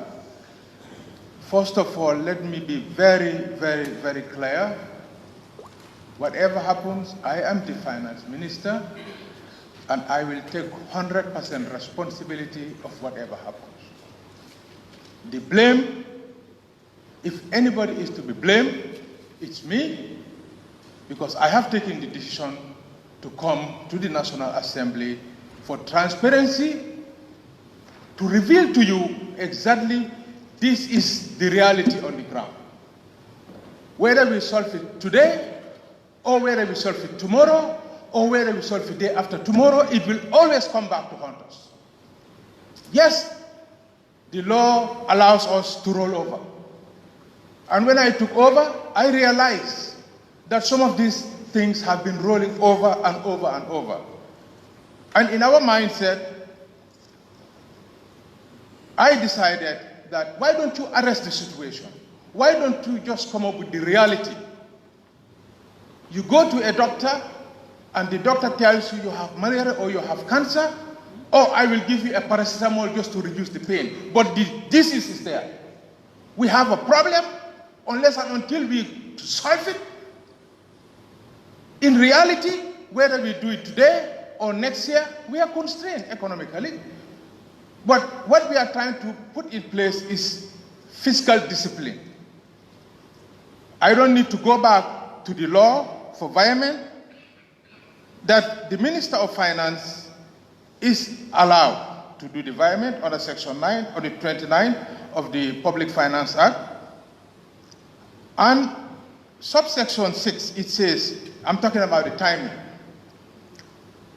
First of all, let me be very, very, very clear. Whatever happens, I am the finance minister, and I will take 100% responsibility of whatever happens. The blame, if anybody is to be blamed, it's me, because I have taken the decision to come to the National Assembly for transparency, to reveal to you exactly this is the reality on the ground. Whether we solve it today, or whether we solve it tomorrow, or whether we solve it day after tomorrow, it will always come back to haunt us. Yes, the law allows us to roll over. And when I took over, I realized that some of these things have been rolling over and over and over. And in our mindset, I decided that why don't you arrest the situation? Why don't you just come up with the reality? You go to a doctor, and the doctor tells you you have malaria or you have cancer, or I will give you a paracetamol just to reduce the pain. But the disease is there. We have a problem unless and until we solve it. In reality, whether we do it today or next year, we are constrained economically. But what we are trying to put in place is fiscal discipline. I don't need to go back to the law for environment that the Minister of Finance is allowed to do the environment under Section 9 or the 29 of the Public Finance Act. And subsection 6, it says, I'm talking about the timing.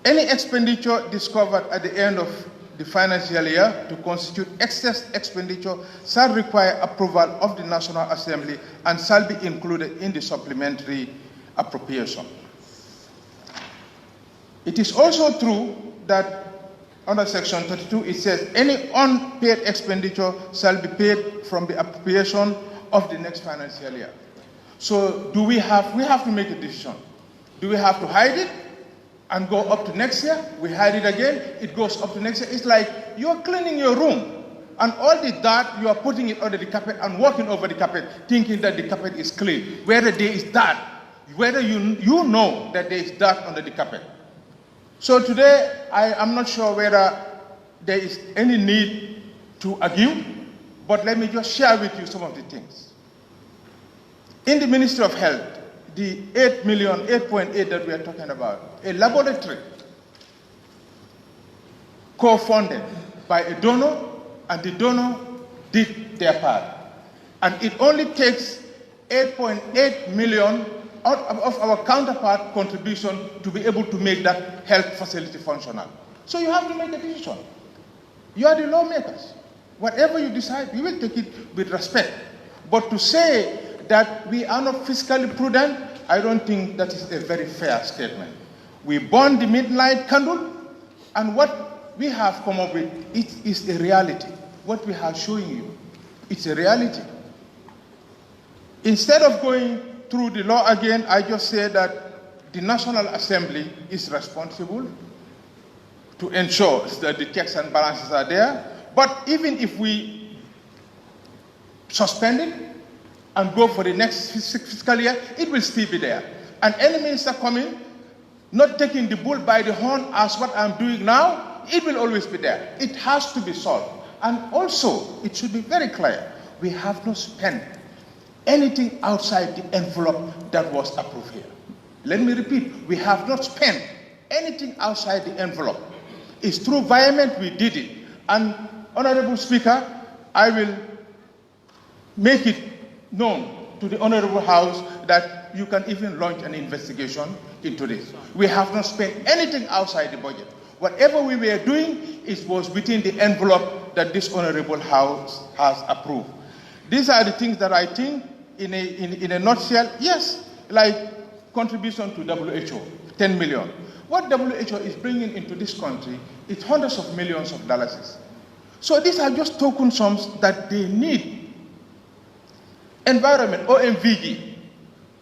Any expenditure discovered at the end of the financial year to constitute excess expenditure shall require approval of the National Assembly and shall be included in the supplementary appropriation. It is also true that under Section 32, it says any unpaid expenditure shall be paid from the appropriation of the next financial year. So we have to make a decision. Do we have to hide it and go up to next year? We hide it again, it goes up to next year. It's like you're cleaning your room and all the dirt, you are putting it under the carpet and walking over the carpet thinking that the carpet is clean. Whether there is dirt, whether you know that there is dirt under the carpet. So today, I am not sure whether there is any need to argue, but let me just share with you some of the things. In the Ministry of Health, the 8.8 that we are talking about, a laboratory co-funded by a donor, and the donor did their part. And it only takes 8.8 million out of our counterpart contribution to be able to make that health facility functional. So you have to make a decision. You are the lawmakers. Whatever you decide, we will take it with respect. But to say that we are not fiscally prudent, I don't think that is a very fair statement. We burn the midnight candle, and what we have come up with, it is a reality. What we are showing you, it's a reality. Instead of going through the law again, I just say that the National Assembly is responsible to ensure that the checks and balances are there. But even if we suspend it and go for the next fiscal year, it will still be there. And any minister coming, not taking the bull by the horn as what I'm doing now, it will always be there. It has to be solved. And also, it should be very clear, we have not spent anything outside the envelope that was approved here. Let me repeat, we have not spent anything outside the envelope. It's through environment we did it. And Honorable Speaker, I will make it known to the Honorable House that you can even launch an investigation into this. We have not spent anything outside the budget. whatever we were doing, it was within the envelope that this honorable House has approved. These are the things that I think, in a nutshell, yes, like contribution to WHO, 10 million. What WHO is bringing into this country is hundreds of millions of dollars. So these are just token sums that they need. Environment, OMVG,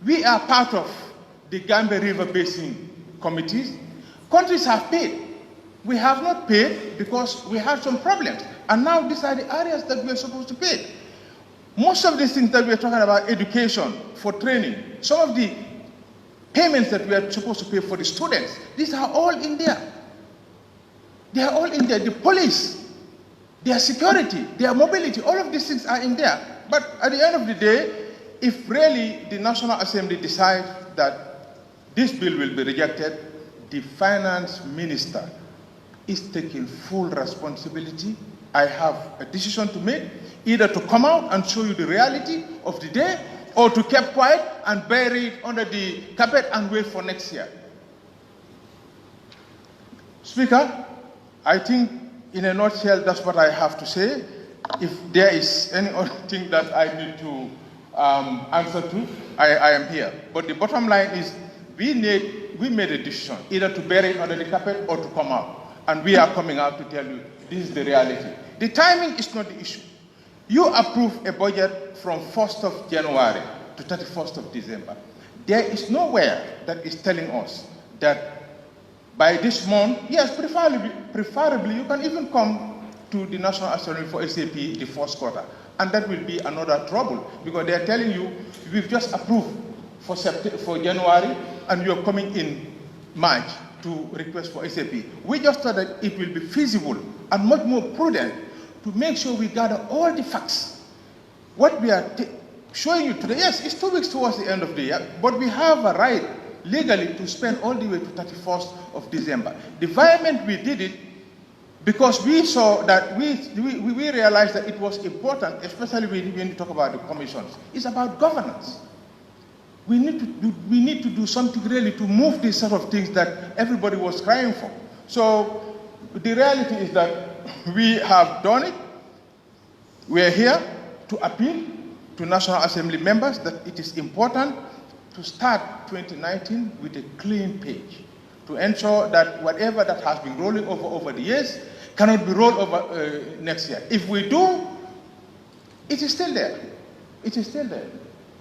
we are part of the Gambia River Basin committees. Countries have paid. We have not paid because we had some problems. And now these are the areas that we are supposed to pay. Most of these things that we are talking about, education, for training, some of the payments that we are supposed to pay for the students, these are all in there. They are all in there. The police, their security, their mobility, all of these things are in there. But at the end of the day, if really the National Assembly decides that this bill will be rejected, the finance minister is taking full responsibility. I have a decision to make, either to come out and show you the reality of the day, or to keep quiet and bury it under the carpet and wait for next year. Speaker, I think in a nutshell, that's what I have to say. If there is any other thing that I need to answer to, I am here. But the bottom line is, we made a decision, either to bury it under the carpet or to come out. And we are coming out to tell you, this is the reality. The timing is not the issue. You approve a budget from 1st of January to 31st of December. There is nowhere that is telling us that by this month, yes, preferably you can even come to the National Assembly for SAP the first quarter. And that will be another trouble, because they are telling you, we've just approved for January, and you're coming in March to request for SAP. We just thought that it will be feasible and much more prudent to make sure we gather all the facts. What we are showing you today, yes, it's 2 weeks towards the end of the year, but we have a right legally to spend all the way to 31st of December. The environment we did it because we saw that we realized that it was important, especially when you talk about the commissions. It's about governance. We need to do something really to move these sort of things that everybody was crying for. So the reality is that we have done it. We are here to appeal to National Assembly members that it is important to start 2019 with a clean page, to ensure that whatever that has been rolling over the years cannot be rolled over next year. If we do, it is still there. It is still there.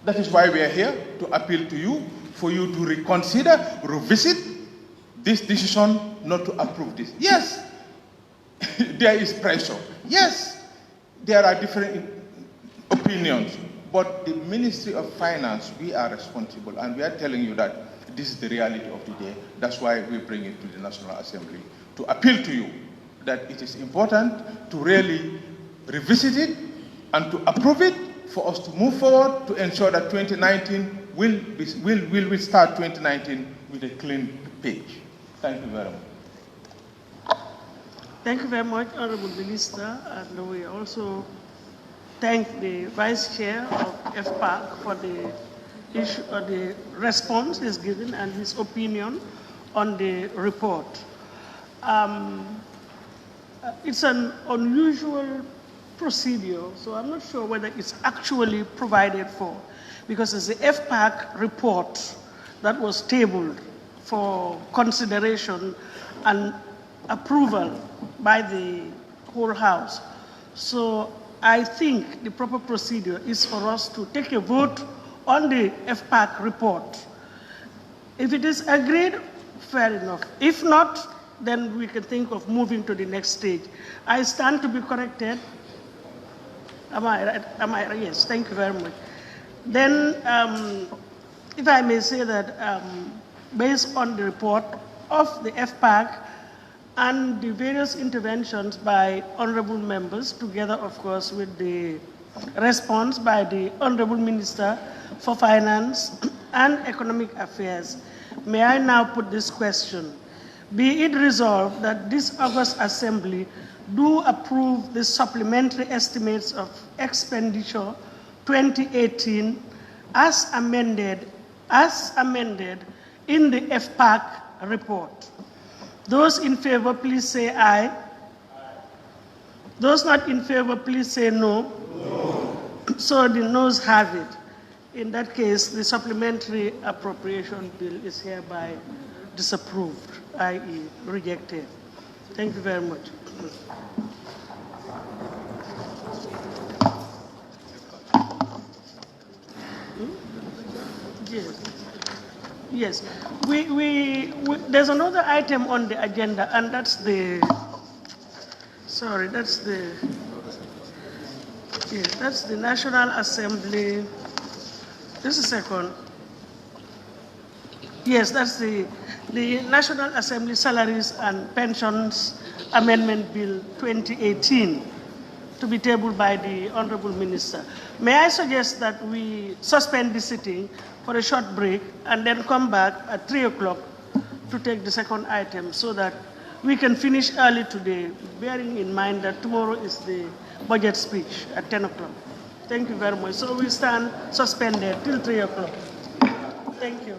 That is why we are here, to appeal to you, for you to reconsider, revisit this decision not to approve this. Yes, there is pressure. Yes, there are different opinions. But the Ministry of Finance, we are responsible, and we are telling you that this is the reality of the day. That's why we bring it to the National Assembly, to appeal to you that it is important to really revisit it and to approve it, for us to move forward, to ensure that 2019 will start 2019 with a clean page. Thank you very much. Thank you very much, Honorable Minister, and we also thank the Vice Chair of FPAC for the issue, the response he's given and his opinion on the report. It's an unusual procedure, so I'm not sure whether it's actually provided for, because it's the FPAC report that was tabled for consideration and approval by the whole House. So I think the proper procedure is for us to take a vote on the FPAC report. If it is agreed, fair enough. If not, then we can think of moving to the next stage. I stand to be corrected. Am I right? Am I right? Yes, thank you very much. Then, if I may say that based on the report of the FPAC and the various interventions by honorable members, together, of course, with the response by the Honorable Minister for Finance and Economic Affairs, may I now put this question. Be it resolved that this August Assembly do approve the supplementary estimates of expenditure 2018 as amended in the FPAC report. Those in favor, please say aye. Those not in favor, please say no. So the noes have it. In that case, the supplementary appropriation bill is hereby disapproved, i.e. rejected. Thank you very much. Yes. Yes. There's another item on the agenda, and that's the, sorry, that's the National Assembly. Just a second. Yes, that's the National Assembly Salaries and Pensions Amendment Bill 2018 to be tabled by the Honorable Minister. May I suggest that we suspend the sitting for a short break and then come back at 3 o'clock to take the second item so that we can finish early today, bearing in mind that tomorrow is the budget speech at 10 o'clock. Thank you very much. So we stand suspended till 3 o'clock. Thank you.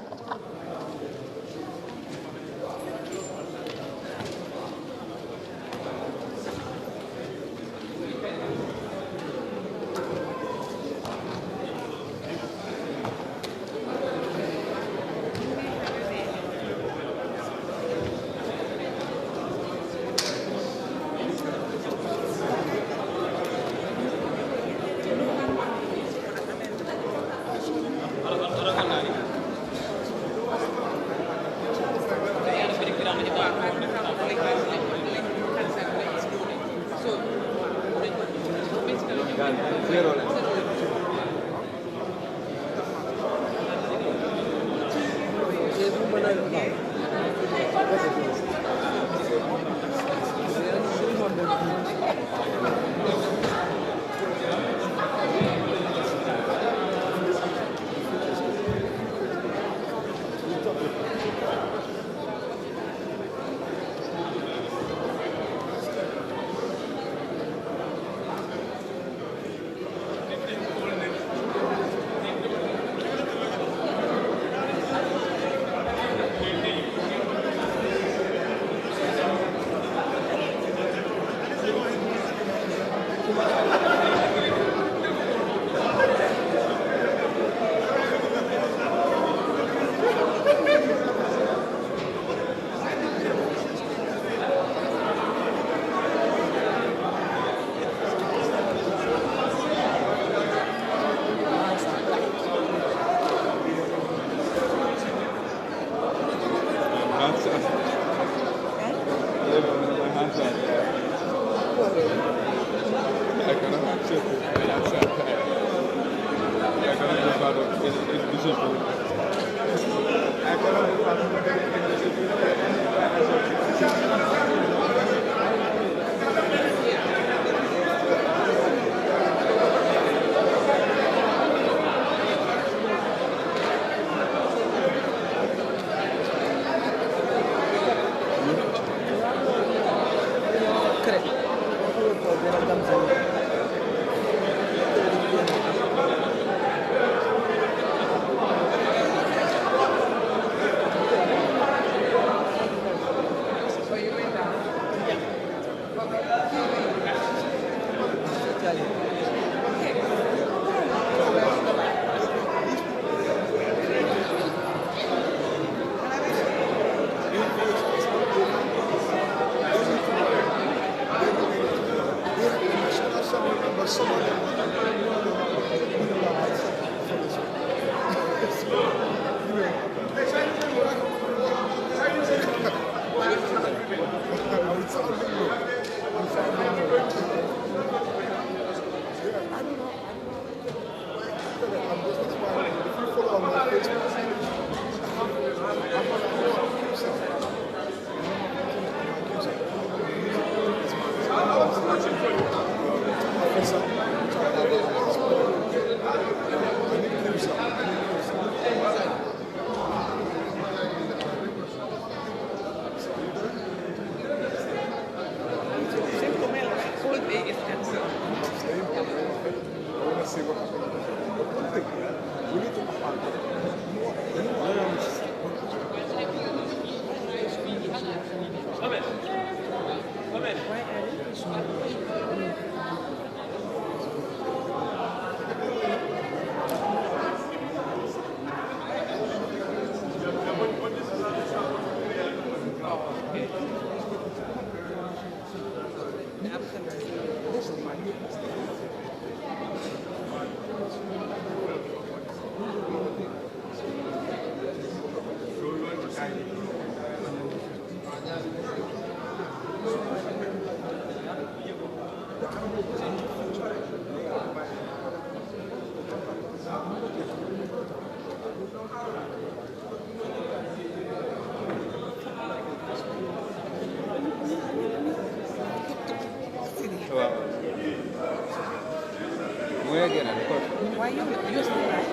Why you still right?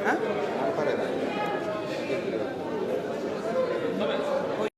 Huh?